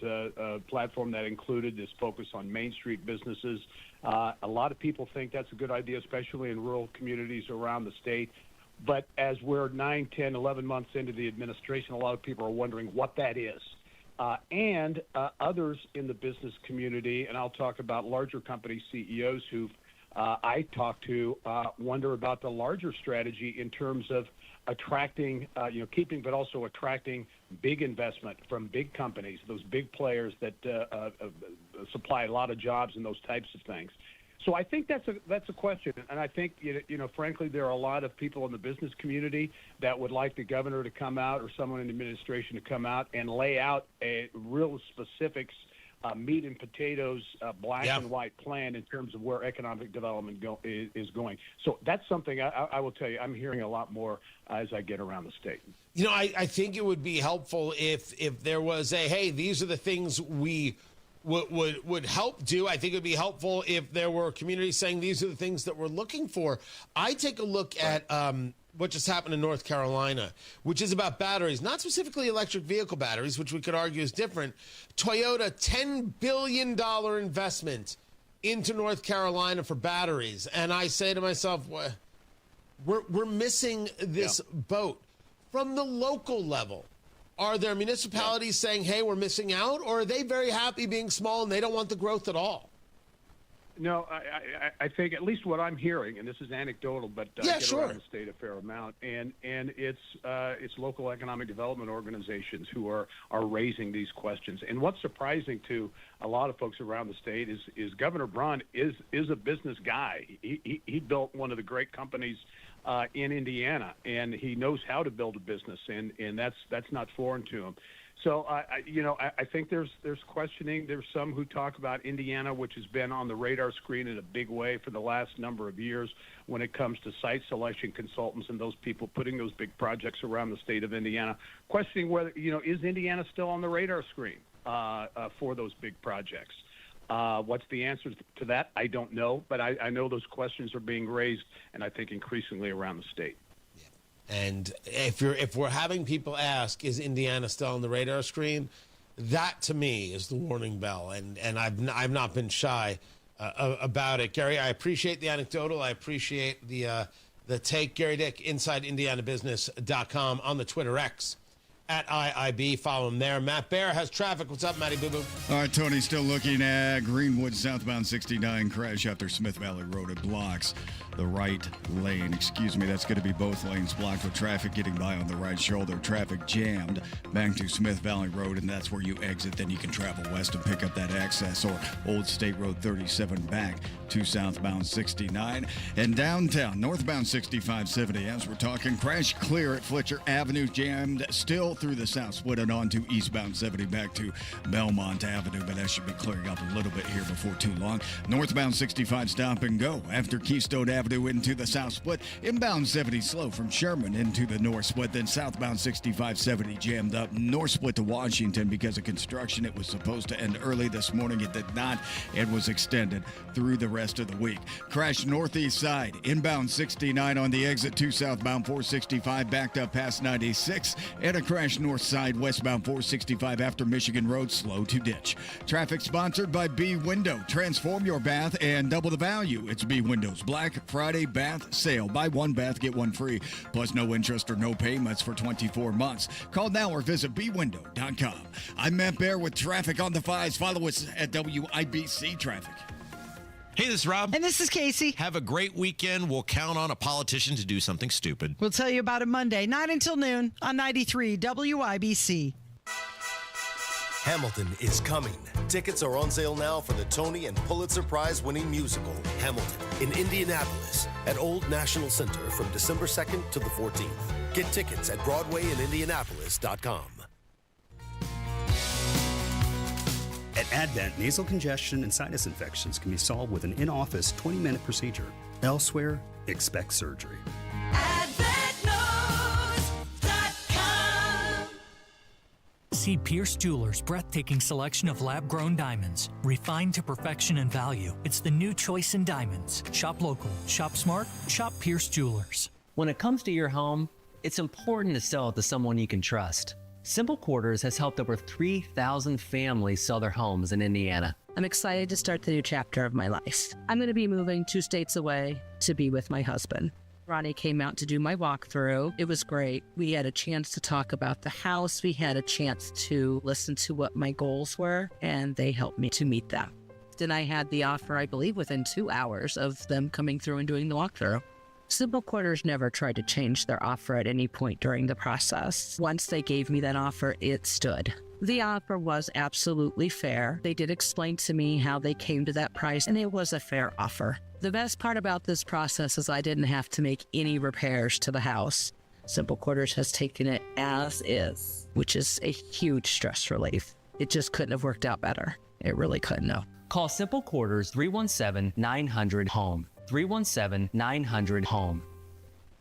platform that included this focus on Main Street businesses. A lot of people think that's a good idea, especially in rural communities around the state. But as we're 9, 10, 11 months into the administration, a lot of people are wondering what that is. And others in the business community, and I'll talk about larger company CEOs who I talk to, wonder about the larger strategy in terms of attracting, keeping, but also attracting big investment from big companies, those big players that supply a lot of jobs and those types of things. So I think that's a question, and I think frankly, there are a lot of people in the business community that would like the governor to come out or someone in the administration to come out and lay out a real specifics, meat and potatoes, black and white plan in terms of where economic development is going. So that's something I will tell you I'm hearing a lot more as I get around the state. I think it would be helpful if there was hey, these are the things we would help do. I think it would be helpful if there were communities saying these are the things that we're looking for. I take a look at what just happened in North Carolina, which is about batteries, not specifically electric vehicle batteries, which we could argue is different. Toyota, $10 billion investment into North Carolina for batteries. And I say to myself, we're missing this boat. From the local level, are there municipalities saying, hey, we're missing out, or are they very happy being small and they don't want the growth at all? No, I think at least what I'm hearing, and this is anecdotal, but I get around the state a fair amount, and it's local economic development organizations who are raising these questions. And what's surprising to a lot of folks around the state is Governor Braun is a business guy. He built one of the great companies in Indiana, and he knows how to build a business, and that's not foreign to him. So I think there's questioning. There's some who talk about Indiana, which has been on the radar screen in a big way for the last number of years when it comes to site selection consultants and those people putting those big projects around the state of Indiana, questioning whether is Indiana still on the radar screen for those big projects. What's the answer to that? I don't know, but I know those questions are being raised, and I think increasingly around the state. And if we're having people ask, is Indiana still on the radar screen? That to me is the warning bell, and I've not been shy about it. Gary, I appreciate the anecdotal. I appreciate the take. Gary Dick, InsideIndianaBusiness.com on the Twitter X. At IIB, follow him there. Matt Bear has traffic. What's up, Matty Boo Boo? All right, Tony, still looking at Greenwood southbound 69 crash after Smith Valley Road. It blocks the right lane. That's going to be both lanes blocked with traffic getting by on the right shoulder. Traffic jammed back to Smith Valley Road, and that's where you exit. Then you can travel west and pick up that access, or Old State Road 37 back to southbound 69. And downtown, northbound 6570, as we're talking, crash clear at Fletcher Avenue, jammed still through the South Split and on to eastbound 70 back to Belmont Avenue, but that should be clearing up a little bit here before too long. Northbound 65 stop and go after Keystone Avenue into the South Split. Inbound 70 slow from Sherman into the North Split. Then southbound 6570 jammed up North Split to Washington because of construction. It was supposed to end early this morning. It did not. It was extended through the rest of the week. Crash northeast side. Inbound 69 on the exit to southbound 465 backed up past 96. And a crash north side westbound 465 after Michigan Road slow to ditch. Traffic sponsored by B Window. Transform your bath and double the value. It's B Windows Black Friday bath sale. Buy one bath, get one free. Plus no interest or no payments for 24 months. Call now or visit bwindow.com. I'm Matt Bear with traffic on the 5s. Follow us at WIBC Traffic. Hey, this is Rob. And this is Casey. Have a great weekend. We'll count on a politician to do something stupid. We'll tell you about it Monday, 9 until noon on 93 WIBC. Hamilton is coming. Tickets are on sale now for the Tony and Pulitzer Prize-winning musical, Hamilton, in Indianapolis at Old National Center from December 2nd to the 14th. Get tickets at BroadwayInIndianapolis.com. At Advent, nasal congestion and sinus infections can be solved with an in-office 20-minute procedure. Elsewhere, expect surgery. See Pierce Jewelers' breathtaking selection of lab-grown diamonds, refined to perfection and value. It's the new choice in diamonds. Shop local, shop smart, shop Pierce Jewelers. When it comes to your home, it's important to sell it to someone you can trust. Simple Quarters has helped over 3,000 families sell their homes in Indiana. I'm excited to start the new chapter of my life. I'm going to be moving 2 states away to be with my husband. Ronnie came out to do my walkthrough. It was great. We had a chance to talk about the house. We had a chance to listen to what my goals were, and they helped me to meet them. Then I had the offer, I believe, within 2 hours of them coming through and doing the walkthrough. Simple Quarters never tried to change their offer at any point during the process. Once they gave me that offer, it stood. The offer was absolutely fair. They did explain to me how they came to that price, and it was a fair offer. The best part about this process is I didn't have to make any repairs to the house. Simple Quarters has taken it as is, which is a huge stress relief. It just couldn't have worked out better. It really couldn't have. Call Simple Quarters 317-900-HOME. 317-900-HOME.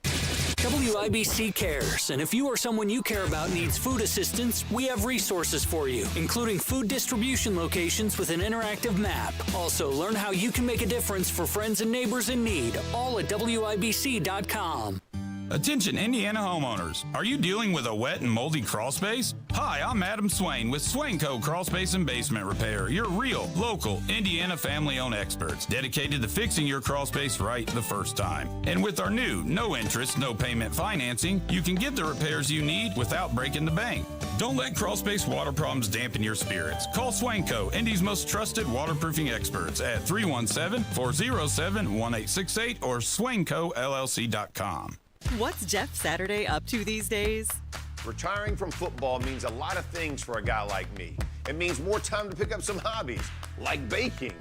WIBC cares, and if you or someone you care about needs food assistance, we have resources for you, including food distribution locations with an interactive map. Also, learn how you can make a difference for friends and neighbors in need, all at WIBC.com. Attention Indiana homeowners. Are you dealing with a wet and moldy crawl space? Hi, I'm Adam Swain with Swain Co. Crawl Space and Basement Repair, your real, local, Indiana family-owned experts dedicated to fixing your crawl space right the first time. And with our new no interest, no payment financing, you can get the repairs you need without breaking the bank. Don't let crawl space water problems dampen your spirits. Call Swain Co., Indy's most trusted waterproofing experts at 317-407-1868 or swaincollc.com. What's Jeff Saturday up to these days? Retiring from football means a lot of things for a guy like me. It means more time to pick up some hobbies, like baking,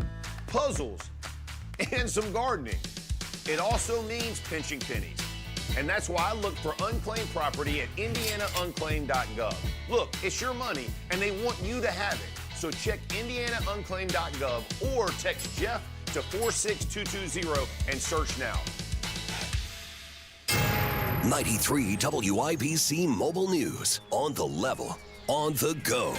puzzles, and some gardening. It also means pinching pennies. And that's why I look for unclaimed property at indianaunclaimed.gov. Look, it's your money, and they want you to have it. So check indianaunclaimed.gov or text Jeff to 46220 and search now. 93 WIBC Mobile News. On the level, on the go.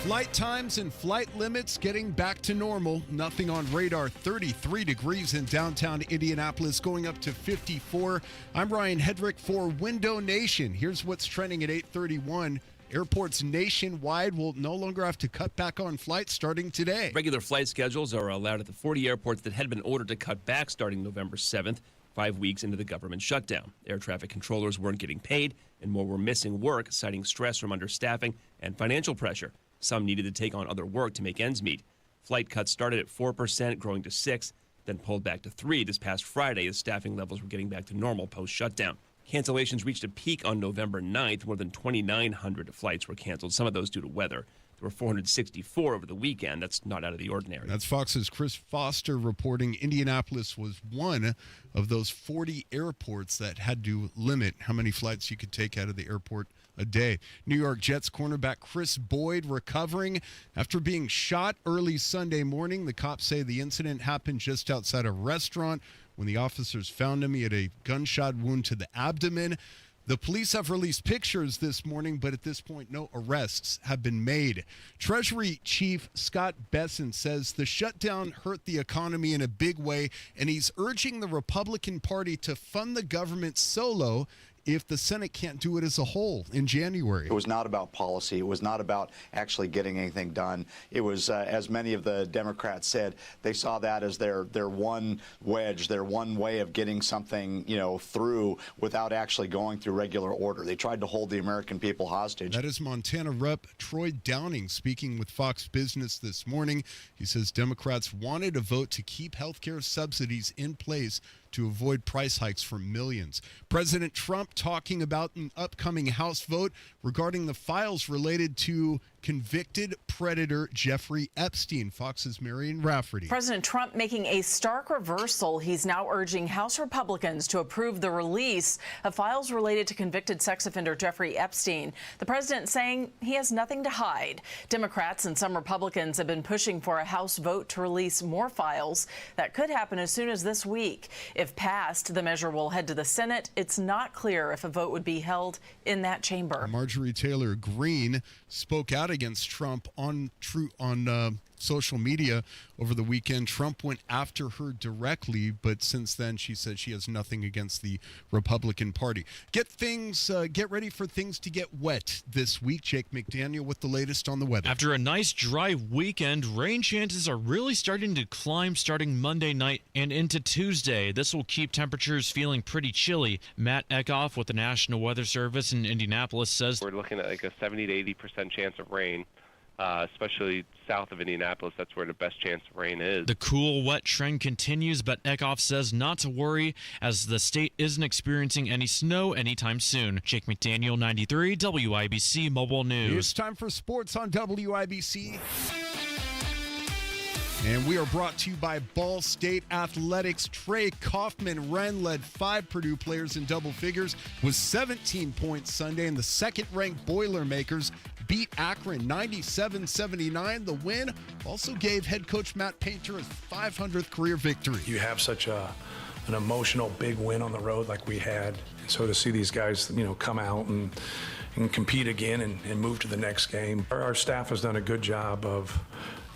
Flight times and flight limits getting back to normal. Nothing on radar. 33 degrees in downtown Indianapolis, going up to 54. I'm Ryan Hedrick for Window Nation. Here's what's trending at 8:31. Airports nationwide will no longer have to cut back on flights starting today. Regular flight schedules are allowed at the 40 airports that had been ordered to cut back starting November 7th. 5 weeks into the government shutdown. Air traffic controllers weren't getting paid, and more were missing work, citing stress from understaffing and financial pressure. Some needed to take on other work to make ends meet. Flight cuts started at 4%, growing to 6%, then pulled back to 3% this past Friday as staffing levels were getting back to normal post-shutdown. Cancellations reached a peak on November 9th. More than 2,900 flights were canceled, some of those due to weather. There were 464 over the weekend. That's not out of the ordinary. That's Fox's Chris Foster reporting Indianapolis was one of those 40 airports that had to limit how many flights you could take out of the airport a day. New York Jets cornerback Chris Boyd recovering after being shot early Sunday morning. The cops say the incident happened just outside a restaurant. When the officers found him, he had a gunshot wound to the abdomen. The police have released pictures this morning, but at this point, no arrests have been made. Treasury Chief Scott Bessent says the shutdown hurt the economy in a big way, and he's urging the Republican Party to fund the government solo if the Senate can't do it as a whole in January. It was not about policy. It was not about actually getting anything done. It was, as many of the Democrats said, they saw that as their one wedge, their one way of getting something, through without actually going through regular order. They tried to hold the American people hostage. That is Montana Rep. Troy Downing speaking with Fox Business this morning. He says Democrats wanted a vote to keep health care subsidies in place to avoid price hikes for millions. President Trump talking about an upcoming House vote regarding the files related to convicted predator Jeffrey Epstein. Fox's Marion Rafferty. President Trump making a stark reversal. He's now urging House Republicans to approve the release of files related to convicted sex offender Jeffrey Epstein. The president saying he has nothing to hide. Democrats and some Republicans have been pushing for a House vote to release more files. That could happen as soon as this week. If passed, the measure will head to the Senate. It's not clear if a vote would be held in that chamber. Marjorie Taylor Greene spoke out against Trump on social media over the weekend. Trump went after her directly, but since then she said she has nothing against the Republican Party. Get ready for things to get wet this week. Jake McDaniel with the latest on the weather. After a nice dry weekend, rain chances are really starting to climb starting Monday night and into Tuesday. This will keep temperatures feeling pretty chilly. Matt Eckhoff with the National Weather Service in Indianapolis says we're looking at like a 70 to 80% chance of rain. Especially south of Indianapolis, that's where the best chance of rain is. The cool, wet trend continues, but Eckhoff says not to worry as the state isn't experiencing any snow anytime soon. Jake McDaniel, 93 WIBC Mobile News. It's time for sports on WIBC. And we are brought to you by Ball State Athletics. Trey Kaufman-Wren led 5 Purdue players in double figures with 17 points Sunday, and the second-ranked Boilermakers beat Akron 97-79. The win also gave head coach Matt Painter his 500th career victory. You have such an emotional big win on the road like we had. So to see these guys, come out and compete again and move to the next game. Our staff has done a good job of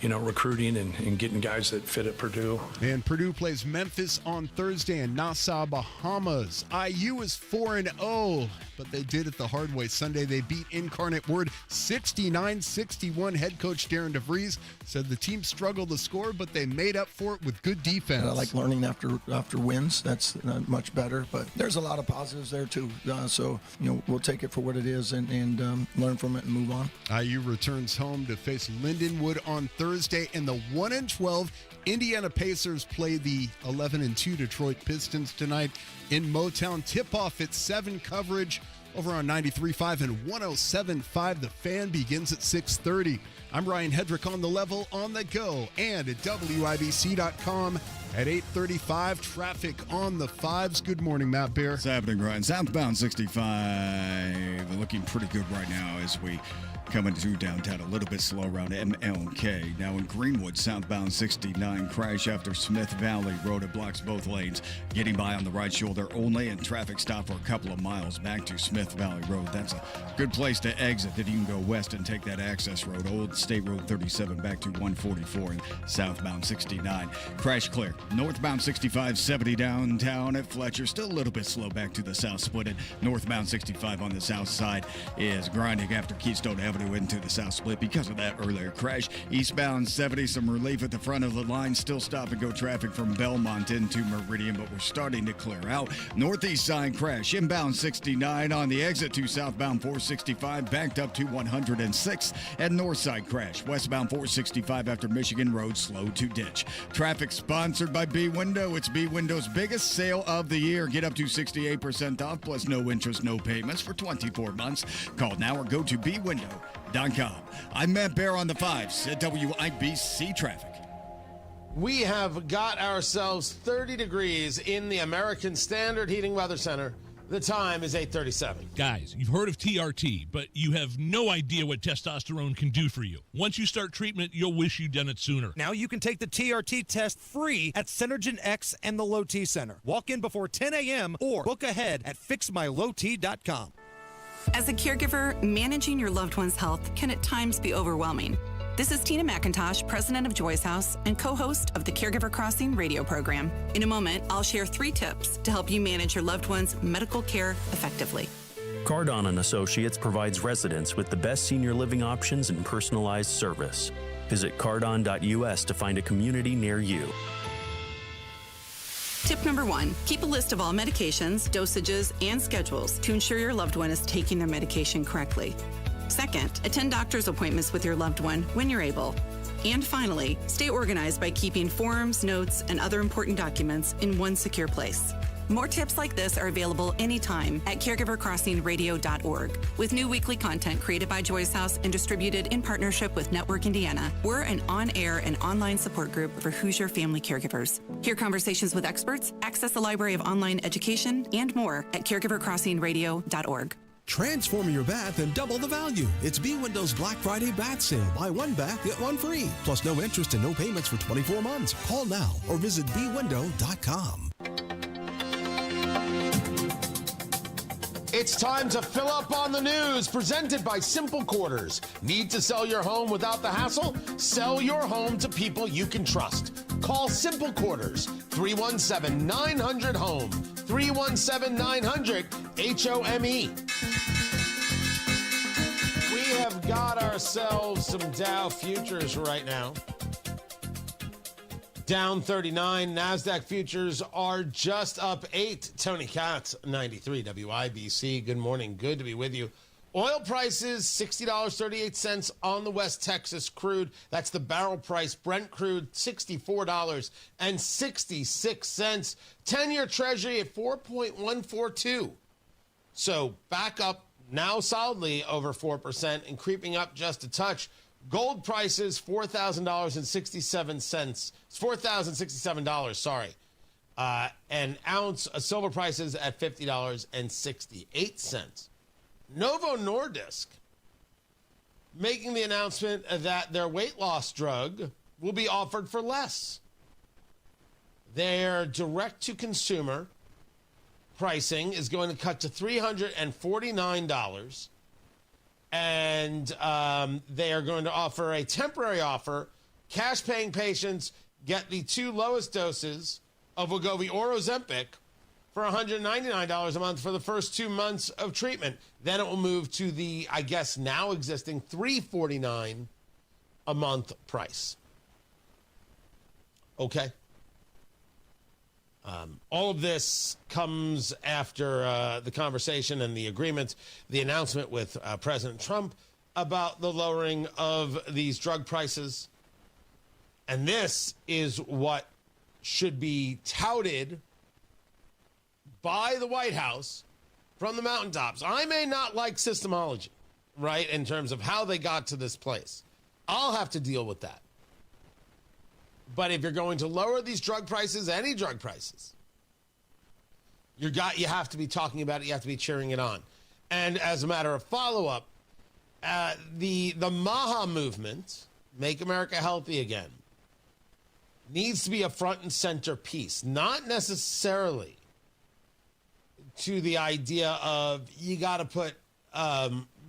recruiting and getting guys that fit at Purdue. And Purdue plays Memphis on Thursday in Nassau, Bahamas. IU is 4-0, but they did it the hard way. Sunday, they beat Incarnate Word 69-61. Head coach Darren DeVries said the team struggled to score, but they made up for it with good defense. And I like learning after wins. That's much better, but there's a lot of positives there, too. So we'll take it for what it is and learn from it and move on. IU returns home to face Lindenwood on Thursday, and the 1-12 Indiana Pacers play the 11-2 Detroit Pistons tonight in Motown. Tip-off at 7 coverage over on 93.5 and 107.5. The Fan begins at 6:30. I'm Ryan Hedrick on the level, on the go, and at WIBC.com at 8:35. Traffic on the 5s. Good morning, Matt Bear. What's happening, Ryan? Southbound 65 looking pretty good right now as we come into downtown. A little bit slow around MLK. Now in Greenwood, southbound 69 crash after Smith Valley Road. It blocks both lanes. Getting by on the right shoulder only, and traffic stop for a couple of miles back to Smith Valley Road. That's a good place to exit. Then you can go west and take that access road, Old State Road 37 back to 144 and southbound 69. Crash clear. Northbound 65 70 downtown at Fletcher. Still a little bit slow back to the south. Split it. Northbound 65 on the south side is grinding after Keystone Avenue into the south split because of that earlier crash. Eastbound 70, some relief at the front of the line. Still stop and go traffic from Belmont into Meridian, but we're starting to clear out. Northeast side crash. Inbound 69 on the exit to southbound 465, backed up to 106. And north side crash. Westbound 465 after Michigan Road, slow to ditch. Traffic sponsored by B Window. It's B Window's biggest sale of the year. Get up to 68% off plus no interest, no payments for 24 months. Call now or go to bwindow.com. WIBC.com. I'm Matt Bear on the 5s at WIBC Traffic. We have got ourselves 30 degrees in the American Standard Heating Weather Center. The time is 8:37. Guys, you've heard of TRT, but you have no idea what testosterone can do for you. Once you start treatment, you'll wish you'd done it sooner. Now you can take the TRT test free at Synergen X and the Low T Center. Walk in before 10 a.m. or book ahead at fixmylowt.com. As a caregiver, managing your loved one's health can at times be overwhelming. This is Tina McIntosh, president of Joy's House and co-host of the Caregiver Crossing radio program. In a moment, I'll share 3 tips to help you manage your loved one's medical care effectively. Cardon & Associates provides residents with the best senior living options and personalized service. Visit cardon.us to find a community near you. Tip number 1, keep a list of all medications, dosages, and schedules to ensure your loved one is taking their medication correctly. Second, attend doctor's appointments with your loved one when you're able. And finally, stay organized by keeping forms, notes, and other important documents in one secure place. More tips like this are available anytime at caregivercrossingradio.org. With new weekly content created by Joy's House and distributed in partnership with Network Indiana, we're an on-air and online support group for Hoosier family caregivers. Hear conversations with experts, access a library of online education, and more at caregivercrossingradio.org. Transform your bath and double the value. It's B Windows Black Friday bath sale. Buy one bath, get one free. Plus no interest and no payments for 24 months. Call now or visit bwindow.com. It's time to fill up on the news, presented by Simple Quarters. Need to sell your home without the hassle? Sell your home to people you can trust. Call Simple Quarters, 317-900-HOME, 317-900-HOME. We have got ourselves some Dow futures right now. Down 39. NASDAQ futures are just up 8. Tony Katz, 93 WIBC. Good morning. Good to be with you. Oil prices, $60.38 on the West Texas crude. That's the barrel price. Brent crude, $64.66. 10-year Treasury at 4.142. So back up now solidly over 4% and creeping up just a touch. Gold prices, $4,067. It's $4,067, sorry. An ounce of silver prices at $50.68. Novo Nordisk making the announcement that their weight loss drug will be offered for less. Their direct-to-consumer pricing is going to cut to $349. And they are going to offer a temporary offer. Cash-paying patients get the 2 lowest doses of Wegovy or Ozempic for $199 a month for the first 2 months of treatment. Then it will move to the, I guess, now existing $349 a month price. Okay. All of this comes after the conversation and the agreement, the announcement with President Trump about the lowering of these drug prices. And this is what should be touted by the White House from the mountaintops. I may not like systemology, right, in terms of how they got to this place. I'll have to deal with that. But if you're going to lower these drug prices, any drug prices, you have to be talking about it. You have to be cheering it on. And as a matter of follow-up, the MAHA movement, Make America Healthy Again, needs to be a front and center piece, not necessarily to the idea of you got to put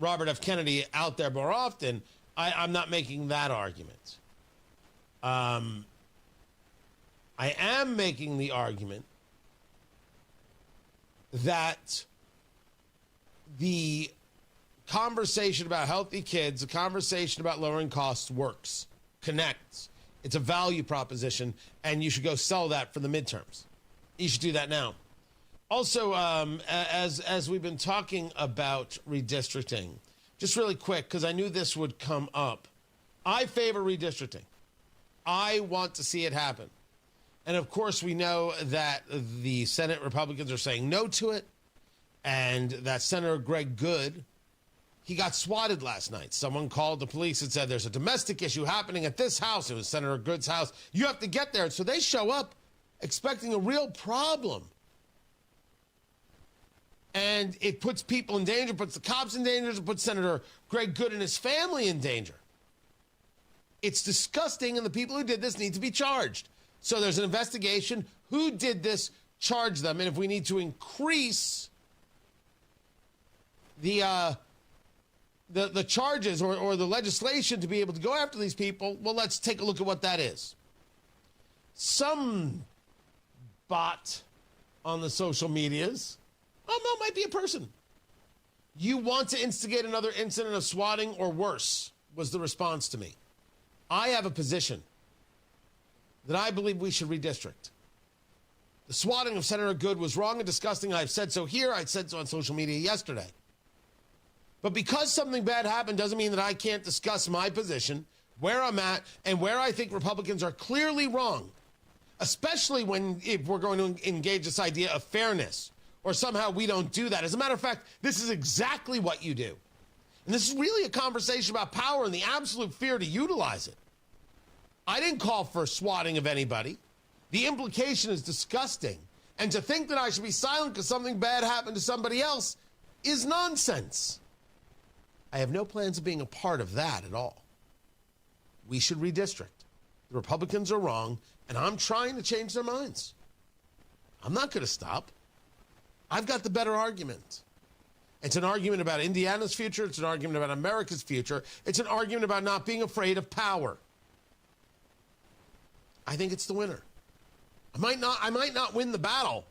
Robert F. Kennedy out there more often. I'm not making that argument. I am making the argument that the conversation about healthy kids, the conversation about lowering costs works, connects. It's a value proposition, and you should go sell that for the midterms. You should do that now. Also, as we've been talking about redistricting, just really quick, because I knew this would come up, I favor redistricting. I want to see it happen. And, of course, we know that the Senate Republicans are saying no to it, and that Senator Greg Good He got swatted last night. Someone called the police and said, there's a domestic issue happening at this house. It was Senator Good's house. You have to get there. So they show up expecting a real problem. And it puts people in danger, puts the cops in danger, it puts Senator Greg Good and his family in danger. It's disgusting, and the people who did this need to be charged. So there's an investigation. Who did this? Charge them. And if we need to increase the charges or the legislation to be able to go after these people, well, let's take a look at what that is. Some bot on the social medias, oh, no, might be a person. You want to instigate another incident of swatting or worse, was the response to me. I have a position that I believe we should redistrict. The swatting of Senator Good was wrong and disgusting. I've said so here. I said so on social media yesterday. But because something bad happened doesn't mean that I can't discuss my position, where I'm at, and where I think Republicans are clearly wrong, especially if we're going to engage this idea of fairness, or somehow we don't do that. As a matter of fact, this is exactly what you do. And this is really a conversation about power and the absolute fear to utilize it. I didn't call for swatting of anybody. The implication is disgusting. And to think that I should be silent because something bad happened to somebody else is nonsense. I have no plans of being a part of that at all. We should redistrict. The Republicans are wrong, and I'm trying to change their minds. I'm not going to stop. I've got the better argument. It's an argument about Indiana's future. It's an argument about America's future. It's an argument about not being afraid of power. I think it's the winner. I might not win the battle,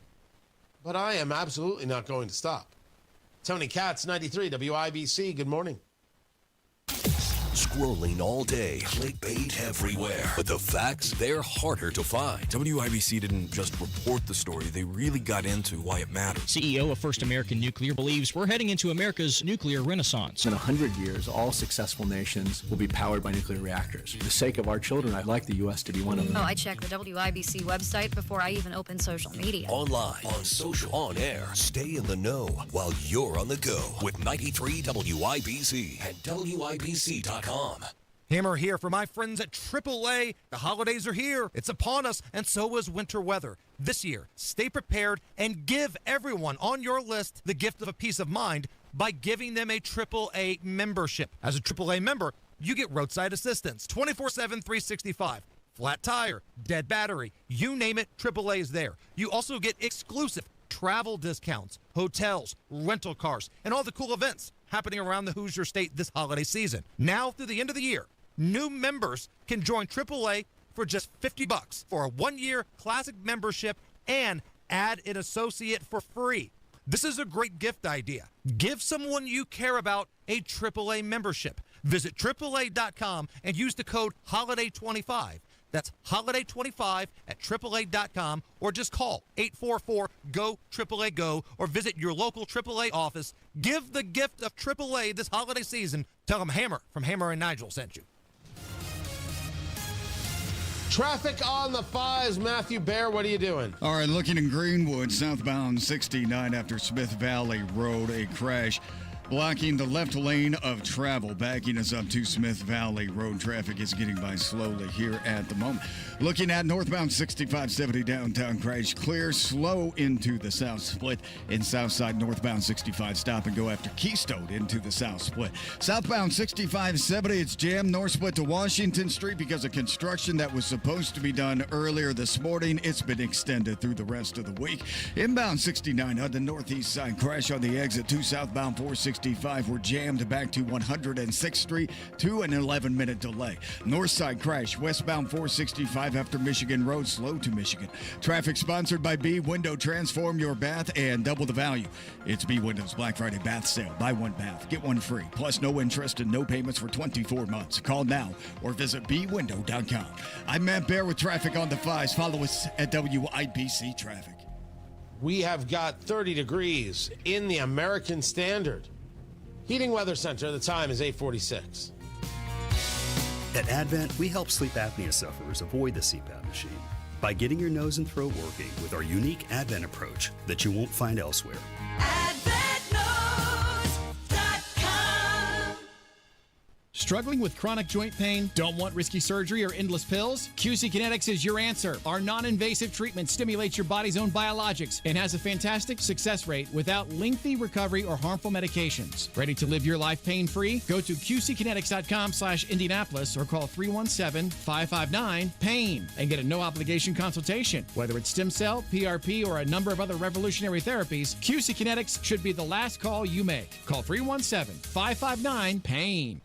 but I am absolutely not going to stop. Tony Katz, 93 WIBC. Good morning. Scrolling all day, clickbait everywhere. But the facts, they're harder to find. WIBC didn't just report the story, they really got into why it matters. CEO of First American Nuclear believes we're heading into America's nuclear renaissance. In 100 years, all successful nations will be powered by nuclear reactors. For the sake of our children, I'd like the U.S. to be one of them. Oh, I check the WIBC website before I even open social media. Online, on social, on air. Stay in the know while you're on the go with 93 WIBC and WIBC.com. Hammer here for my friends at AAA. The holidays are here. It's upon us, and so is winter weather. This year, stay prepared and give everyone on your list the gift of a peace of mind by giving them a AAA membership. As a AAA member, you get roadside assistance 24/7, 365. Flat tire, dead battery, you name it, AAA is there. You also get exclusive travel discounts, hotels, rental cars, and all the cool events happening around the Hoosier State this holiday season. Now through the end of the year, new members can join AAA for just $50 for a 1-year classic membership and add an associate for free. This is a great gift idea. Give someone you care about a AAA membership. Visit AAA.com and use the code HOLIDAY25. That's HOLIDAY25 at AAA.com, or just call 844-GO-AAA-GO or visit your local AAA office. Give the gift of AAA this holiday season. Tell them Hammer from Hammer and Nigel sent you. Traffic on the 5s. Matthew Bear, what are you doing? All right, looking in Greenwood, southbound 69 after Smith Valley Road, a crash blocking the left lane of travel. Backing us up to Smith Valley Road. Traffic is getting by slowly here at the moment. Looking at northbound 6570 downtown crash clear, slow into the south split. In Southside northbound 65 stop and go after Keystone into the south split. Southbound 6570, it's jammed north split to Washington Street because of construction that was supposed to be done earlier this morning. It's been extended through the rest of the week. Inbound 69 on the northeast side crash on the exit to southbound 465 were jammed back to 106th Street to an 11-minute delay. North side crash westbound 465 after Michigan Road, slow to Michigan. Traffic sponsored by B Window. Transform your bath and double the value. It's B Window's Black Friday bath sale. Buy one bath, get one free. Plus no interest and no payments for 24 months. Call now or visit bwindow.com. I'm Matt Bear with traffic on the 5s. Follow us at WIBC Traffic. We have got 30 degrees in the American Standard Heating Weather Center. The time is 8:46. At Advent, we help sleep apnea sufferers avoid the CPAP machine by getting your nose and throat working with our unique Advent approach that you won't find elsewhere. AdventNose.com. Struggling with chronic joint pain? Don't want risky surgery or endless pills? QC Kinetics is your answer. Our non-invasive treatment stimulates your body's own biologics and has a fantastic success rate without lengthy recovery or harmful medications. Ready to live your life pain-free? Go to QCkinetics.com/Indianapolis or call 317-559-PAIN and get a no-obligation consultation. Whether it's stem cell, PRP, or a number of other revolutionary therapies, QC Kinetics should be the last call you make. Call 317-559-PAIN.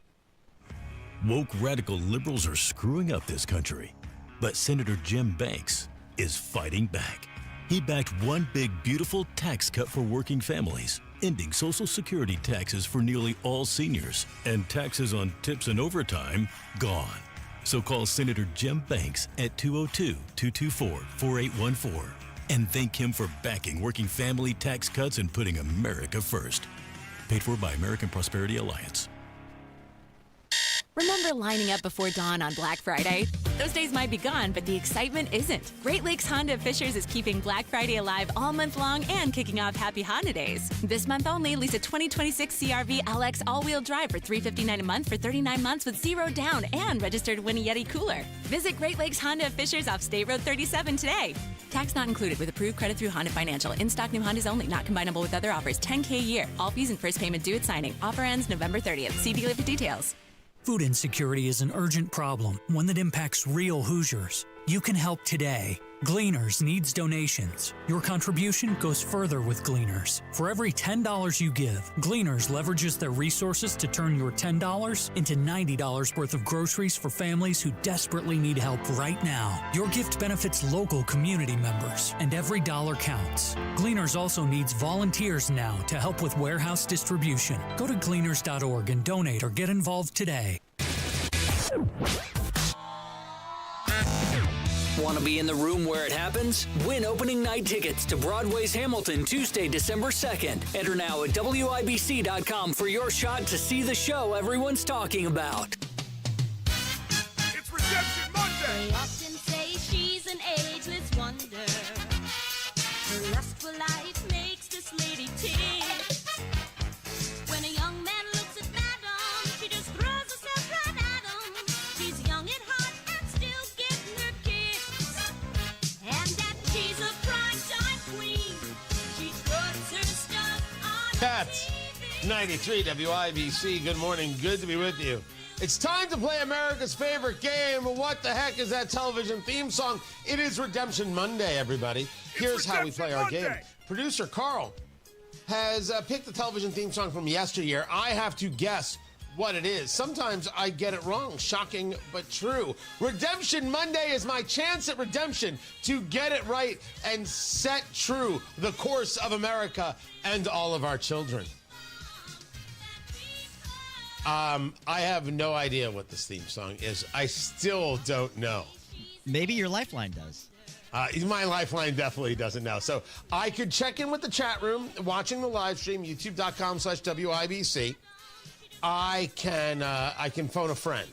Woke radical liberals are screwing up this country, but Senator Jim Banks is fighting back. He backed one big, beautiful tax cut for working families, ending Social Security taxes for nearly all seniors, and taxes on tips and overtime gone. So call Senator Jim Banks at 202-224-4814 and thank him for backing working family tax cuts and putting America first. Paid for by American Prosperity Alliance. Remember lining up before dawn on Black Friday? Those days might be gone, but the excitement isn't. Great Lakes Honda of Fishers is keeping Black Friday alive all month long and kicking off Happy Honda Days. This month only, lease a 2026 CR-V LX all-wheel drive for $359 a month for 39 months with 0 down and register to win a Yeti cooler. Visit Great Lakes Honda of Fishers off State Road 37 today. Tax not included with approved credit through Honda Financial. In-stock new Hondas only, not combinable with other offers. $10K a year. All fees and first payment due at signing. Offer ends November 30th. See dealer for details. Food insecurity is an urgent problem, one that impacts real Hoosiers. You can help today. Gleaners needs donations. Your contribution goes further with Gleaners. For every $10 you give, Gleaners leverages their resources to turn your $10 into $90 worth of groceries for families who desperately need help right now. Your gift benefits local community members, and every dollar counts. Gleaners also needs volunteers now to help with warehouse distribution. Go to gleaners.org and donate or get involved today. Want to be in the room where it happens? Win opening night tickets to Broadway's Hamilton Tuesday, December 2nd. Enter now at WIBC.com for your shot to see the show everyone's talking about. It's Redemption Monday! They often say she's an ageless wonder. Her lustful life makes this lady tick. When a young man looks at Madam, she just throws herself right at him. She's young at heart and still getting her kicks. And that she's a primetime queen. She puts her stuff on Katz, 93 WIBC. Good morning. Good to be with you. It's time to play America's favorite game. What the heck is that television theme song? It is Redemption Monday, everybody. Here's how we play our game. Producer Carl has picked the television theme song from yesteryear. I have to guess what it is. Sometimes I get it wrong. Shocking, but true. Redemption Monday is my chance at redemption to get it right and set true the course of America and all of our children. I have no idea what this theme song is. I still don't know. Maybe your Lifeline does. My Lifeline definitely doesn't know. So I could check in with the chat room, watching the live stream, youtube.com/WIBC. I can phone a friend.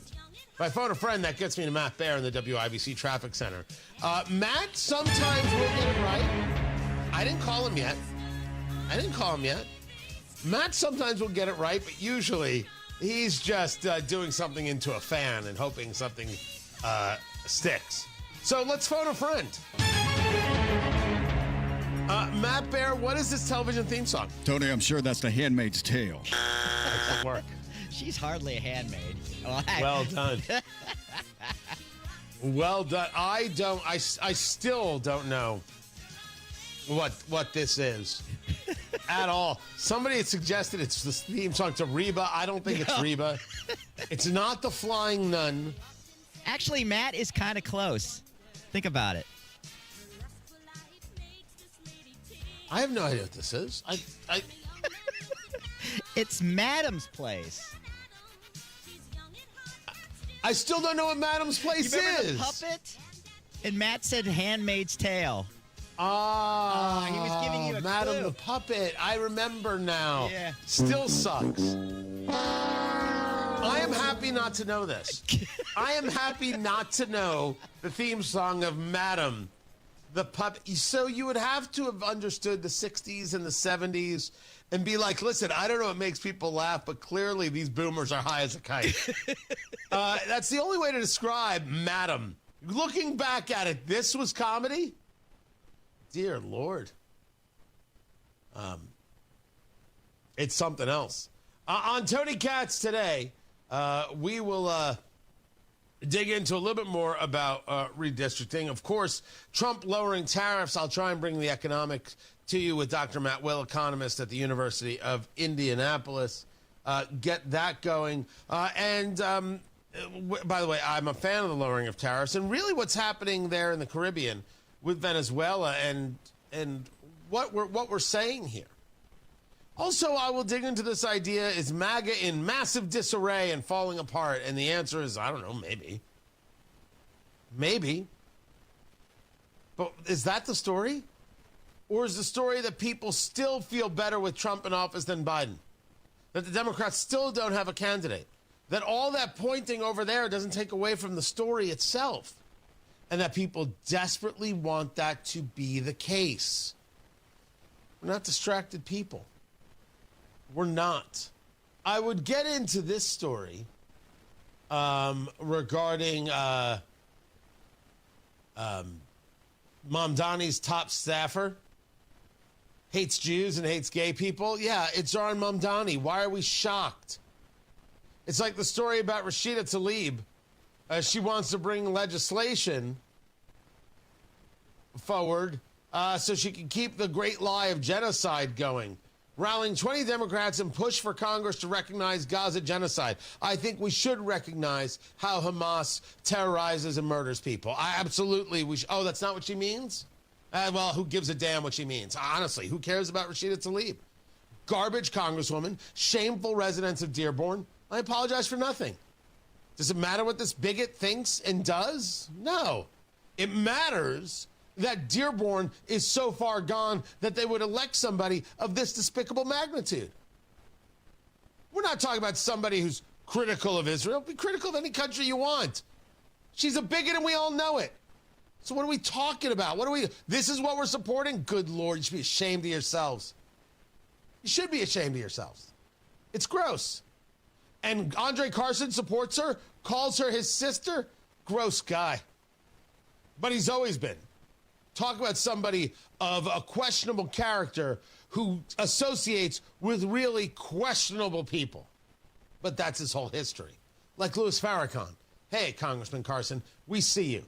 If I phone a friend, that gets me to Matt Baer in the WIBC Traffic Center. Matt sometimes will get it right. I didn't call him yet. Matt sometimes will get it right, but usually he's just doing something into a fan and hoping something sticks. So let's phone a friend. Matt Baer, what is this television theme song? Tony, I'm sure that's The Handmaid's Tale. That doesn't work. She's hardly a handmaid. Well done. Well done. I still don't know what this is at all. Somebody had suggested it's the theme song to Reba. I don't think it's Reba. It's not The Flying Nun. Actually, Matt is kind of close. Think about it. I have no idea what this is. It's Madam's Place. I still don't know what Madam's Place You remember is. The puppet? And Matt said Handmaid's Tale. He was giving you a Madam clue. the Puppet. I remember now. Yeah. Still sucks. I am happy not to know this. I am happy not to know the theme song of Madam The pup. So you would have to have understood the 60s and the 70s and be like, listen, I don't know what makes people laugh, but clearly these boomers are high as a kite. That's the only way to describe Madam. Looking back at it, this was comedy? Dear Lord. It's something else. On Tony Katz today, we will dig into a little bit more about redistricting. Of course, Trump lowering tariffs. I'll try and bring the economics to you with Dr. Matt Will, economist at the University of Indianapolis. Get that going. And by the way, I'm a fan of the lowering of tariffs and really what's happening there in the Caribbean with Venezuela and what we're saying here. Also, I will dig into this idea, is MAGA in massive disarray and falling apart? And the answer is, I don't know, maybe. Maybe. But is that the story? Or is the story that people still feel better with Trump in office than Biden? That the Democrats still don't have a candidate? That all that pointing over there doesn't take away from the story itself? And that people desperately want that to be the case? We're not distracted people. We're not. I would get into this story regarding Mamdani's top staffer. Hates Jews and hates gay people. Yeah, it's Zohran Mamdani. Why are we shocked? It's like the story about Rashida Tlaib. She wants to bring legislation forward so she can keep the great lie of genocide going. Rallying 20 Democrats and push for Congress to recognize Gaza genocide. I think we should recognize how Hamas terrorizes and murders people. Oh, that's not what she means? Well, who gives a damn what she means? Honestly, who cares about Rashida Tlaib? Garbage congresswoman, shameful residents of Dearborn. I apologize for nothing. Does it matter what this bigot thinks and does? No. It matters that Dearborn is so far gone that they would elect somebody of this despicable magnitude. We're not talking about somebody who's critical of Israel. Be critical of any country you want. She's a bigot and we all know it. So what are we talking about? This is what we're supporting? Good Lord, you should be ashamed of yourselves. You should be ashamed of yourselves. It's gross. And Andre Carson supports her, calls her his sister. Gross guy. But he's always been. Talk about somebody of a questionable character who associates with really questionable people. But that's his whole history. Like Louis Farrakhan. Hey, Congressman Carson, we see you.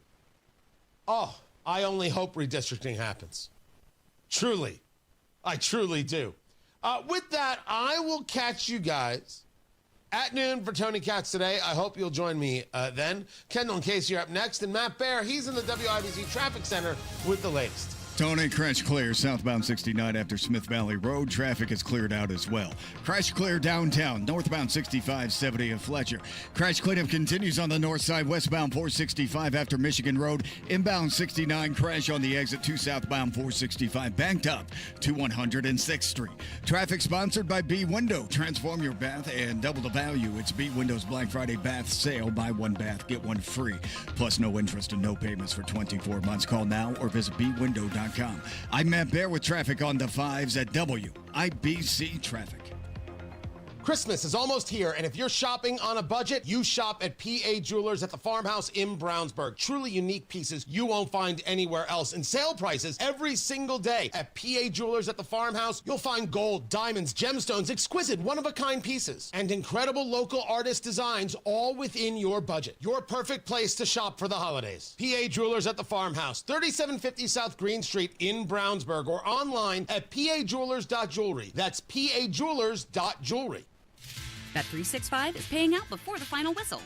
Oh, I only hope redistricting happens. Truly. I truly do. With that, I will catch you guys at noon for Tony Katz today. I hope you'll join me then. Kendall and Casey are up next. And Matt Baer, he's in the WIBC Traffic Center with the latest. Tony, crash clear southbound 69 after Smith Valley Road. Traffic is cleared out as well. Crash clear downtown, northbound 6570 of Fletcher. Crash cleanup continues on the north side, westbound 465 after Michigan Road. Inbound 69, crash on the exit to southbound 465, banked up to 106th Street. Traffic sponsored by B Window. Transform your bath and double the value. It's B Window's Black Friday bath sale. Buy one bath, get one free. Plus no interest and no payments for 24 months. Call now or visit bwindow.com. I'm Matt Baer with traffic on the 5s at WIBC Traffic. Christmas is almost here, and if you're shopping on a budget, you shop at PA Jewelers at the Farmhouse in Brownsburg. Truly unique pieces you won't find anywhere else. And sale prices every single day. At PA Jewelers at the Farmhouse, you'll find gold, diamonds, gemstones, exquisite, one-of-a-kind pieces, and incredible local artist designs all within your budget. Your perfect place to shop for the holidays. PA Jewelers at the Farmhouse, 3750 South Green Street in Brownsburg, or online at pajewelers.jewelry. That's pajewelers.jewelry. Bet365 is paying out before the final whistle.